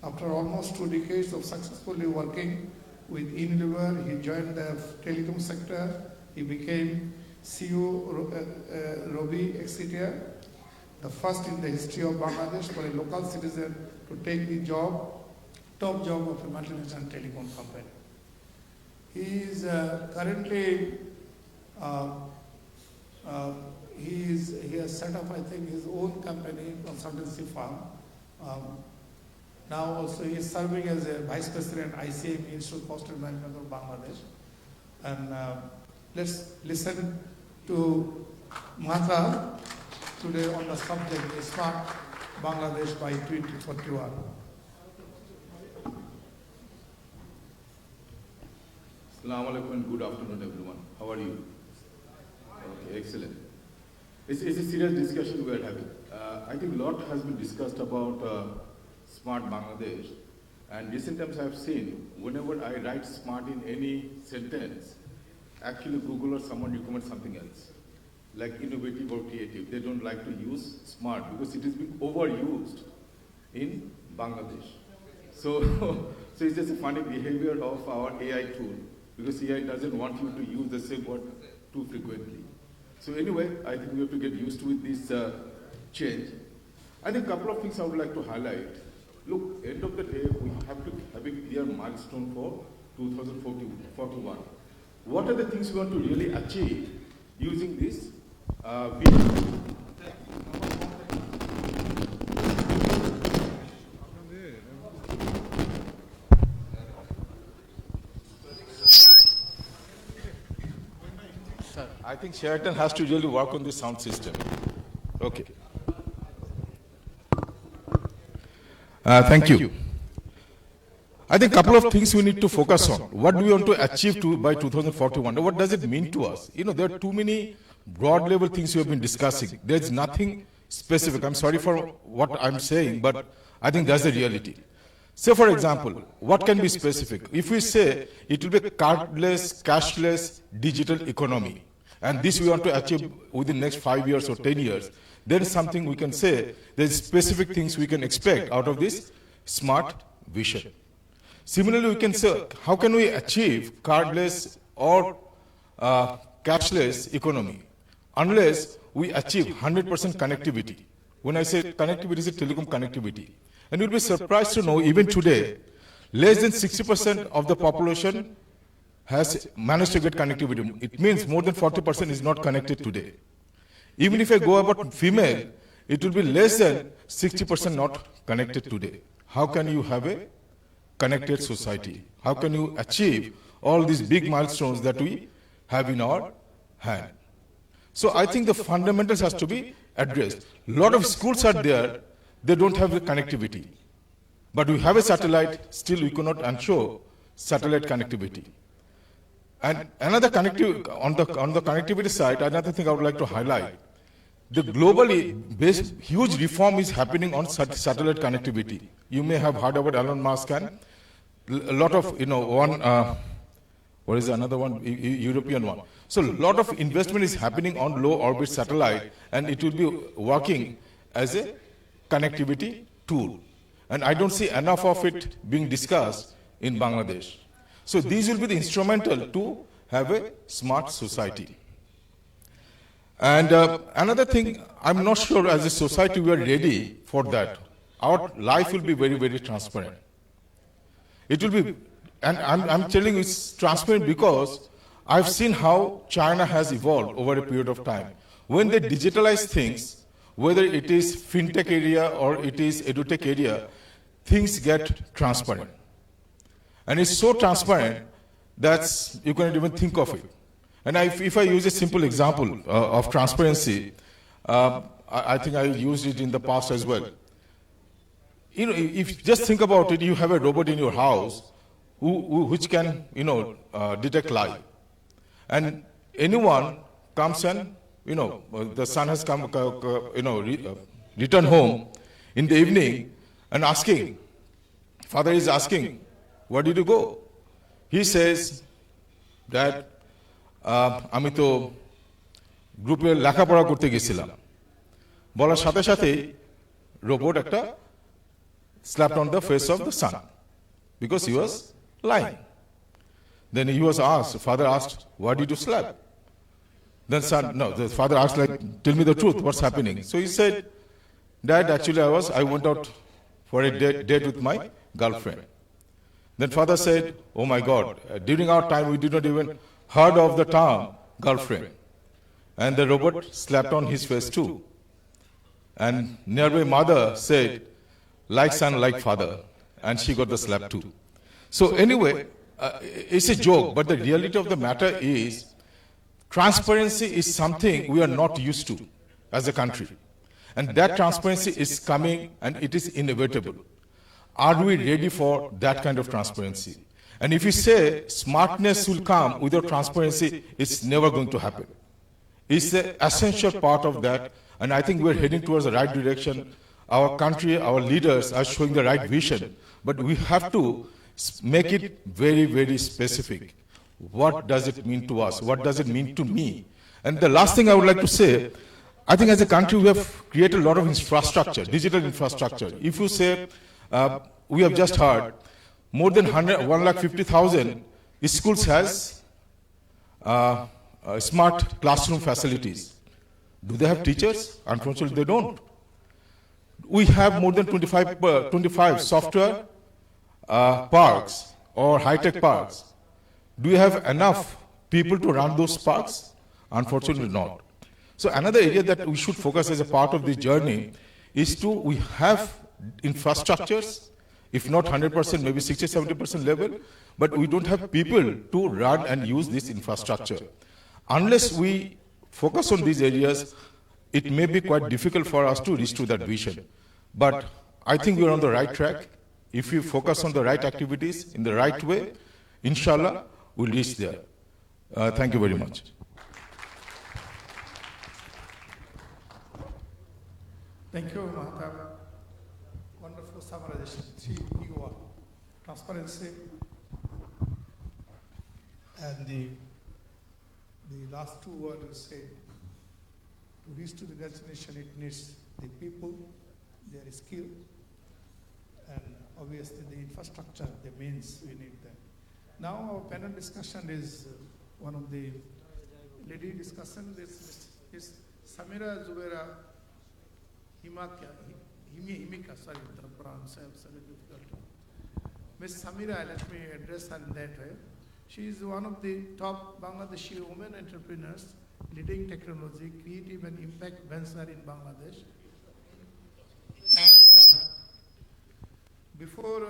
S5: After almost 2 decades of successfully working with Unilever, he joined the telecom sector. He became CEO Robi XCTL, the first in the history of Bangladesh for a local citizen to take the top job of a multinational telecom company. He is currently, he has set up, I think, his own company, consultancy firm. Now also he is serving as a Vice President ICAB, Institute of Postal Management of Bangladesh. And let's listen to Mahata today on the subject, a Smart Bangladesh by 2041.
S10: Assalamu alaikum and good afternoon, everyone. How are you? Okay, excellent. It's a serious discussion we are having. I think a lot has been discussed about Smart Bangladesh, and recent times I have seen whenever I write smart in any sentence, actually Google or someone recommends something else, like innovative or creative. They don't like to use smart because it is being overused in Bangladesh. So it's just a funny behavior of our AI tool, because AI doesn't want you to use the same word too frequently. So anyway, I think we have to get used to this change. I think a couple of things I would like to highlight. Look, end of the day, we have to have a clear milestone for 2041. What are the things we want to really achieve using this vision? I think Sheraton has to really work on the sound system. Okay. Thank you. I think a couple of things we need to focus on. What do we want to achieve by 2041? What does it mean to us? You know, there are too many broad level things we have been discussing. There is nothing specific. I'm sorry for what I'm saying, but I think that's the reality. Say, for example, what can be specific? If we say it will be a cardless, cashless, digital economy, and this we want to achieve within the next 5 years or 10 years, there is something we can say, there's specific things we can expect out of this smart vision. Similarly, we can say, how can we achieve cardless or cashless economy? Unless we achieve 100% connectivity. When I say connectivity, it's telecom connectivity. And you'll be surprised to know, even today, less than 60% of the population has managed to get connectivity. It means more than 40% is not connected today. Even if I go about female, it will be less than 60% not connected today. How can you have a connected society? How can you achieve all these big milestones that we have in our hand? So I think the fundamentals has to be addressed. A lot of schools are there, they don't have the connectivity. But we have a satellite, still we cannot ensure satellite connectivity. And another on the connectivity side, another thing I would like to highlight, the globally based huge reform is happening on satellite connectivity. You may have heard about Elon Musk and a lot of, what is another one, European one. So a lot of investment is happening on low orbit satellite, and it will be working as a connectivity tool. And I don't see enough of it being discussed in Bangladesh. So these will be the instrumental to have a smart society. And another thing, I'm not sure as a society we are ready for that. Our life will be very, very transparent. It will be, and I'm telling you it's transparent because I've seen how China has evolved over a period of time. When they digitalize things, whether it is fintech area or it is edutech area, things get transparent. And it's so transparent that you cannot even think of it. And if I use a simple example of transparency, I think I used it in the past as well. If you just think about it, you have a robot in your house which can, detect light. And anyone comes and, the son has come, return home in the evening and asking, father is asking, where did you go? He says, Dad, আমি তো গ্রুপে লেখাপড়া করতে গেছিলাম বলার সাথে সাথে robot একটা slapped on the face of the son because he was lying. Then he was asked, father asked, why did you slap? Then the father asked, tell me the truth, what's happening? So he said, Dad, actually I went out for a date with my girlfriend. Then father said, oh my God, during our time we did not even heard of the term girlfriend. And the robot slapped on his face too. And nearby mother said, like son, like father. And she got the slap too. So anyway, it's a joke, but the reality of the matter is, transparency is something we are not used to as a country. And that transparency is coming and it is inevitable. Are we ready for that kind of transparency? And if you say smartness will come without transparency, it's never going to happen. It's an essential part of that, and I think we're heading towards the right direction. Our country, our leaders are showing the right vision, but we have to make it very, very specific. What does it mean to us? What does it mean to me? And the last thing I would like to say, I think as a country we have created a lot of infrastructure, digital infrastructure. If you say, we have just heard, more than 150,000 schools has smart classroom facilities. Do they have teachers? Unfortunately, they don't. We have more than 25 software parks or high-tech parks. Do you have enough people to run those parks? Unfortunately, not. So another area that we should focus as a part of this journey is we have infrastructures, if not 100%, maybe 60-70% level, but we don't have people to run and use this infrastructure. Unless we focus on these areas, it may be quite difficult for us to reach to that vision. But I think we're on the right track. If we focus on the right activities in the right way, inshallah, we'll reach there. Thank you very much.
S5: Thank you, Mahathir. Wonderful summarization. EU1, transparency, and the last two words you said, to reach to the destination, it needs the people, their skill, and obviously the infrastructure, the means, we need them. Now our panel discussion is one of the lady discussion. This is Samira Zubaira Himika, sorry, the pronounce is very difficult. Ms. Samira, let me address her in that way. She is one of the top Bangladeshi women entrepreneurs leading technology, creative and impact venture in Bangladesh. And before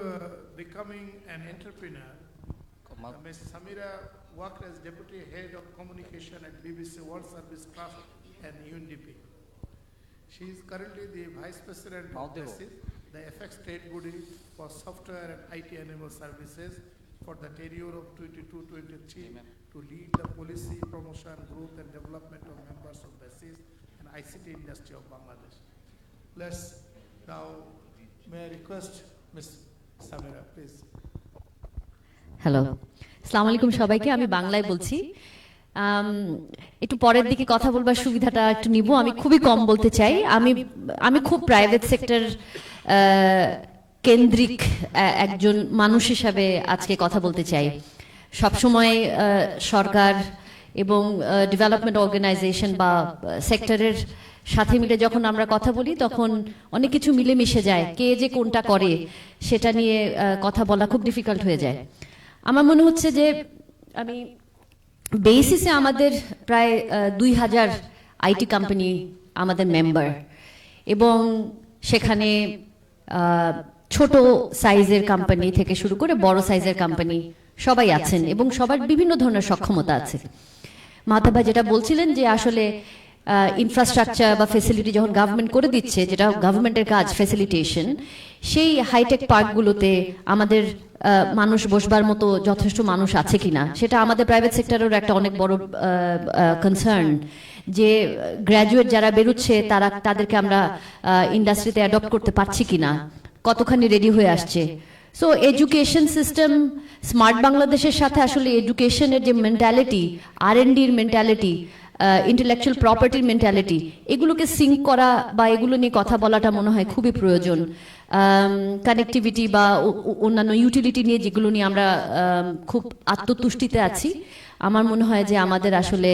S5: becoming an entrepreneur, Ms. Samira worked as Deputy Head of Communication at BBC World Service Craft and UNDP. She is currently the Vice President of the FX Trade Body for Software and IT Enable Services for the tenure of 22-23 to to lead the policy promotion, growth and development of members of the SIS and ICT industry of Bangladesh. Let's now, may I request Ms. Samira, please.
S11: Hello, আসসালামু আলাইকুম সবাইকে। আমি বাংলায় বলছি। একটু পরের দিকে কথা বলবার সুবিধাটা একটু নিব। আমি খুবই কম বলতে চাই। আমি খুব প্রাইভেট সেক্টর কেন্দ্রিক একজন মানুষ হিসাবে আজকে কথা বলতে চাই। সবসময় সরকার এবং ডেভেলপমেন্ট অর্গানাইজেশন বা সেক্টরের সাথে মিলে যখন আমরা কথা বলি তখন অনেক কিছু মিলে মিশে যায়। কে যে কোনটা করে সেটা নিয়ে কথা বলা খুব ডিফিকাল্ট হয়ে যায়। আমার মনে হচ্ছে যে আমি বেসিসে আমাদের প্রায় 2000 আইটি কোম্পানি আমাদের মেম্বার, এবং সেখানে ছোট সাইজের কোম্পানি থেকে শুরু করে বড় সাইজের কোম্পানি সবাই আছেন এবং সবার বিভিন্ন ধরনের সক্ষমতা আছে। মাহতাব যেটা বলছিলেন যে আসলে ইনফ্রাস্ট্রাকচার বা ফেসিলিটি যখন গভর্নমেন্ট করে দিচ্ছে, যেটা গভর্নমেন্টের কাজ ফেসিলিটেশন, সেই হাইটেক পার্কগুলোতে আমাদের মানুষ বসবার মতো যথেষ্ট মানুষ আছে কিনা সেটা আমাদের প্রাইভেট সেক্টরের একটা অনেক বড় কনসার্ন। যে গ্র্যাজুয়েট যারা বেরোচ্ছে তাদেরকে আমরা ইন্ডাস্ট্রিতে অ্যাডপ্ট করতে পারছি কিনা, কতখানি রেডি হয়ে আসছে। সো এডুকেশন সিস্টেম স্মার্ট বাংলাদেশের সাথে আসলে এডুকেশনের যে মেন্টালিটি, R&Dর মেন্টালিটি, ইন্টেলেকচুয়াল প্রপার্টির মেন্টালিটি, এগুলোকে সিঙ্ক করা বা এগুলো নিয়ে কথা বলাটা মনে হয় খুবই প্রয়োজন। কানেক্টিভিটি বা অন্যান্য ইউটিলিটি নিয়ে যেগুলো নিয়ে আমরা খুব আত্মতুষ্টিতে আছি, আমার মনে হয় যে আমাদের আসলে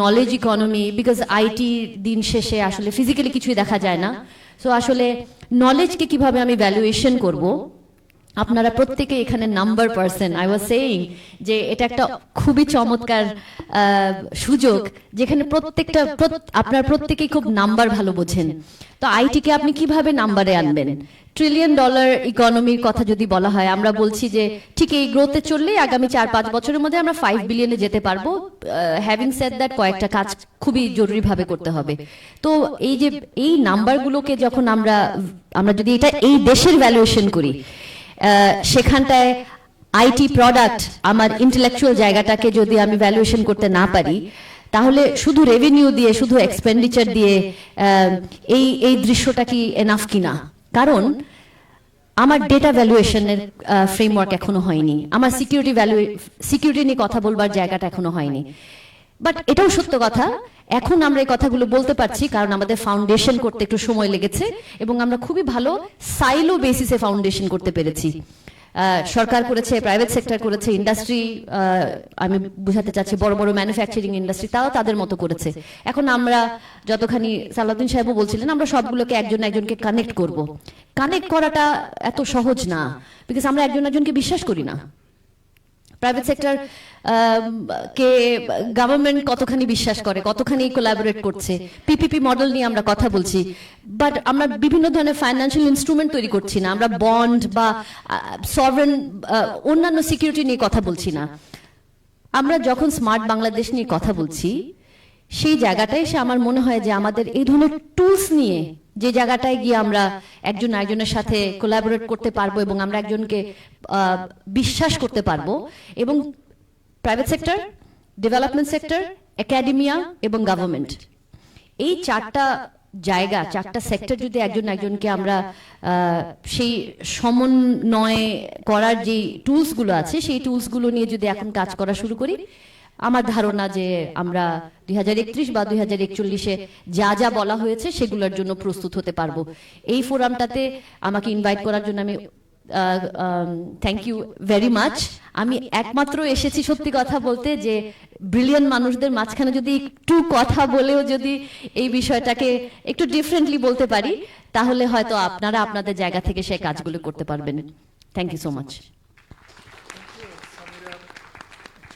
S11: নলেজ ইকোনমি, বিকজ আইটি দিন শেষে আসলে ফিজিক্যালি কিছুই দেখা যায় না। সো আসলে নলেজকে কিভাবে আমি ভ্যালুয়েশন করব, আপনারা প্রত্যেকে এখানে number person. I was saying যে এটা একটা খুবই চমৎকার সুযোগ যেখানে আপনারা প্রত্যেকেই খুব নাম্বার ভালো বোঝেন। তো আইটিকে আপনি কিভাবে নাম্বারে আনবেন? $1 ট্রিলিয়ন ইকোনমির কথা যদি বলা হয়, আমরা বলছি যে ঠিক এই গ্রোথে চললে আগামী 4-5 বছরের মধ্যে আমরা 5 বিলিয়নে যেতে পারবো। হ্যাভিং সেড দ্যাট, কয়েকটা কাজ খুবই জরুরিভাবে করতে হবে। তো এই নাম্বারগুলোকে যখন আমরা যদি এটা এই দেশের ভ্যালুয়েশন করি, সেখানটায় আইটি প্রোডাক্ট আমার ইন্টেলেকচুয়াল জায়গাটাকে যদি আমি ভ্যালুয়েশন করতে না পারি, তাহলে শুধু রেভিনিউ দিয়ে, শুধু এক্সপেন্ডিচার দিয়ে এই দৃশ্যটা কি এনাফ কিনা? কারণ আমার ডেটা ভ্যালুয়েশনের ফ্রেমওয়ার্ক এখনো হয়নি, আমার সিকিউরিটি নিয়ে কথা বলবার জায়গাটা এখনো হয়নি। বাট এটাও সত্য কথা, এখন আমরা এই কথাগুলো বলতে পারছি কারণ আমাদের ফাউন্ডেশন করতে একটু সময় লেগেছে এবং আমরা খুবই ভালো সাইলো বেসিসে ফাউন্ডেশন করতে পেরেছি। সরকার করেছে, প্রাইভেট সেক্টর করেছে, ইন্ডাস্ট্রি, আমি বুঝাতে চাচ্ছি বড় বড় ম্যানুফ্যাকচারিং ইন্ডাস্ট্রি, তাও তাদের মতো করেছে। এখন আমরা যতখানি সালাউদ্দিন সাহেবও বলছিলেন, আমরা সবগুলোকে একজনকে কানেক্ট করব। কানেক্ট করাটা এত সহজ না, বিকজ আমরা একজনকে বিশ্বাস করি না। প্রাইভেট সেক্টর কে গভর্নমেন্ট কতখানি বিশ্বাস করে, কতখানি কোলাবোরেট করছে, পিপিপি মডেল নিয়ে আমরা কথা বলছি, বাট আমরা বিভিন্ন ধরনের ফাইন্যান্সিয়াল ইনস্ট্রুমেন্ট তৈরি করছি না, আমরা বন্ড বা সভরেন অন্যান্য সিকিউরিটি নিয়ে কথা বলছি না। আমরা যখন স্মার্ট বাংলাদেশ নিয়ে কথা বলছি, সেই জায়গাটায় এসে আমার মনে হয় যে আমাদের এই ধরনের টুলস নিয়ে যে জায়গাটায় গিয়ে আমরা একজনের সাথে কোলাবোরেট করতে পারবো এবং আমরা একজনকে বিশ্বাস করতে পারবো, এবং private sector, development sector, academia এবং গভর্নমেন্ট, এই চারটা সেক্টর যদি একজনকে আমরা সেই সমন্বয় করার যে টুলসগুলো আছে, সেই টুলসগুলো নিয়ে যদি এখন কাজ করা শুরু করি, আমার ধারণা যে আমরা 2031 বা 2041-এ যা বলা হয়েছে সেগুলোর জন্য প্রস্তুত হতে পারবো। এই ফোরামটাতে আমাকে ইনভাইট করার জন্য আমি থ্যাংক ইউ ভেরি মাচ। আমি একমাত্র এসেছি সত্যি কথা বলতে যে ব্রিলিয়ান্ট মানুষদের মাঝখানে যদি একটু কথা বলেও যদি এই বিষয়টাকে একটু ডিফারেন্টলি বলতে পারি, তাহলে হয়তো আপনারা আপনাদের জায়গা থেকে সেই কাজগুলো করতে পারবেন। Thank you so much.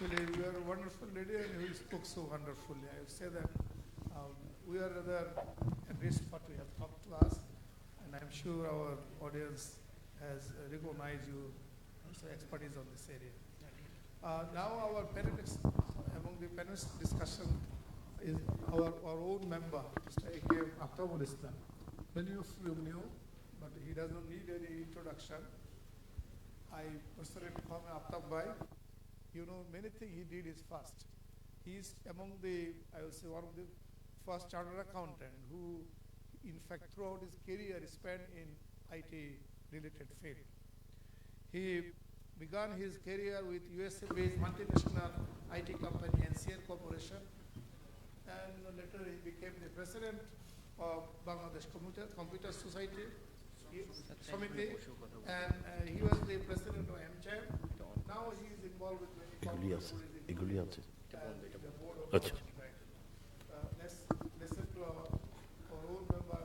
S5: Actually, you are a wonderful lady and you spoke so wonderfully. I would say that we are rather enriched what we have talked to us, and I'm sure our audience has recognized you also expertise on this area. Now our panelists, among the panelist discussion is our own member, Mr. ICAB Aftabul Islam. Many of you knew, but he does not need any introduction. I personally call him Aftab Bhai. you know, many things he did is fast. He is among the, I will say, one of the first chartered accountant who, in fact, throughout his career, spent in IT-related field. He began his career with USA-based multinational IT company, NCL Corporation, and later he became the president of Bangladesh Computer Society Committee, and he was the president of MCHAM. Now he is involved with many corporations. The board of Let's listen to our own member,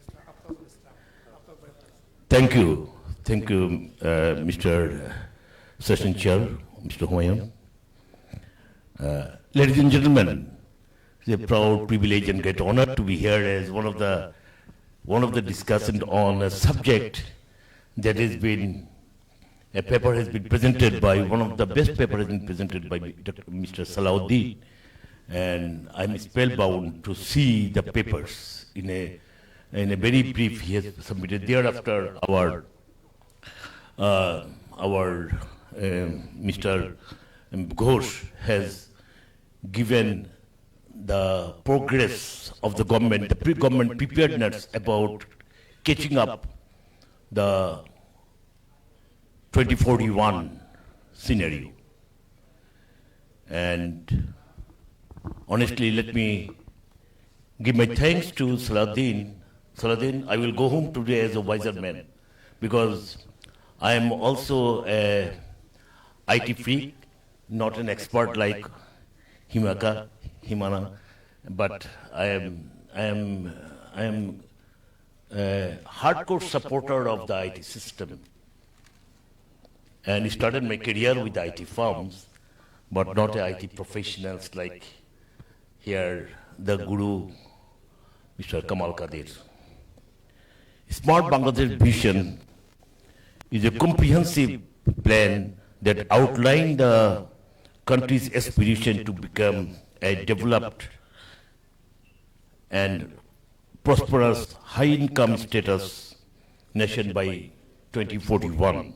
S5: Mr. Aftabul Islam.
S12: Thank you. Thank you, Mr. Session Chair, Mr. Humayun. Ladies and gentlemen, it's a proud privilege and great honor to be here as one of the discussants on a subject that has been, a paper has been presented by, one of the best papers has been presented by Mr. Salahuddin, and I'm spellbound to see the papers in a very brief he has submitted. Thereafter, our Mr. Ghosh has given the progress of the government, the pre-government preparedness about catching up the 2041 scenario. And honestly, let me give my thanks to Salahuddin. Salahuddin, I will go home today as a wiser man, because I am also a IT freak, not an expert like Himana, but I am a hardcore supporter of the IT system, and started my career with IT firms, but not IT professionals like here the guru, Mr. Kamal Kadir. Smart Bangladesh Vision is a comprehensive plan that outlines the country's aspiration to become a developed and prosperous high-income status nation by 2041.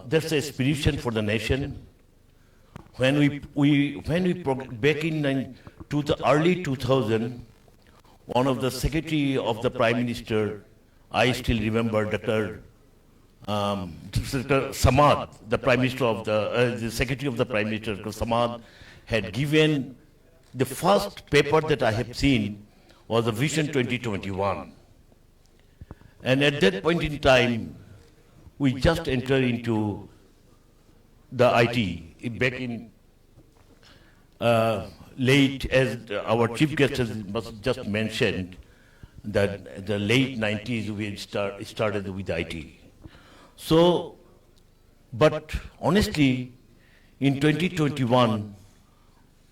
S12: That's the aspiration for the nation. When we back in the early 2000, one of the secretary of the Prime Minister, I still remember Dr. Samad, the Prime Minister of the Secretary of the Prime Minister, Dr. Samad, had given the first paper that I have seen was the Vision 2021. And at that point in time, we just entered into the IT. Back in late, as our chief guest has just mentioned, that the late 90s we started with IT. So, but honestly, in 2021,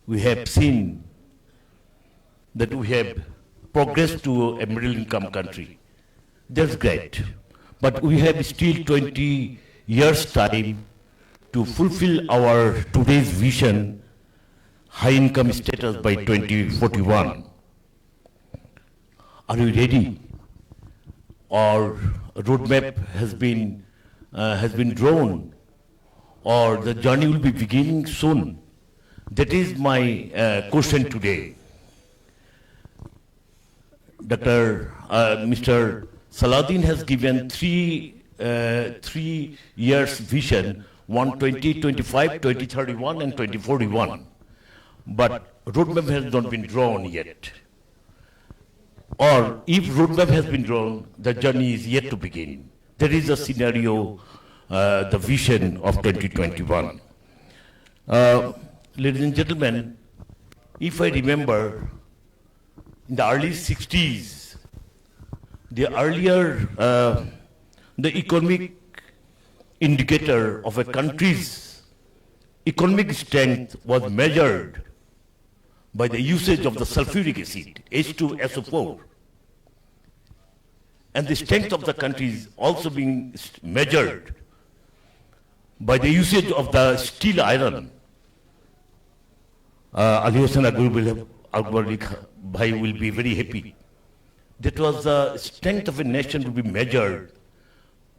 S12: we have seen that we have progressed to a middle income country. That's great. But we have still 20 years time to fulfill our today's vision, high income status by 2041. Are we ready? Our roadmap has been drawn, or the journey will be beginning soon? That is my question today. Mr. Salahuddin has given three years vision, 2025, 2031, and 2041. But roadmap has not been drawn yet. Or if roadmap has been drawn, the journey is yet to begin. There is a scenario, the vision of 2021. Ladies and gentlemen, if I remember, in the early 60s, the economic indicator of a country's economic strength was measured by the usage of the sulfuric acid, H2SO4. And the strength of the country is also being measured by the usage of the steel iron. Ali Hossain Akbar Bhai will be very happy. That was the strength of a nation to be measured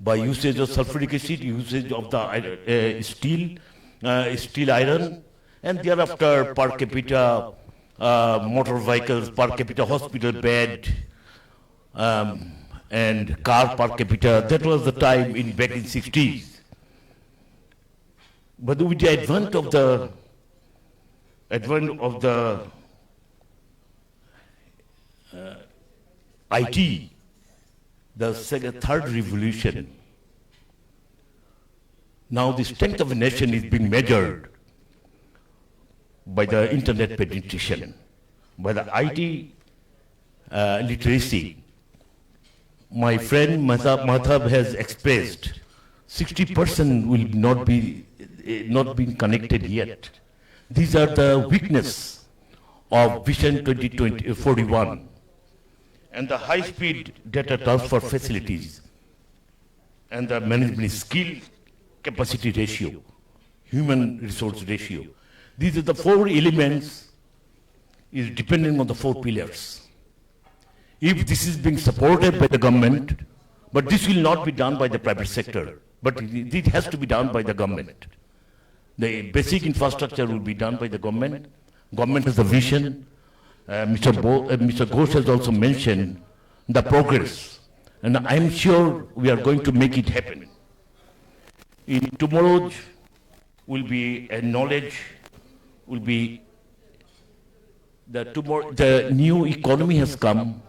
S12: by usage of sulfuric acid, usage of the steel iron, and thereafter per capita motor vehicles, per capita hospital bed, and car per capita. That was the time back in 60s. But with the advent of the IT, the third revolution, now the strength of a nation is being measured by the internet penetration, by the IT literacy. My friend Madhav has expressed 60% will not be connected yet. These are the weakness of Vision 2041 and the high-speed data transfer facilities and the management skill capacity ratio, human resource ratio. These are the four elements is dependent on the four pillars. If this is being supported by the government, but this will not be done by the private sector, but it has to be done by the government. The basic infrastructure will be done by the government. Government has the vision. Mr. Ghosh has also mentioned the progress, and I'm sure we are going to make it happen. In tomorrow will be a knowledge, will be the new economy has come.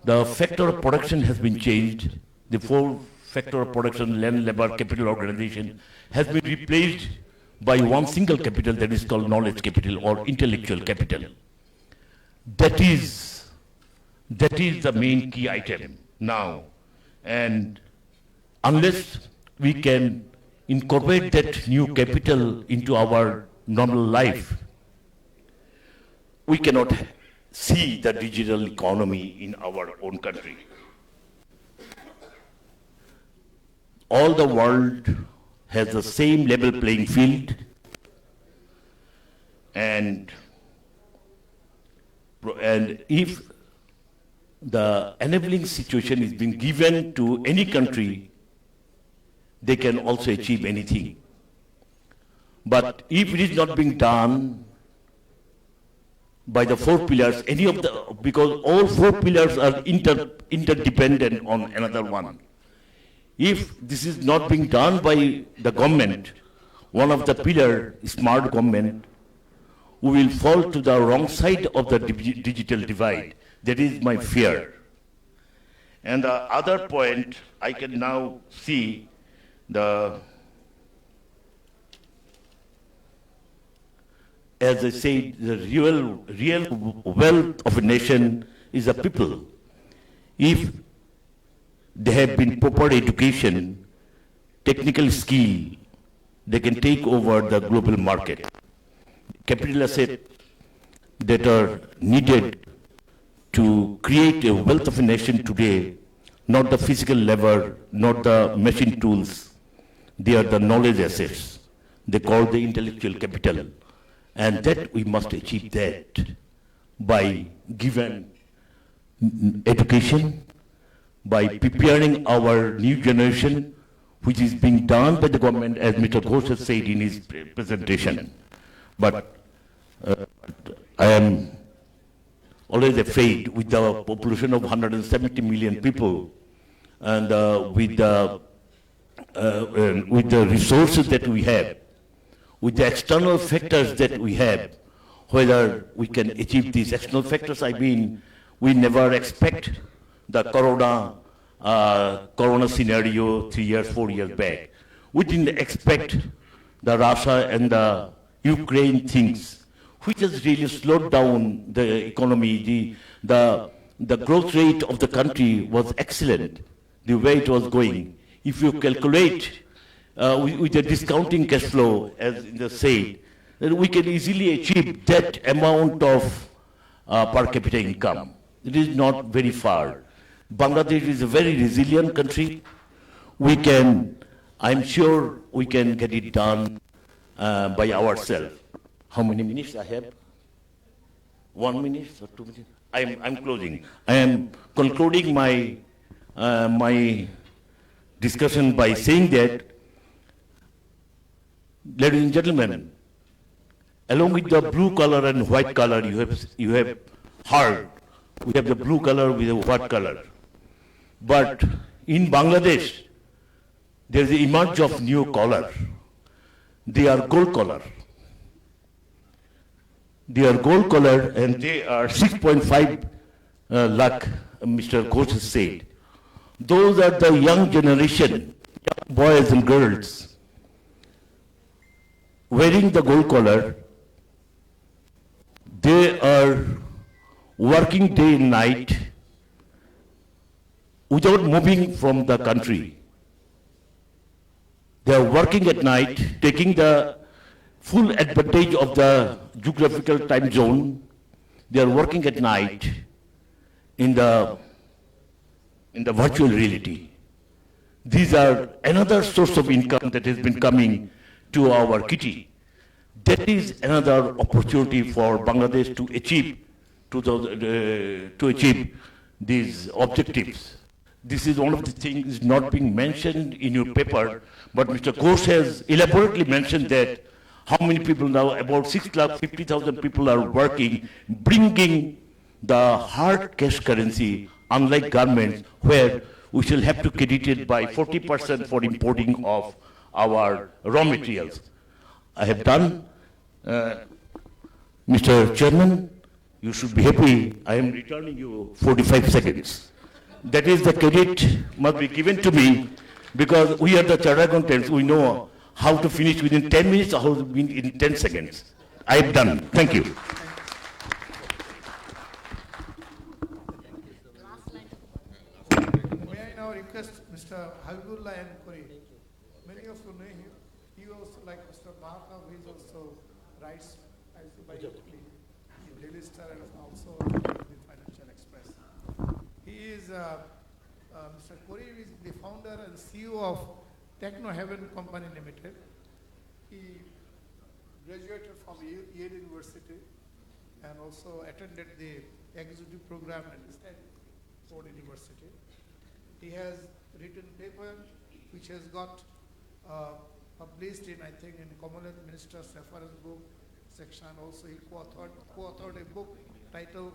S12: The factor of production has been changed. The four factor of production, land, labor, capital, organization, has been replaced by one single capital that is called knowledge capital or intellectual capital. That is the main key item now. And unless we can incorporate that new capital into our normal life, we cannot see the digital economy in our own country. All the world has the same level playing field, and if the enabling situation is being given to any country, they can also achieve anything. But if it is not being done by the four pillars, because all four pillars are interdependent on another one. If this is not being done by the government, one of the pillar, smart government, we will fall to the wrong side of the digital divide. That is my fear. And the other point, I can now see as I said, the real wealth of a nation is the people. If they have been proper education, technical skill, they can take over the global market. Capital assets that are needed to create a wealth of a nation today, not the physical labor, not the machine tools, they are the knowledge assets. They call the intellectual capital. And that we must achieve that by given education, by preparing our new generation, which is being done by the government, as Mr. Ghosh has said in his presentation. But I am always afraid with the population of 170 million people and with the resources that we have, with the external factors that we have, whether we can achieve these external factors. I mean, we never expect the corona scenario 3 years, 4 years back. We didn't expect the Russia and the Ukraine things, which has really slowed down the economy. The growth rate of the country was excellent, the way it was going. If you calculate with the discounting cash flow, as they say, then we can easily achieve that amount of per capita income. It is not very far. Bangladesh is a very resilient country. I'm sure we can get it done by ourselves. How many minutes I have? 1 minute or 2 minutes? I'm closing. I am concluding my discussion by saying that, ladies and gentlemen, along with the blue color and white color, you have heard, we have the blue color with the white color. But in Bangladesh, there is the emerge of new color. They are gold color. They are gold color and they are 6.5 lakh, Mr. Ghosh said. Those are the young generation, young boys and girls, wearing the gold collar. They are working day and night without moving from the country. They are working at night, taking the full advantage of the geographical time zone. They are working at night in the virtual reality. These are another source of income that has been coming to our kitty. That is another opportunity for Bangladesh to achieve these objectives. This is one of the things not being mentioned in your paper, but Mr. Ghosh has elaborately mentioned that how many people now, about 6,50,000 people are working, bringing the hard cash currency, unlike garments, where we shall have to credit it by 40% for importing of our raw materials. I have done, Mr. Chairman, you should be happy. I am returning you 45 seconds. That is the credit must be given to me because we are the chartered accountants. We know how to finish within 10 minutes or how to win in 10 seconds. I have done. Thank you.
S5: May I now request Mr. Habibullah and Kori. Many of you know him. He also, like Mr. Mahakam, he also writes by Jubilee in Daily Star and also in the Financial Express. He is, Mr. Kori is the founder and CEO of Techno Heaven Company Limited. He graduated from Yale University and also attended the executive program at Stanford University. He has written paper which has got published in, I think, in Commonwealth Minister's reference book section. Also, he co-authored a book titled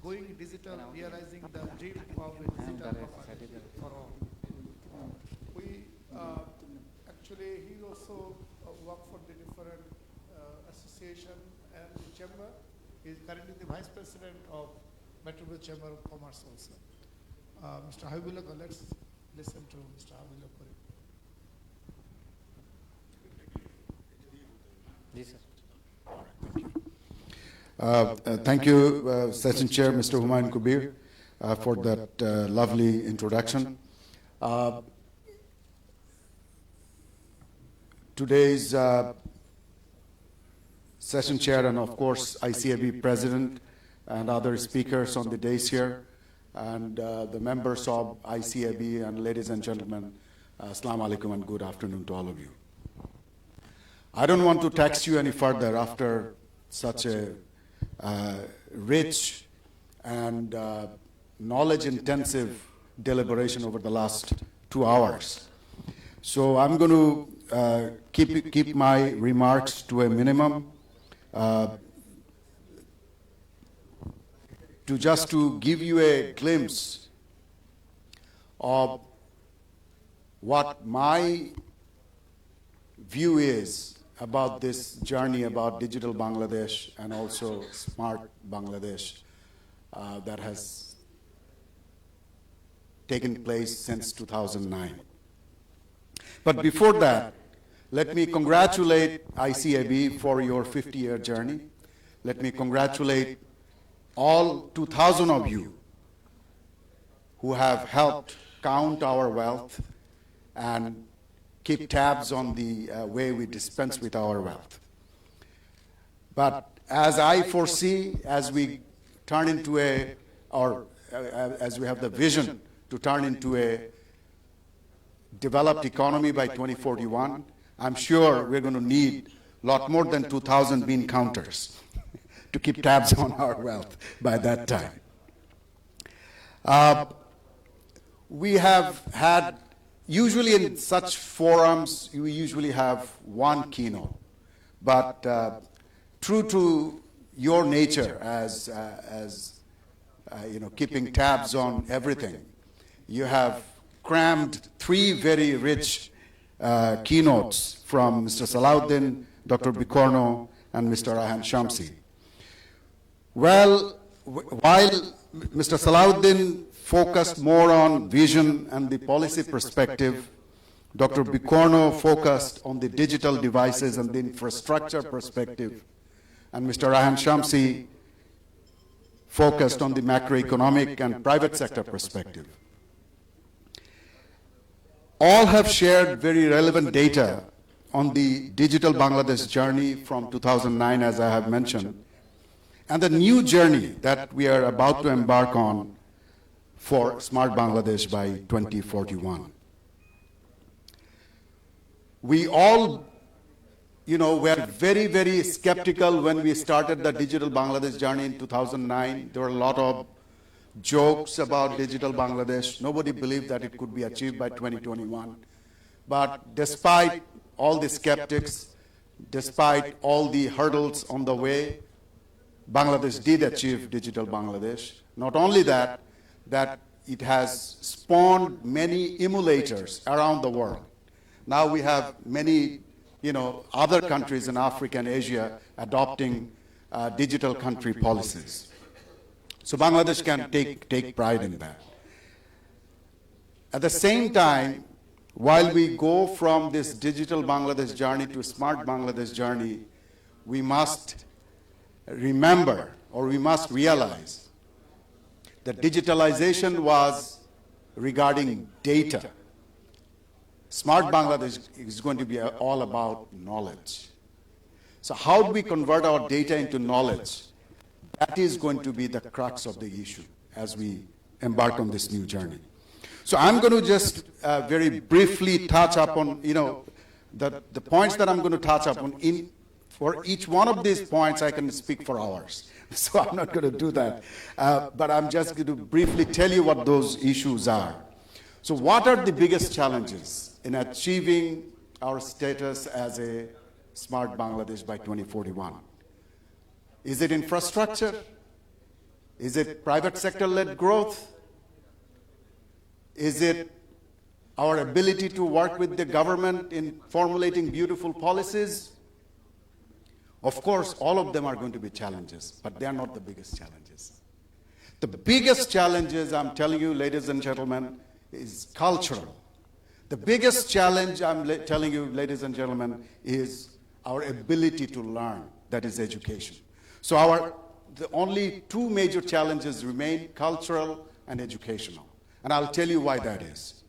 S5: Going Digital, Realizing the Dream of a Digital Company for All. Actually, he also worked for the different association and the chamber. He is currently the vice president of Metropolitan Chamber of Commerce also. Mr. Habibullah, let's listen to Mr. Habibullah.
S13: Thank you, Session Chair, Mr. Humayun Kabir, for that lovely introduction. Today's Session Chair and, of course, ICAB President and other speakers on the days here, and the members of ICAB, and ladies and gentlemen, Assalamu alaikum and good afternoon to all of you. I don't want to tax you any further after such a rich and knowledge-intensive deliberation over the last 2 hours. So I'm going to keep my remarks to a minimum, to give you a glimpse of what my view is about this journey about digital Bangladesh and also smart Bangladesh that has taken place since 2009. But before that, let me congratulate ICAB for your 50-year journey. Let me congratulate all 2,000 of you who have helped count our wealth and keep tabs on the way we dispense with our wealth. But as I foresee, as we turn into as we have the vision to turn into a developed economy by 2041, I'm sure we're going to need a lot more than 2,000 bean counters to keep tabs on our wealth by that time. We have had Usually in such forums, you usually have one keynote. But true to your nature as keeping tabs on everything, you have crammed 3 very rich keynotes from Mr. Salahuddin, Dr. Bicorno, and Mr. Rahan Shamsi. Well, while Mr. Salahuddin focused more on vision and the policy perspective, Dr. Bicorno focused on the digital devices and the infrastructure perspective, and Mr. Rahan Shamsi focused on the macroeconomic and private sector perspective. All have shared very relevant data on the digital Bangladesh journey from 2009, as I have mentioned, and the new journey that we are about to embark on for Smart Bangladesh by 2041. We all, were very, very skeptical when we started the digital Bangladesh journey in 2009. There were a lot of jokes about digital Bangladesh. Nobody believed that it could be achieved by 2021. But despite all the skeptics, despite all the hurdles on the way, Bangladesh did achieve digital Bangladesh. Not only that it has spawned many emulators around the world. Now we have many, other countries in Africa and Asia adopting digital country policies. So Bangladesh can take pride in that. At the same time, while we go from this digital Bangladesh journey to smart Bangladesh journey, we must remember, or we must realize, that digitalization was regarding data. Smart Bangladesh is going to be all about knowledge. So how do we convert our data into knowledge? That is going to be the crux of the issue as we embark on this new journey. So I'm going to just very briefly touch upon, the points that I'm going to touch upon. For each one of these points, I can speak for hours. So I'm not going to do that. But I'm just going to briefly tell you what those issues are. So what are the biggest challenges in achieving our status as a smart Bangladesh by 2041? Is it infrastructure? Is it private sector-led growth? Is it our ability to work with the government in formulating beautiful policies? Of course, all of them are going to be challenges, but they are not the biggest challenges. The biggest challenges, I'm telling you, ladies and gentlemen, is cultural. The biggest challenge, I'm telling you, ladies and gentlemen, is our ability to learn, that is education. So the only 2 major challenges remain, cultural and educational. And I'll tell you why that is.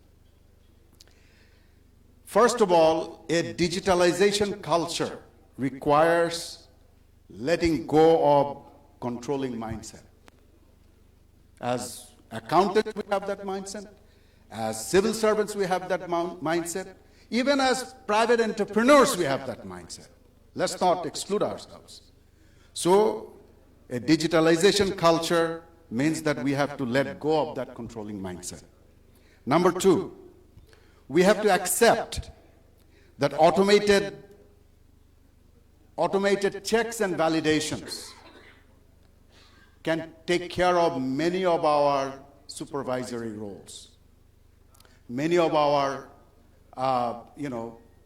S13: First of all, a digitalization culture requires letting go of controlling mindset. As accountants, we have that mindset. As civil servants, we have that mindset. Even as private entrepreneurs, we have that mindset. Let's not exclude ourselves. So a digitalization culture means that we have to let go of that controlling mindset. Number 2, we have to accept that automated checks and validations can take care of many of our supervisory roles, many of our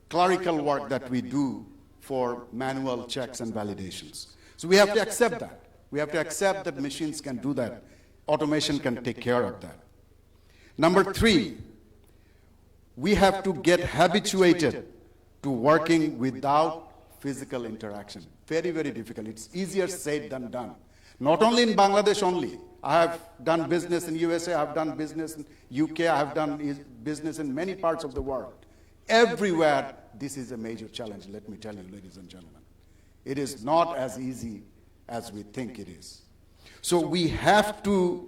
S13: clerical work that we do for manual checks and validations. So we have to accept that. We have to accept that machines can do that. Automation can take care of that. Number 3, we have to get habituated to working without physical interaction. Very, very difficult. It's easier said than done. Not only in Bangladesh only. I have done business in USA, I have done business in UK, I have done business in many parts of the world. Everywhere, this is a major challenge, let me tell you, ladies and gentlemen. It is not as easy as we think it is. So we have to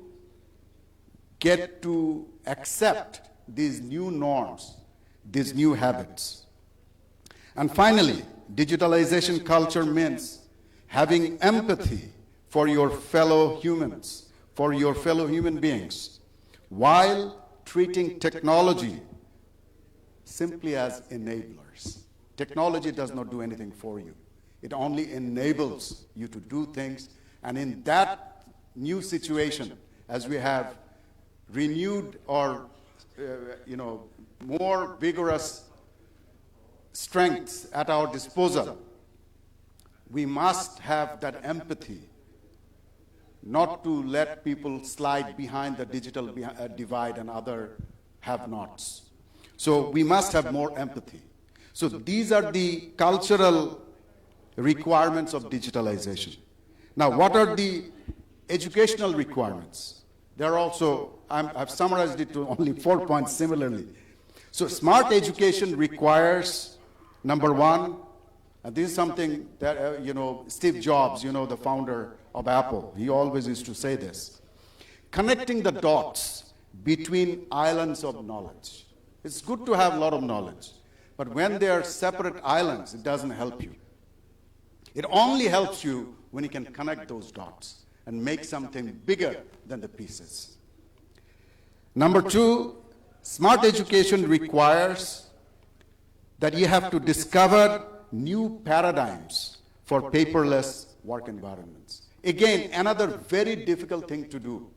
S13: get to accept these new norms, these new habits. And finally, digitalization culture means having empathy for your fellow humans, for your fellow human beings, while treating technology simply as enablers. Technology does not do anything for you. It only enables you to do things. And in that new situation, as we have renewed or more vigorous strengths at our disposal, we must have that empathy, not to let people slide behind the digital divide and other have-nots. So we must have more empathy. So these are the cultural requirements of digitalization. Now, what are the educational requirements? There are also, I've summarized it to only 4 points similarly. So smart education requires, number one, and this is something that, Steve Jobs, the founder of Apple, he always used to say this, connecting the dots between islands of knowledge. It's good to have a lot of knowledge, but when they are separate islands, it doesn't help you. It only helps you when you can connect those dots and make something bigger than the pieces. Number two, smart education requires that you have to discover new paradigms for paperless work environments. Again, another very difficult thing to do.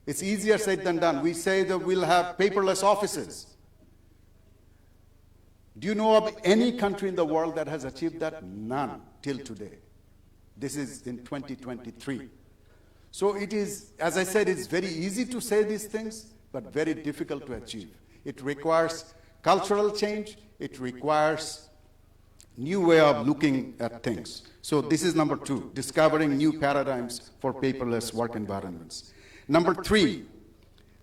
S13: It's easier said than done. We say that we'll have paperless offices. Do you know of any country in the world that has achieved that? None till today. This is in 2023. So it is, as I said, it's very easy to say these things, but very difficult to achieve. It requires cultural change. It requires new way of looking at things. So this is number two, discovering new paradigms for paperless work environments. Number three,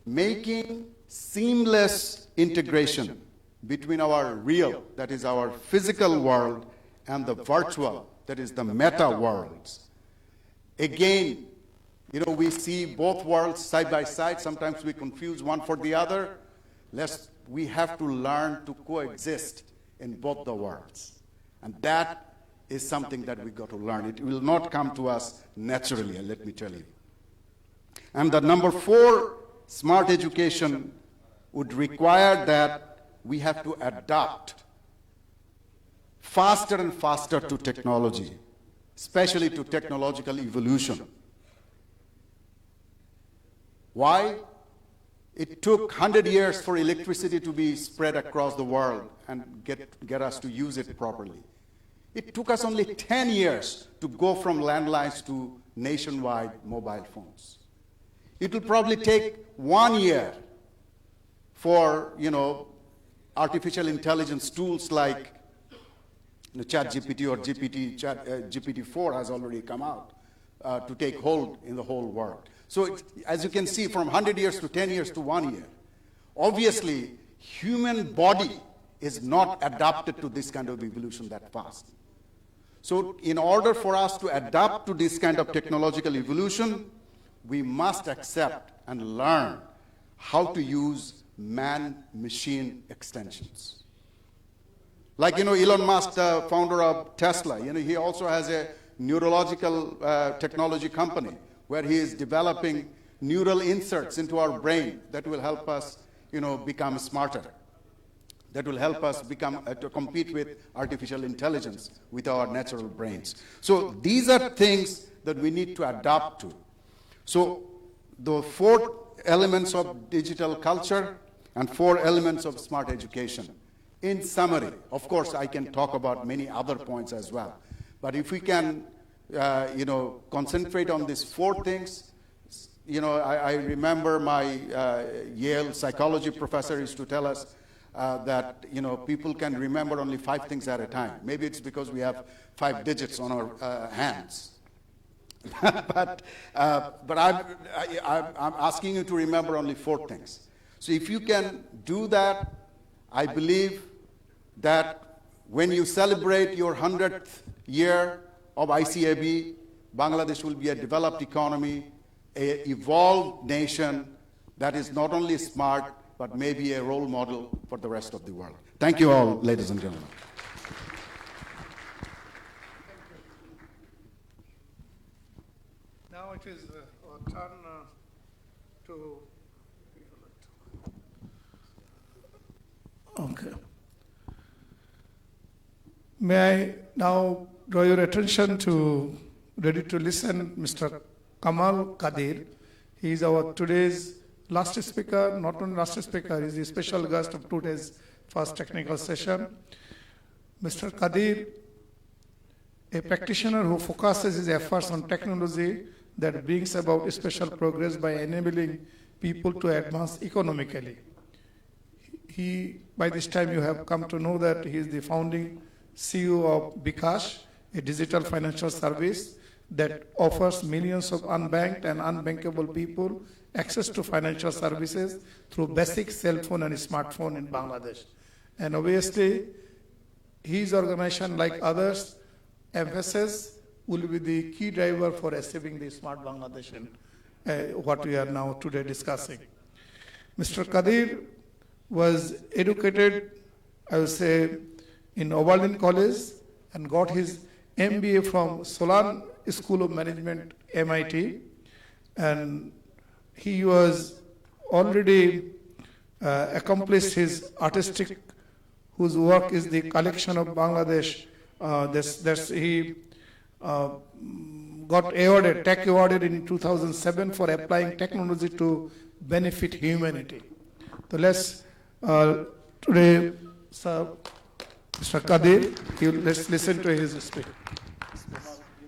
S13: making seamless integration between our real, that is our physical world, and the virtual, that is the meta worlds. Again, we see both worlds side by side. Sometimes we confuse one for the other. We have to learn to coexist in both the worlds. And that is something that we got to learn. It will not come to us naturally, let me tell you. And the number four, smart education would require that we have to adapt faster and faster to technology, especially to technological evolution. Why? It took 100 years for electricity to be spread across the world and get us to use it properly. It took us only 10 years to go from landlines to nationwide mobile phones. It will probably take 1 year for, artificial intelligence tools like ChatGPT or GPT-4 has already come out to take hold in the whole world. So as you can see, from 100 years to 10 years to 1 year, obviously, human body is not adapted to this kind of evolution that fast. So in order for us to adapt to this kind of technological evolution, we must accept and learn how to use man-machine extensions. Like, Elon Musk, the founder of Tesla, he also has a neurological technology company where he is developing neural inserts into our brain that will help us, become smarter, that will help us become to compete with artificial intelligence with our natural brains. So these are things that we need to adapt to. So the 4 elements of digital culture and 4 elements of smart education. In summary, of course, I can talk about many other points as well. But if we can, concentrate on these 4 things, I remember my Yale psychology professor used to tell us that, people can remember only 5 things at a time. Maybe it's because we have 5 digits on our hands. but I'm asking you to remember only 4 things. So if you can do that, I believe that when you celebrate your 100th year of ICAB, Bangladesh will be a developed economy, an evolved nation that is not only smart, but maybe a role model for the rest of the world. Thank you all, ladies and gentlemen.
S5: Now it is our turn to... Okay. May I now draw your attention to, ready to listen, Mr. Kamal Kadir. He is our today's last speaker, not only last speaker, he is the special guest of today's first technical session. Mr. Kadir, a practitioner who focuses his efforts on technology that brings about special progress by enabling people to advance economically. By this time you have come to know that he is the founding CEO of Bikash, a digital financial service that offers millions of unbanked and unbankable people access to financial services through basic cell phone and smartphone in Bangladesh. And obviously, his organization, like others, emphasis will be the key driver for achieving the smart Bangladesh, what we are now today discussing. Mr. Kadir was educated, I would say, in Oberlin College and got his MBA from Solan School of Management, MIT. And he was already accomplished his artistic, whose work is the collection of Bangladesh. He got awarded, tech awarded in 2007 for applying technology to benefit humanity. So let's today, Mr. Kadir, let's listen to his speech.
S14: You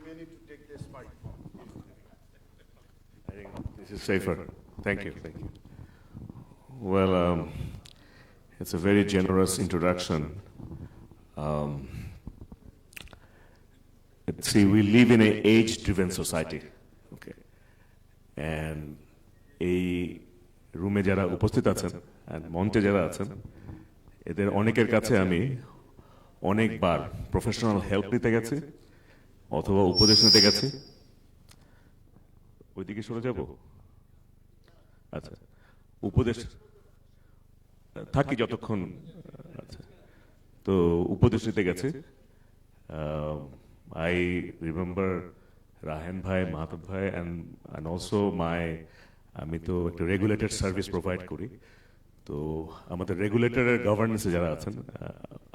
S14: may need to take this mic. I think this is safer. Thank you. Thank you. Well, it's a very generous introduction. See, we live in an age-driven society. Okay, and এই রুমে যারা উপস্থিত আছেন আর মঞ্চে যারা আছেন এদের অনেকের কাছে আমি অনেকবার প্রফেশনাল হেল্প নিতে গেছি অথবা উপদেশ নিতে গেছি। ওইদিকে সরে যাব? আচ্ছা, উপদেশ থাকি যতক্ষণ। আচ্ছা, তো উপদেশ নিতে গেছি। I remember Rahan Bhai, Mahatat Bhai, and also আমি তো একটা রেগুলেটেড সার্ভিস প্রোভাইড করি। তো আমাদের রেগুলেটরের গভর্নেন্সে যারা আছেন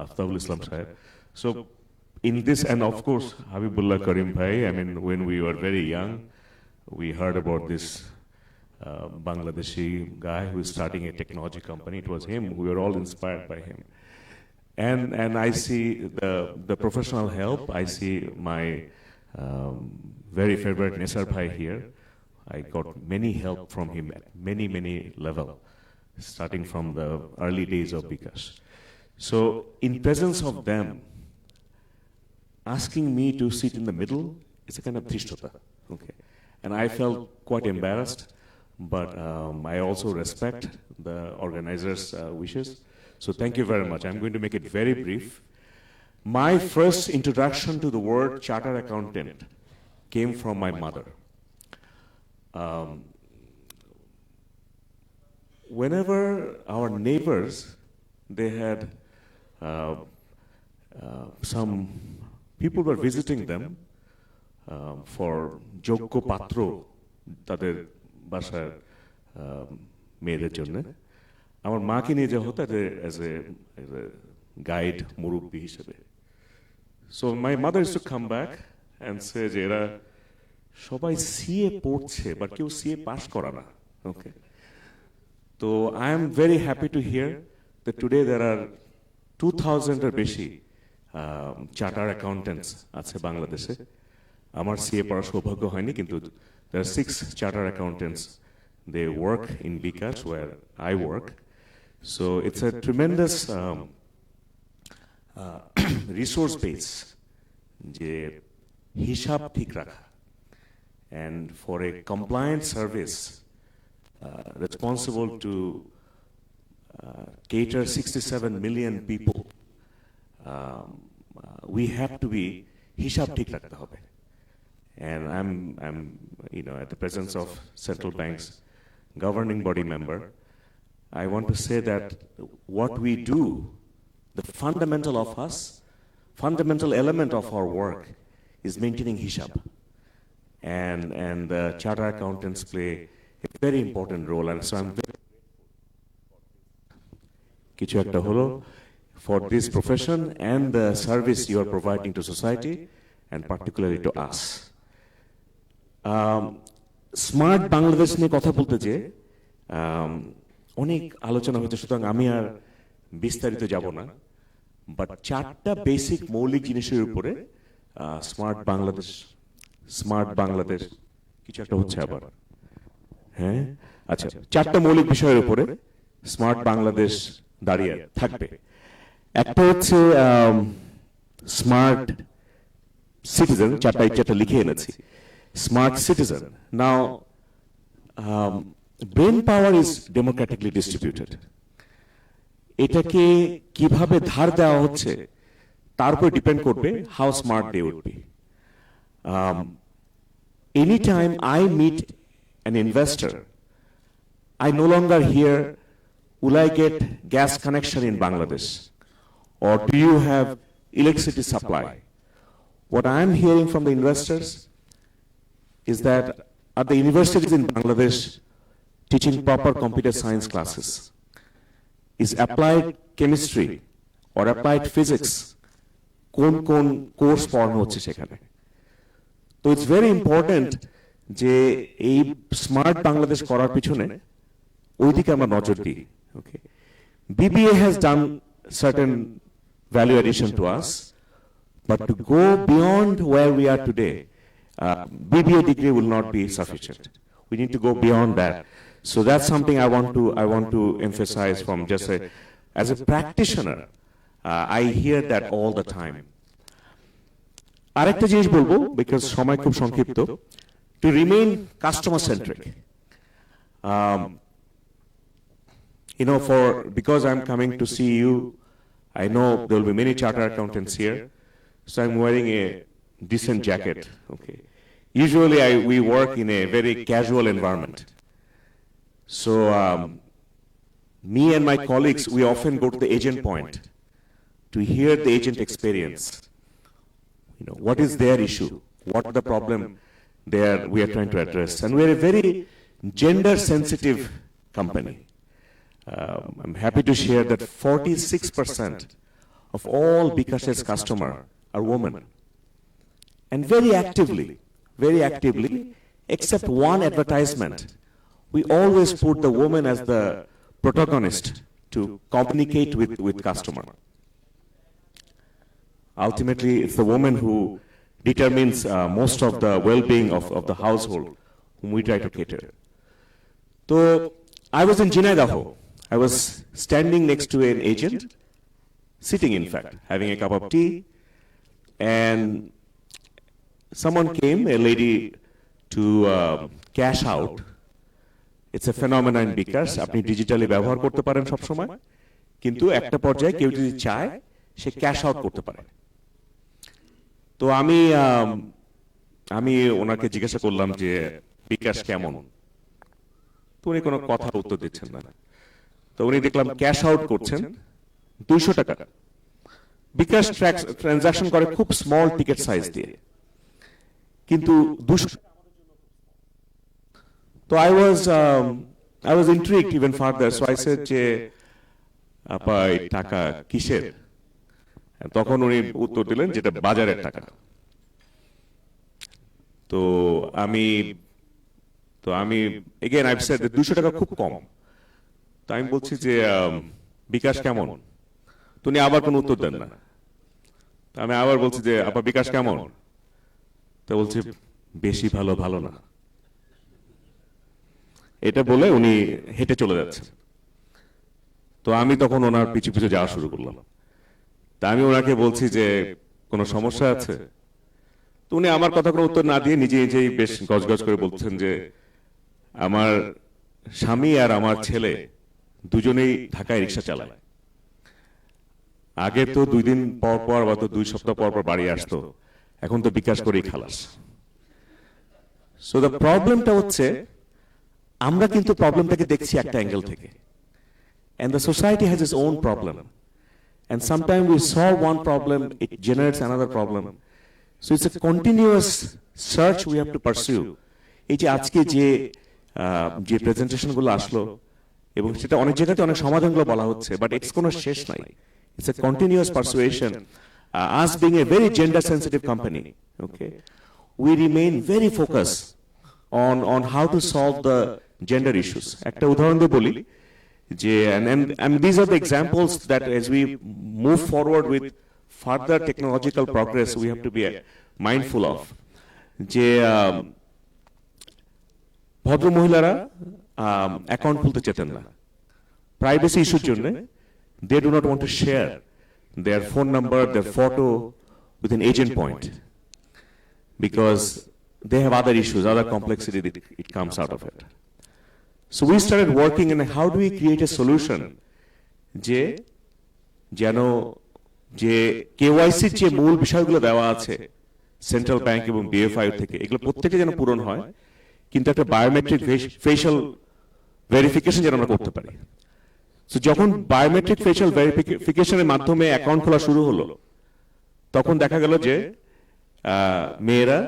S14: আফতাবুল ইসলাম সাহেব, so in this and of course Habibullah Karim ভাই, I mean when we were very young we heard about this Bangladeshi guy who is starting a technology company. It was him. We were all inspired by him. And I see the professional help. I see my very favorite Nesar Bhai here. I got many help from him at many level, starting from the early days of Bikash. So in presence of them, asking me to sit in the middle is a kind of drishtata. Okay, and I felt quite embarrassed, but I also respect the organizers' wishes. So thank you very much. I'm going to make it very brief. My first introduction to the word chartered accountant came from my mother. Whenever our neighbors, they had some people were visiting them for Jokko Patro, তাদের বাসার মেয়েদের জন্য, আমার মাকে নিয়ে যাওয়া হতো as a guide, মুরব্বি হিসেবে। So my mother used to come back and say যে এরা সবাই সিএ পড়ছে বাট কেউ সিএ পাস করা না। ওকে, তো I am very happy to hear that today there are 2000 এর বেশি চার্টার্ড অ্যাকাউন্টেন্টস আছে বাংলাদেশে। আমার সিএ পড়ার সৌভাগ্য হয়নি, কিন্তু there are 6 chartered accountants. They work in Bikash where I work. So it's a tremendous resource base যে হিসাব ঠিক রাখা, and for a compliant service responsible to cater 67 million people, we have to be হিসাব ঠিক রাখতে হবে। And I'm at the presence of central bank's governing body member, I want to say that what we do, the fundamental element of our work is maintaining hishab. And the chartered accountants play a very important role. And so I'm very কিছু একটা হলো for this profession and the service you are providing to society and particularly to us. Smart Bangladesh নিয়ে কথা বলতে যে অনেক আলোচনা হচ্ছে, সুতরাং আমি আর বিস্তারিত যাব না, বাট চারটা বেসিক মৌলিক জিনিসের উপরে স্মার্ট বাংলাদেশ কিছু একটা হচ্ছে আবার, হ্যাঁ আচ্ছা, চারটা মৌলিক বিষয়ের উপরে স্মার্ট বাংলাদেশ দাঁড়িয়ে থাকবে। একটা হচ্ছে স্মার্ট সিটিজেন, চারটা লিখে এনেছি। Smart citizen. Now, brain power is democratically distributed. এটাকে কিভাবে ধার দেওয়া হচ্ছে তার উপর ডিপেন্ড করবে how smart they would be. Anytime I meet an investor, I no longer hear, will I get gas connection in Bangladesh? Or do you have electricity supply? What I am hearing from the investors is that at the universities in Bangladesh teaching proper computer science classes, is applied chemistry or applied physics কোন course পড়ানো হচ্ছে সেখানে। তো it's very important যে এই smart Bangladesh করার পিছনে ওইদিকে আমরা নজর দিই। ওকে, BBA has done certain value addition to us, but to go beyond where we are today, BBA degree will not be sufficient. We need to go beyond that. So that's something I want to emphasize from just as a practitioner. I hear that all the time. আরেকটা জিনিস বলবো, because সময় খুব সংক্ষিপ্ত, to remain customer centric. Because I'm coming to see you, I know there will be many chartered accountants here, so I'm wearing a decent jacket. Okay. Usually we work in a very casual environment. So me and my colleagues, we often go to the agent point to hear the agent experience. What is their issue? What the problem we are trying to address? And we're a very gender sensitive company. I'm happy to share that 46% of all bKash's customers are women. And very actively, except one advertisement, we always put the woman as the protagonist to communicate with customer. Ultimately, it's the woman who determines most of the well-being of the household whom we try to cater. So, I was in Jinaidaho. I was standing next to an agent, sitting in fact, having a cup of tea, and someone came, a lady, to cash out. It's a phenomenon in bKash. আপনি digitally ব্যবহার করতে পারেন সব সময়, কিন্তু একটা পর্যায়ে কেউ যদি চায় সে ক্যাশ আউট করতে পারে। তো আমি ওনাকে জিজ্ঞাসা করলাম যে bKash কেমন, তো উনি কোনো কথার উত্তর দিচ্ছেন না। তো উনি দেখলাম ক্যাশ আউট করছেন 200 টাকা। bKash ট্রানজাকশন করে খুব স্মল টিকেট সাইজ দিয়ে, কিন্তু 200। তো I was intrigued even further, so I said যে আপা এই টাকা কিসের? তখন উনি উত্তর দিলেন যেটা বাজারের টাকা। তো আমি again I've said that 200 টাকা খুব কম। তো আমি বলছি যে bKash কেমন? তো উনি আবার কোনো উত্তর দেন না। তো আমি আবার বলছি যে আপা bKash কেমন? তো বলছে বেশি ভালো না। এটা বলে উনি হেঁটে চলে যাচ্ছেন। তো আমি তখন ওনার পিছু পিছু যাওয়া শুরু করলাম। তা আমি ওনাকে বলছি যে কোনো সমস্যা আছে? তো উনি আমার কথা কোনো উত্তর না দিয়ে নিজেই বেশ গজগজ করে বলছেন যে আমার স্বামী আর আমার ছেলে দুজনেই ঢাকায় রিক্সা চালায়। আগে তো 2 দিন পর বা 2 সপ্তাহ পর বাড়ি আসতো, এখন তো bKash করেই খালাস। সো দ্য প্রবলেমটা হচ্ছে আমরা কিন্তু প্রবলেমটাকে দেখছি একটা অ্যাঙ্গেল থেকে, and the society has its own problem, and sometimes we solve one problem, it generates another problem. So it's a continuous search we have to pursue. এই যে আজকে যে প্রেজেন্টেশনগুলো আসলো এবং সেটা অনেক জায়গাতে অনেক সমাধানগুলো বলা হচ্ছে, বাট ইটস কোনো শেষ নাই। It's a continuous persuasion. Us being a very gender-sensitive company, okay, we remain very focused on how to solve the gender issues. একটা উদাহরণ দিয়ে বলি যে, and these are the examples that as we move forward with further technological progress, we have to be mindful of. যে ভদ্র মহিলারা account খুলতে চেতেন না প্রাইভেসি ইস্যুর জন্য। They do not want to share their phone number, their photo with an agent point because they have other issues, other complexity that it comes out of it. So we started working on how do we create a solution যে যেন যে কেওয়াইসির যে মূল বিষয়গুলো দেওয়া আছে central bank এবং বিএফআই থেকে, এগুলো প্রত্যেকে যেন পূরণ হয়, কিন্তু একটা বায়োমেট্রিক ফেশিয়াল ভেরিফিকেশন যেন আমরা করতে পারি। তো যখন বায়োমেট্রিক ফেশিয়াল ভেরিফিকেশনের মাধ্যমে অ্যাকাউন্ট খোলা শুরু হলো, তখন দেখা গেল যে মেয়েরা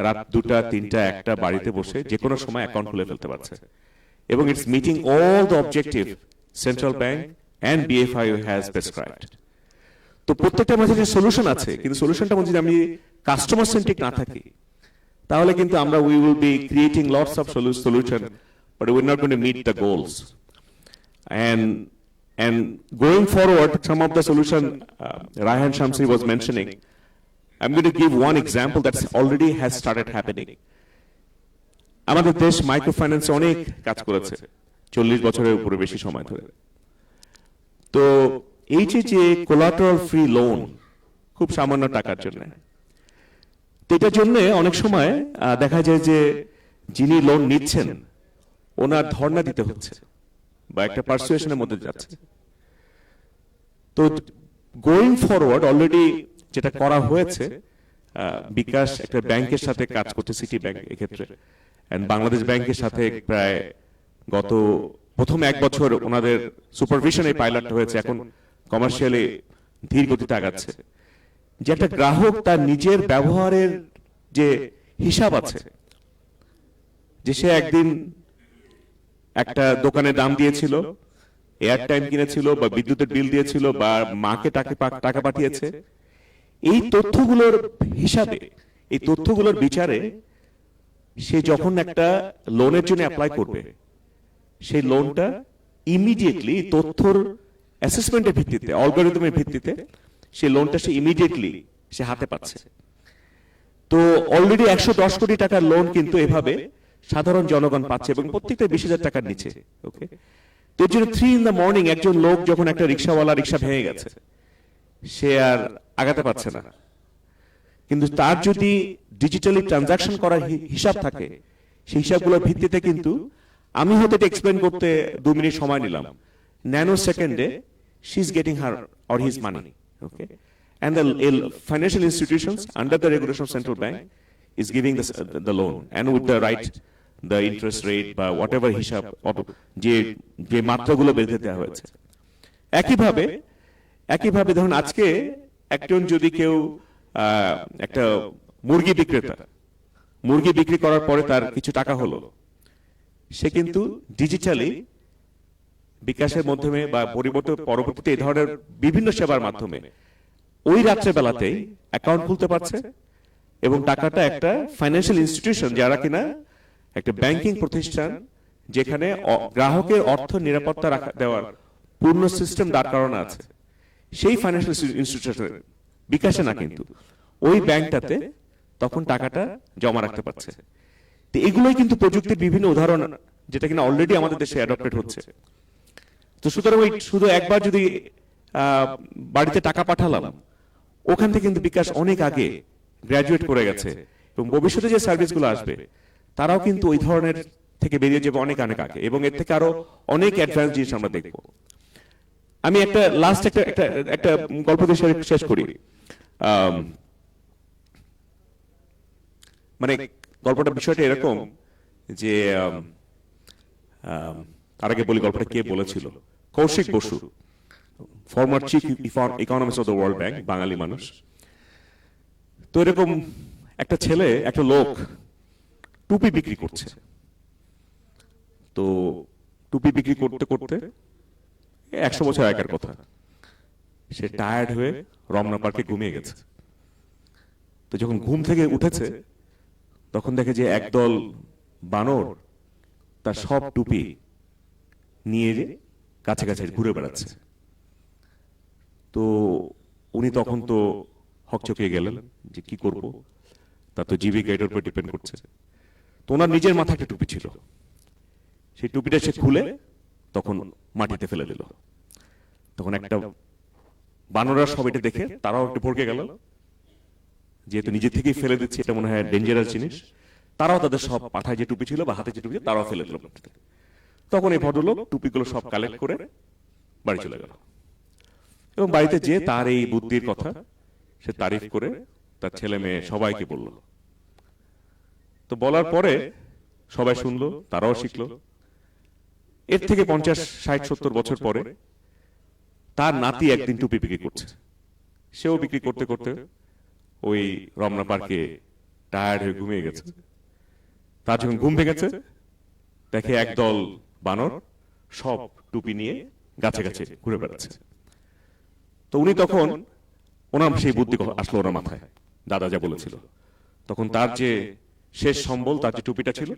S14: রাত 2টা 3টা 1টা বাড়িতে বসে যে কোনো সময় অ্যাকাউন্ট খুলে ফেলতে পারছে, এবং it's meeting all the objective central bank and BFI has prescribed. তো প্রত্যেকটা মাঝে যে সলিউশন আছে, কিন্তু সলিউশনটা যদি আমি কাস্টমার সেন্ট্রিক না থাকি, তাহলে কিন্তু আমরা we will be creating lots of solution, but we are not going to meet the goals. And going forward, some of the solution Raihan Shamsi was mentioning, I'm going to give one example that already has started happening. আমাদের দেশ microfinance অনেক কাজ করেছে 40 বছরের উপরে বেশি সময় ধরে। তো এই যে কোলাটারাল ফ্রি লোন, খুব সামান্য টাকার জন্য, এটার জন্য অনেক সময় দেখা যায় যে যিনি লোন নিচ্ছেন ওনার ধর্ণা দিতে হচ্ছে বা একটা পারসুয়েশনের মধ্যে যাচ্ছে। তো গোয়িং ফরওয়ার্ড অলরেডি যেটা করা হয়েছে, বিকাশ একটা ব্যাংকের সাথে কাজ করছে, সিটি ব্যাংক এক্ষেত্রে, এন্ড বাংলাদেশ ব্যাংকের সাথে প্রায় গত প্রথম 1 বছর ওনাদের সুপারভিশনে পাইলটটা হয়েছে, এখন কমার্শিয়ালি ধীর গতিতে আগাচ্ছে। যে একটা গ্রাহক তার নিজের ব্যবহারের যে হিসাব আছে, যে সে একদিন একটা দোকানে দাম দিয়েছিল, এয়ার টাইম কিনেছিল বা বিদ্যুতের বিল দিয়েছিল বা মাকে টাকা পাঠিয়েছে, এই তথ্যগুলোর হিসাবে, এই তথ্যগুলোর বিচারে সে যখন একটা লোনের জন্য অ্যাপ্লাই করবে, সেই লোনটা ইমিডিয়েটলি তথ্যর অ্যাসেসমেন্টের ভিত্তিতে, অ্যালগরিদমের ভিত্তিতে সেই লোনটা সে ইমিডিয়েটলি সে হাতে পাচ্ছে। তো অলরেডি 110 কোটি টাকার লোন কিন্তু এভাবে সাধারণ জনগণ পাচ্ছে, এবং প্রত্যেকটা 20,000 টাকার নিচে। ওকে, তো এর জন্য 3 in the morning একজন লোক যখন একটা রিক্সাওয়ালা রিক্সা ভেঙে গেছে, সে আর আগাতে পারছে না, কিন্তু তার যদি ডিজিটালি ট্রানজাকশন করার হিসাব থাকে, সেই হিসাবগুলোর ভিত্তিতে কিন্তু আমি হয়তো এটা এক্সপ্লেন করতে 2 মিনিট সময় নিলাম, ন্যানো সেকেন্ডে she is getting her or his money. Okay, and the financial institutions under the regulation of central bank is giving the loan, and with the right the interest rate বা whatever হিসাব যে মাত্রাগুলো বেঁধে দেওয়া হয়েছে। একইভাবে ধরুন আজকে একজন যদি কেউ একটা মুরগি বিক্রেতা, মুরগি বিক্রি করার পরে তার কিছু টাকা হলো, সে কিন্তু ডিজিটালি বিকাশের মাধ্যমে বা পরবর্তীতে এই ধরনের বিভিন্ন সেবার মাধ্যমে ওই রাত্রে বেলাতেই অ্যাকাউন্ট খুলতে পারছে, এবং টাকাটা একটা ফাইন্যান্সিয়াল ইনস্টিটিউশন, যারা কিনা একটা ব্যাংকিং প্রতিষ্ঠান, যেখানে গ্রাহকের অর্থ নিরাপত্তা দেওয়ার পূর্ণ সিস্টেম দাঁড় করানো আছে, সেই ফাইন্যান্সিয়াল ইনস্টিটিউশন বিকাশে না, কিন্তু ওই ব্যাংকটাতে তখন টাকাটা জমা রাখতে পারছে। তো এগুলোই কিন্তু প্রযুক্তির বিভিন্ন উদাহরণ, যেটা কিনা অলরেডি আমাদের দেশে অ্যাডপ্টেড হচ্ছে। তো সুতরাং ওই শুধু একবার যদি বাড়িতে টাকা পাঠালাম, ওখান থেকে কিন্তু বিকাশ অনেক আগে গ্রাজুয়েট করে গেছে, এবং ভবিষ্যতে যে সার্ভিসগুলো আসবে তারাও কিন্তু ওই ধরনের থেকে বেরিয়ে যাবে অনেক আগে, এবং এর থেকে আরো অনেক অ্যাডভান্স জিনিস আমরা দেখব। আমি একটা লাস্ট একটা গল্প দিয়ে শেষ করি। মানে গল্পটা বিষয়টা এরকম যে তার আগে বলি গল্পটা কে বলেছিল। Kaushik Basu, former chief economist of the World Bank, বাঙালি মানুষ। তো এরকম একটা ছেলে, একটা লোক টুপি বিক্রি করছে। তো টুপি বিক্রি করতে করতে 100 বছর আগের কথা, সে টায়ার্ড হয়ে রমনা পার্কে ঘুমিয়ে গেছে। তো যখন ঘুম থেকে উঠেছে তখন দেখে যে একদল বানর তার সব টুপি নিয়ে কাছে কাছে ঘুরে বেড়াচ্ছে। তো উনি তখন তো হকচকিয়ে গেলেন যে কি করব, তার তো জীবিকা এটার উপর ডিপেন্ড করছে। তো ওনার নিজের মাথায় একটা টুপি ছিল, সেই টুপিটা সে খুলে তখন মাটিতে ফেলে দিল। তখন একটা বানররা সব এটা দেখে তারাও একটু ভড়কে গেল, যেহেতু নিজে থেকেই ফেলে দিচ্ছে, এটা মনে হয় ডেঞ্জারাস জিনিস। তারাও তাদের সব মাথায় যে টুপি ছিল বা হাতে যে টুপি ছিল তারাও ফেলে দিল। তখন এই ভদ্রলোক টুপিগুলো সব কালেক্ট করে বাড়ি চলে গেল এবং বাড়িতে যে তার এই বুদ্ধির কথা সে তারিফ করে তার ছেলে মেয়ে সবাইকে বলল। তো বলার পরে সবাই শুনলো, তারাও শিখলো। এর থেকে 50, 60, 70 বছর পরে তার নাতি একদিন টুপি বিক্রি করছে। সেও বিক্রি করতে করতে ওই রমনা পার্কে টায়ার্ড হয়ে ঘুমিয়ে গেছে। তার যখন ঘুম ভেঙেছে দেখে একদল বানর সব টুপি নিয়ে গাছে গাছে ঘুরে বেড়াচ্ছে। তো উনি তখন ওনার সেই বুদ্ধি আসলো ওনার মাথায়, দাদা যা বলেছিল। তখন তার যে শেষ সম্বল, তার যে টুপিটা ছিল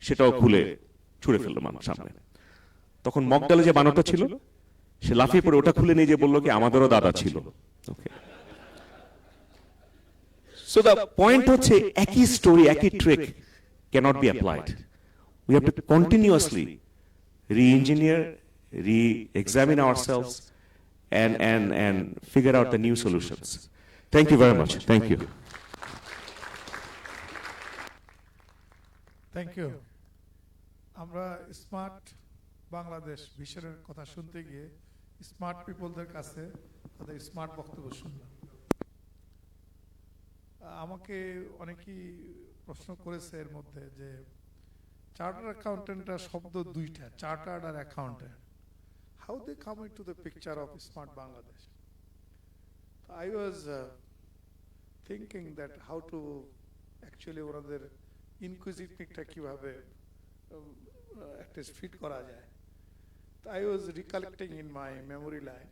S14: সেটাও খুলে ছুঁড়ে ফেললো মানুষ সামনে। তখন মগডালে যে বানরটা ছিল সে লাফিয়ে পড়ে ওটা খুলে নিয়ে যে বললো কি আমাদেরও দাদা ছিল। সো দ্য পয়েন্ট হচ্ছে একই স্টোরি, একই trick cannot be applied. We have to continuously re-engineer, re-examine ourselves and figure out the new solutions. Thank you very much. Thank you.
S5: Thank you. আমরা স্মার্ট বাংলাদেশ ভিশনের কথা শুনতে গিয়ে স্মার্ট পিপলদের কাছে তাদের স্মার্ট বক্তব্য শুনলাম। আমাকে অনেকেই প্রশ্ন করেছে এর মধ্যে যে চার্টার্ড অ্যাকাউন্টেন্টরা শব্দ দুইটা, চার্টার্ড আর accountant, how they come into the picture of smart Bangladesh. I was thinking that how to actually ওনাদের ইনকুইজিটিভটা কিভাবে ফিট করা যায়। তো I was recollecting in my memory lane.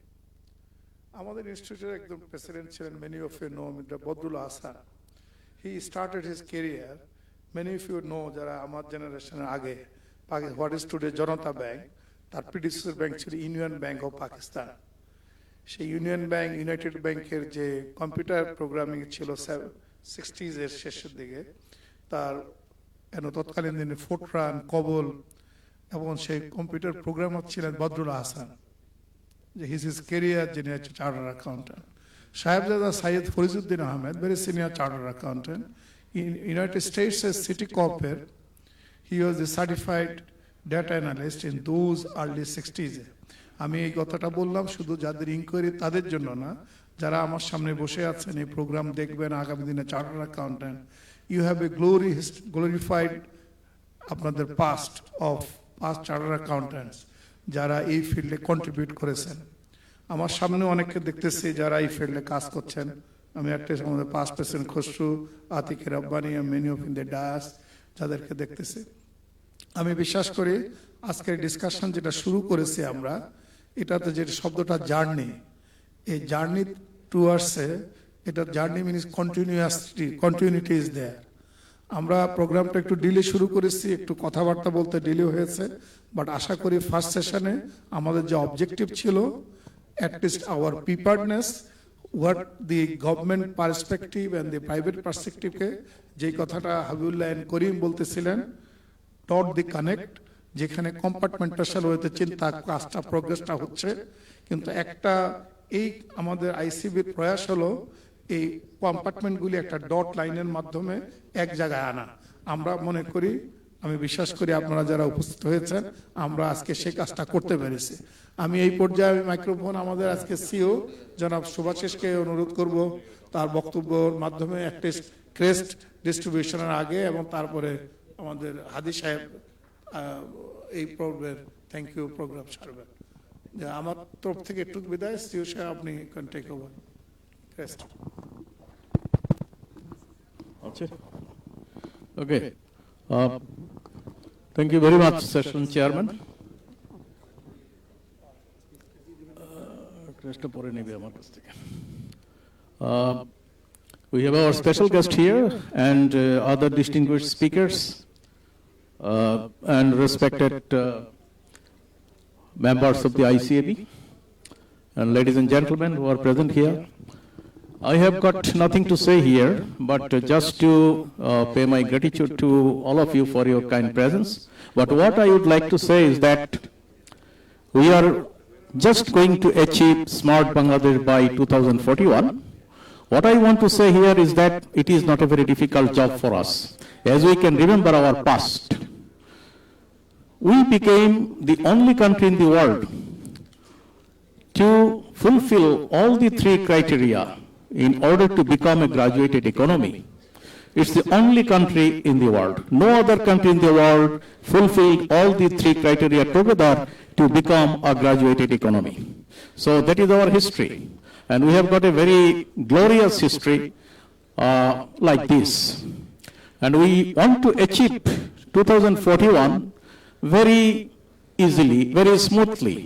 S5: আমাদের ইনস্টিটিউটের একদম প্রেসিডেন্ট ছিলেন, many of you know, mister Badrul Hasan. He started his career, many of you know, যারা আমার জেনারেশনের আগে, what is today Janata bank, তার প্রিডিসেসর ব্যাংক ছিল ইউনিয়ন ব্যাংক অফ পাকিস্তান। সেই ইউনিয়ন ব্যাংক, ইউনাইটেড ব্যাংকের যে কম্পিউটার প্রোগ্রামিং ছিল 60s এর শেষের দিকে, তার তৎকালীন দিনে ফোটরান, কবল এবং সেই কম্পিউটার প্রোগ্রামার ছিলেন বদরুল হাসান। যে হিজ কেরিয়ার, যিনি হচ্ছে chartered accountant. Sahebzada Sayed Farizuddin Ahmed, very senior chartered accountant in United স্টেটসের সিটি কর্পের। He was a certified data analyst in those early 60s। আমি এই কথাটা বললাম শুধু যাদের ইনকোয়ারি তাদের জন্য না, যারা আমার সামনে বসে আছেন, এই প্রোগ্রাম দেখবেন আগামী দিনে chartered accountant, you have a glorified আপনাদের পাস্ট চার্টার্ড অ্যাকাউন্টেন্টস যারা এই ফিল্ডে কন্ট্রিবিউট করেছেন। আমার সামনে অনেককে দেখতেছি যারা এই ফিল্ডে কাজ করছেন। আমি একটা আমাদের past president Khasru, Atique Rabbani, many of in the dais, যাদেরকে দেখতেছি। আমি বিশ্বাস করি আজকের ডিসকাশন যেটা শুরু করেছি আমরা, এটাতে যে শব্দটা জার্নি, এই জার্নি টুয়ার্ডসে, এটা journey means continuity is there. আমরা প্রোগ্রামটা একটু ডিলে শুরু করেছি, একটু কথাবার্তা বলতে ডিলে হয়েছে, বাট আশা করি ফার্স্ট সেশনে আমাদের যে অবজেক্টিভ ছিল, at least our preparedness, what the government perspective and the private perspective কে যে কথাটা হাবিবুল্লাহ এন্ড করিম বলতেছিলেন, ডট দি কানেক্ট, যেখানে কম্পার্টমেন্টাল হতে চিন্তা কাজটা প্রোগ্রেসটা হচ্ছে। কিন্তু একটা এই আমাদের আইসিবির প্রয়াস হলো এই কম্পার্টমেন্টগুলি একটা ডট লাইনের মাধ্যমে এক জায়গায় আনা। আমরা মনে করি, আমি বিশ্বাস করি আপনারা যারা উপস্থিত হয়েছেন, আমরা আজকে সেই কাজটা করতে পেরেছি। আমি এই পর্যায়ে মাইক্রোফোন আমাদের আজকে সিও জনাব সুভাষিসকে অনুরোধ করব তার বক্তব্যের মাধ্যমে একটা ক্রেস্ট ডিস্ট্রিবিউশনের আগে এবং তারপরে আমাদের হাদি সাহেব এই প্রোগ্রামের থ্যাংক ইউ প্রোগ্রাম সারবেন। আমার তরফ থেকে একটু বিদায়, সিও সাহেব আপনি ক্যান টেক ওভার ক্রেস্ট।
S15: আচ্ছা, ওকে, thank you very much, Session Chairman. Rest পরে নেবে আমার কাছ থেকে। We have our special guest here and other distinguished speakers and respected members of the ICAB and ladies and gentlemen who are present here. I have got nothing to say here, but just to pay my gratitude to all of you for your kind presence. But what I would like to say is that we are just going to achieve Smart Bangladesh by 2041. What I want to say here is that it is not a very difficult job for us. As we can remember our past, we became the only country in the world to fulfill all the three criteria in order to become a graduated economy. It's the only country in the world. No other country in the world fulfilled all the three criteria together to become a graduated economy. So that is our history. And we have got a very glorious history like this. And we want to achieve 2041 very easily, very smoothly.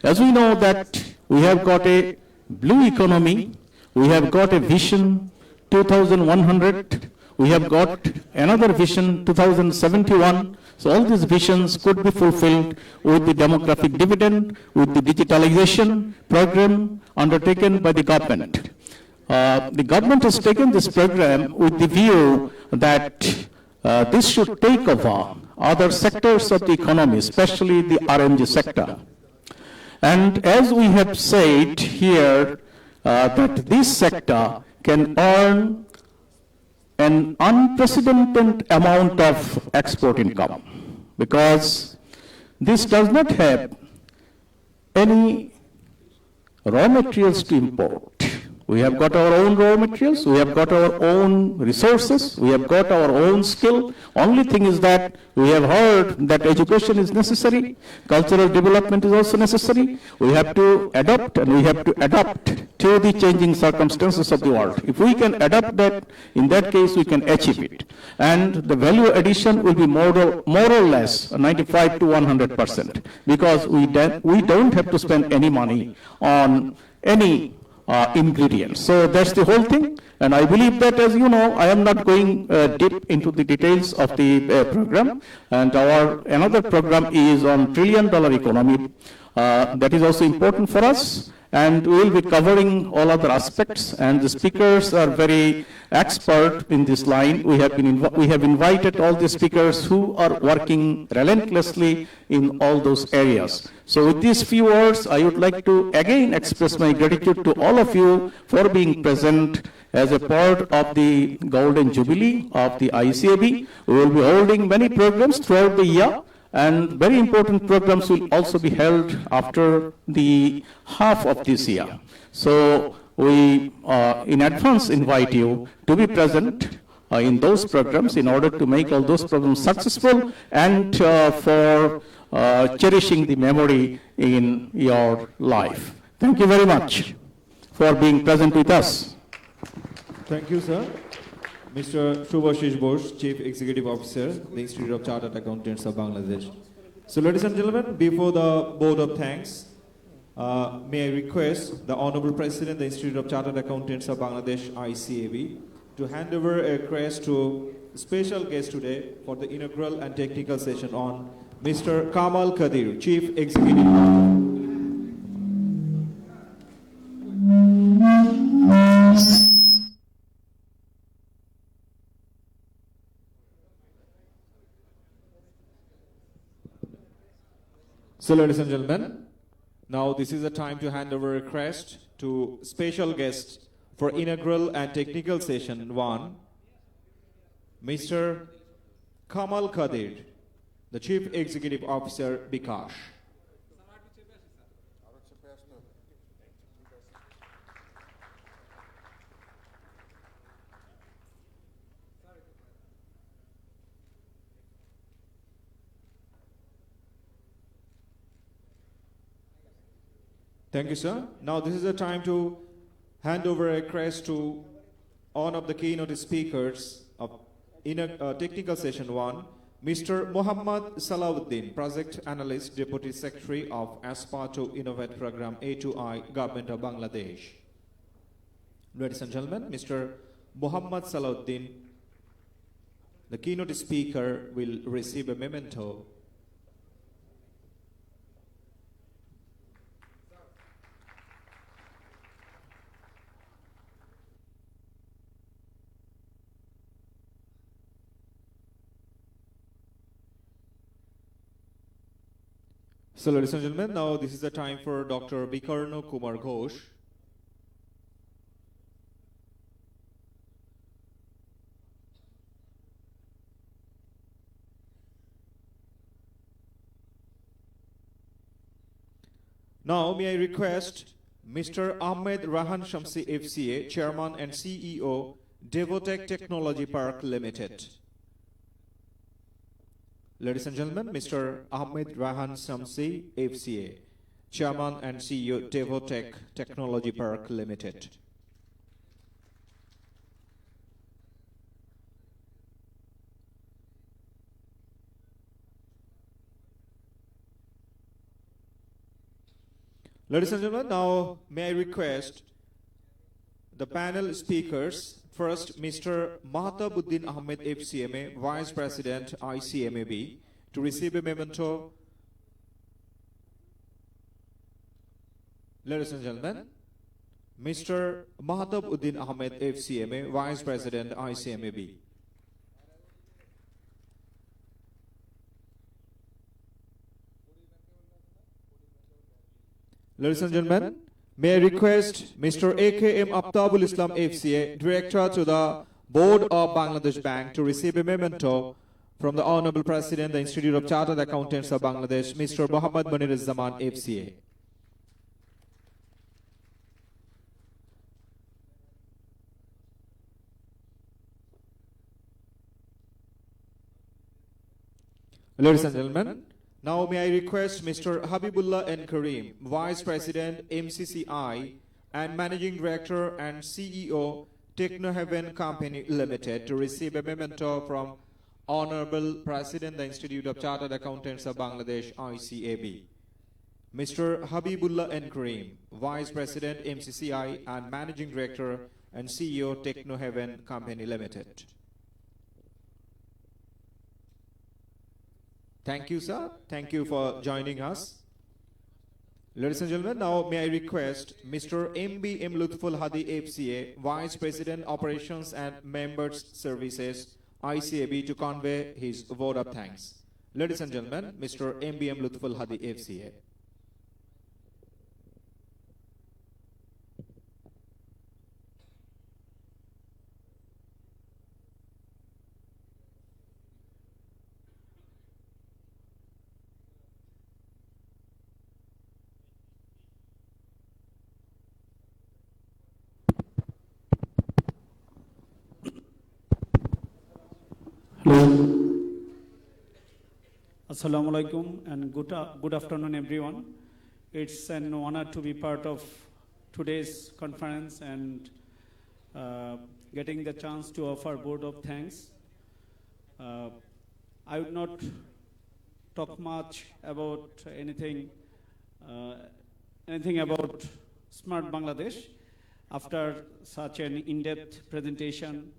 S15: As we know that we have got a blue economy, we have got a vision 2100, we have got another vision 2071. So all these visions could be fulfilled with the demographic dividend, with the digitalization program undertaken by the government. The government has taken this program with the view that this should take over other sectors of the economy, especially the RMG sector. And as we have said here, that this sector can earn an unprecedented amount of export income, because this does not have any raw materials to import. We have got our own raw materials, we have got our own resources, we have got our own skill. Only thing is that we have heard that education is necessary, cultural development is also necessary. We have to adapt and we have to adapt to the changing circumstances of the world. If we can adapt that, in that case we can achieve it. And the value addition will be more or less 95 to 100%, because we don't have to spend any money on any ingredients. So that's the whole thing. And I believe that, as you know, I am not going deep into the details of the program. And our another program is on $1 trillion economy. That is also important for us. And we will be covering all other aspects. And the speakers are very expert in this line. We have invited all the speakers who are working relentlessly in all those areas. So with these few words, I would like to again express my gratitude to all of you for being present as a part of the Golden Jubilee of the ICAB. We will be holding many programs throughout the year, and very important programs will also be held after the half of this year. So we in advance invite you to be present in those programs in order to make all those programs successful and for cherishing the memory in your life. Thank you very much for being present with us.
S1: Thank you, sir. Mr. Shubhashish Bose, Chief Executive Officer, the Institute of Chartered Accountants of Bangladesh. So, ladies and gentlemen, before the vote of thanks, may I request the Honorable President, the Institute of Chartered Accountants of Bangladesh, ICAB, to hand over a crest to special guest today for the inaugural and technical session on Mr. Kamal Kadir, Chief Executive. So, ladies and gentlemen, now this is the time to hand over a crest to special guest for inaugural and technical session 1, Mr. Kamal Kadir, the Chief Executive Officer, Bikash. Thank you, sir. Now this is the time to hand over a crest to one of the keynote speakers of technical session 1, Mr. Muhammad Salahuddin, Project Analyst, Deputy Secretary of Aspire to Innovate Program A2I, Government of Bangladesh. Ladies and gentlemen, Mr. Muhammad Salahuddin, the keynote speaker, will receive a memento. So, ladies and gentlemen, now this is the time for Dr. Bikarno Kumar Ghosh. Now, may I request Mr. Ahmed Rahan Shamsi FCA, Chairman and CEO, Devotech Technology Park Limited. Ladies and gentlemen, Mr. Ahmed Rahan Shamsi FCA, Chairman and CEO, Devotech Technology Park Limited. Ladies and gentlemen, now may I request the panel speakers. First, Mr. Mahtabuddin Ahmed FCMA, Vice President ICMAB, to receive a memento. Ladies and gentlemen, Mr. Mahtabuddin Ahmed FCMA, Vice President ICMAB. Ladies and gentlemen, may I request Mr. AKM Aftabul Islam FCA, Director to the Board of Bangladesh Bank, to receive a memento from the Honorable President, the Institute of Chartered Accountants of Bangladesh, Mr. Mohammad Munir Zaman FCA. Ladies and gentlemen, now may I request Mr. Habibullah N. Karim, Vice President MCCI and Managing Director and CEO Technohaven Company Limited, to receive a memento from Honorable President, the Institute of Chartered Accountants of Bangladesh, ICAB. Mr. Habibullah N. Karim, Vice President MCCI and Managing Director and CEO Technohaven Company Limited. Thank you, sir. Thank you for joining us. Ladies and gentlemen, now may I request Mr. MBM Lutful Hadi FCA, Vice President Operations and Members Services, ICAB, to convey his vote of thanks. Ladies and gentlemen, Mr. MBM Lutful Hadi FCA.
S16: Assalamu alaikum and good afternoon, everyone. It's an honor to be part of today's conference and getting the chance to offer a vote of thanks. I would not talk much about anything about Smart Bangladesh. After such an in-depth presentation,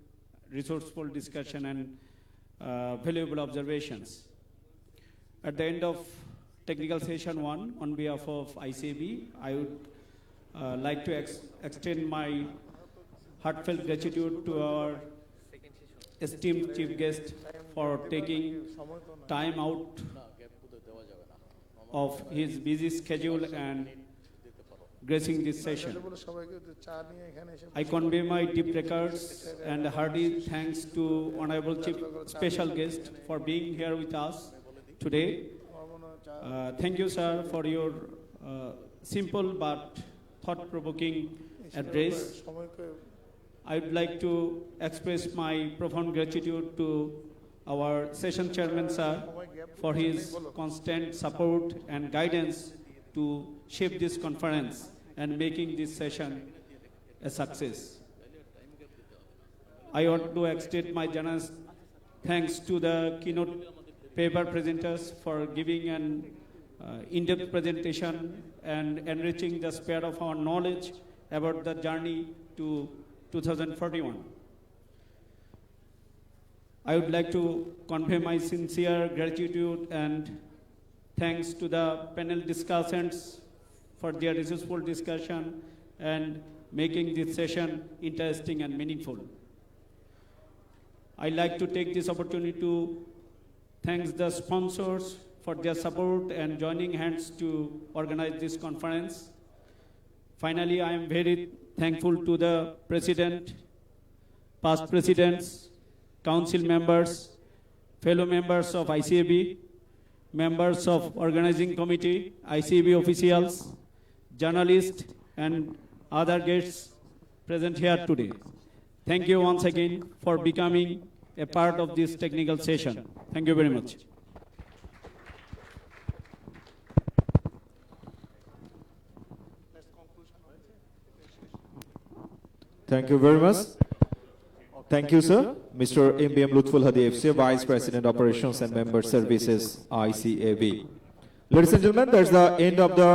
S16: resourceful discussion, and valuable observations. At the end of technical session 1, on behalf of ICAB, I would like to extend my heartfelt gratitude to our esteemed chief guest for taking time out of his busy schedule and gracing this session. I convey my deep regards and hearty thanks to Honorable Chief Special Guest for being here with us today. Thank you, sir, for your simple but thought-provoking address. I would like to express my profound gratitude to our session chairman, sir, for his constant support and guidance to shape this conference and making this session a success. I want to extend my generous thanks to the keynote paper presenters for giving an in-depth presentation and enriching the spread of our knowledge about the journey to 2041. I would like to convey my sincere gratitude and thanks to the panel discussants for their resourceful discussion and making this session interesting and meaningful. I'd like to take this opportunity to thank the sponsors for their support and joining hands to organize this conference. Finally, I am very thankful to the President, past presidents, council members, fellow members of ICAB, members of organizing committee, ICAB officials, journalists, and other guests present here today. Thank you once again for becoming a part of this technical session. Thank you very much.
S1: Thank you very much. Thank you, sir. Mr. MBM Lutful Hadi FCA, Vice President Operations and Member Services, ICAB. Ladies and gentlemen, that's the end of the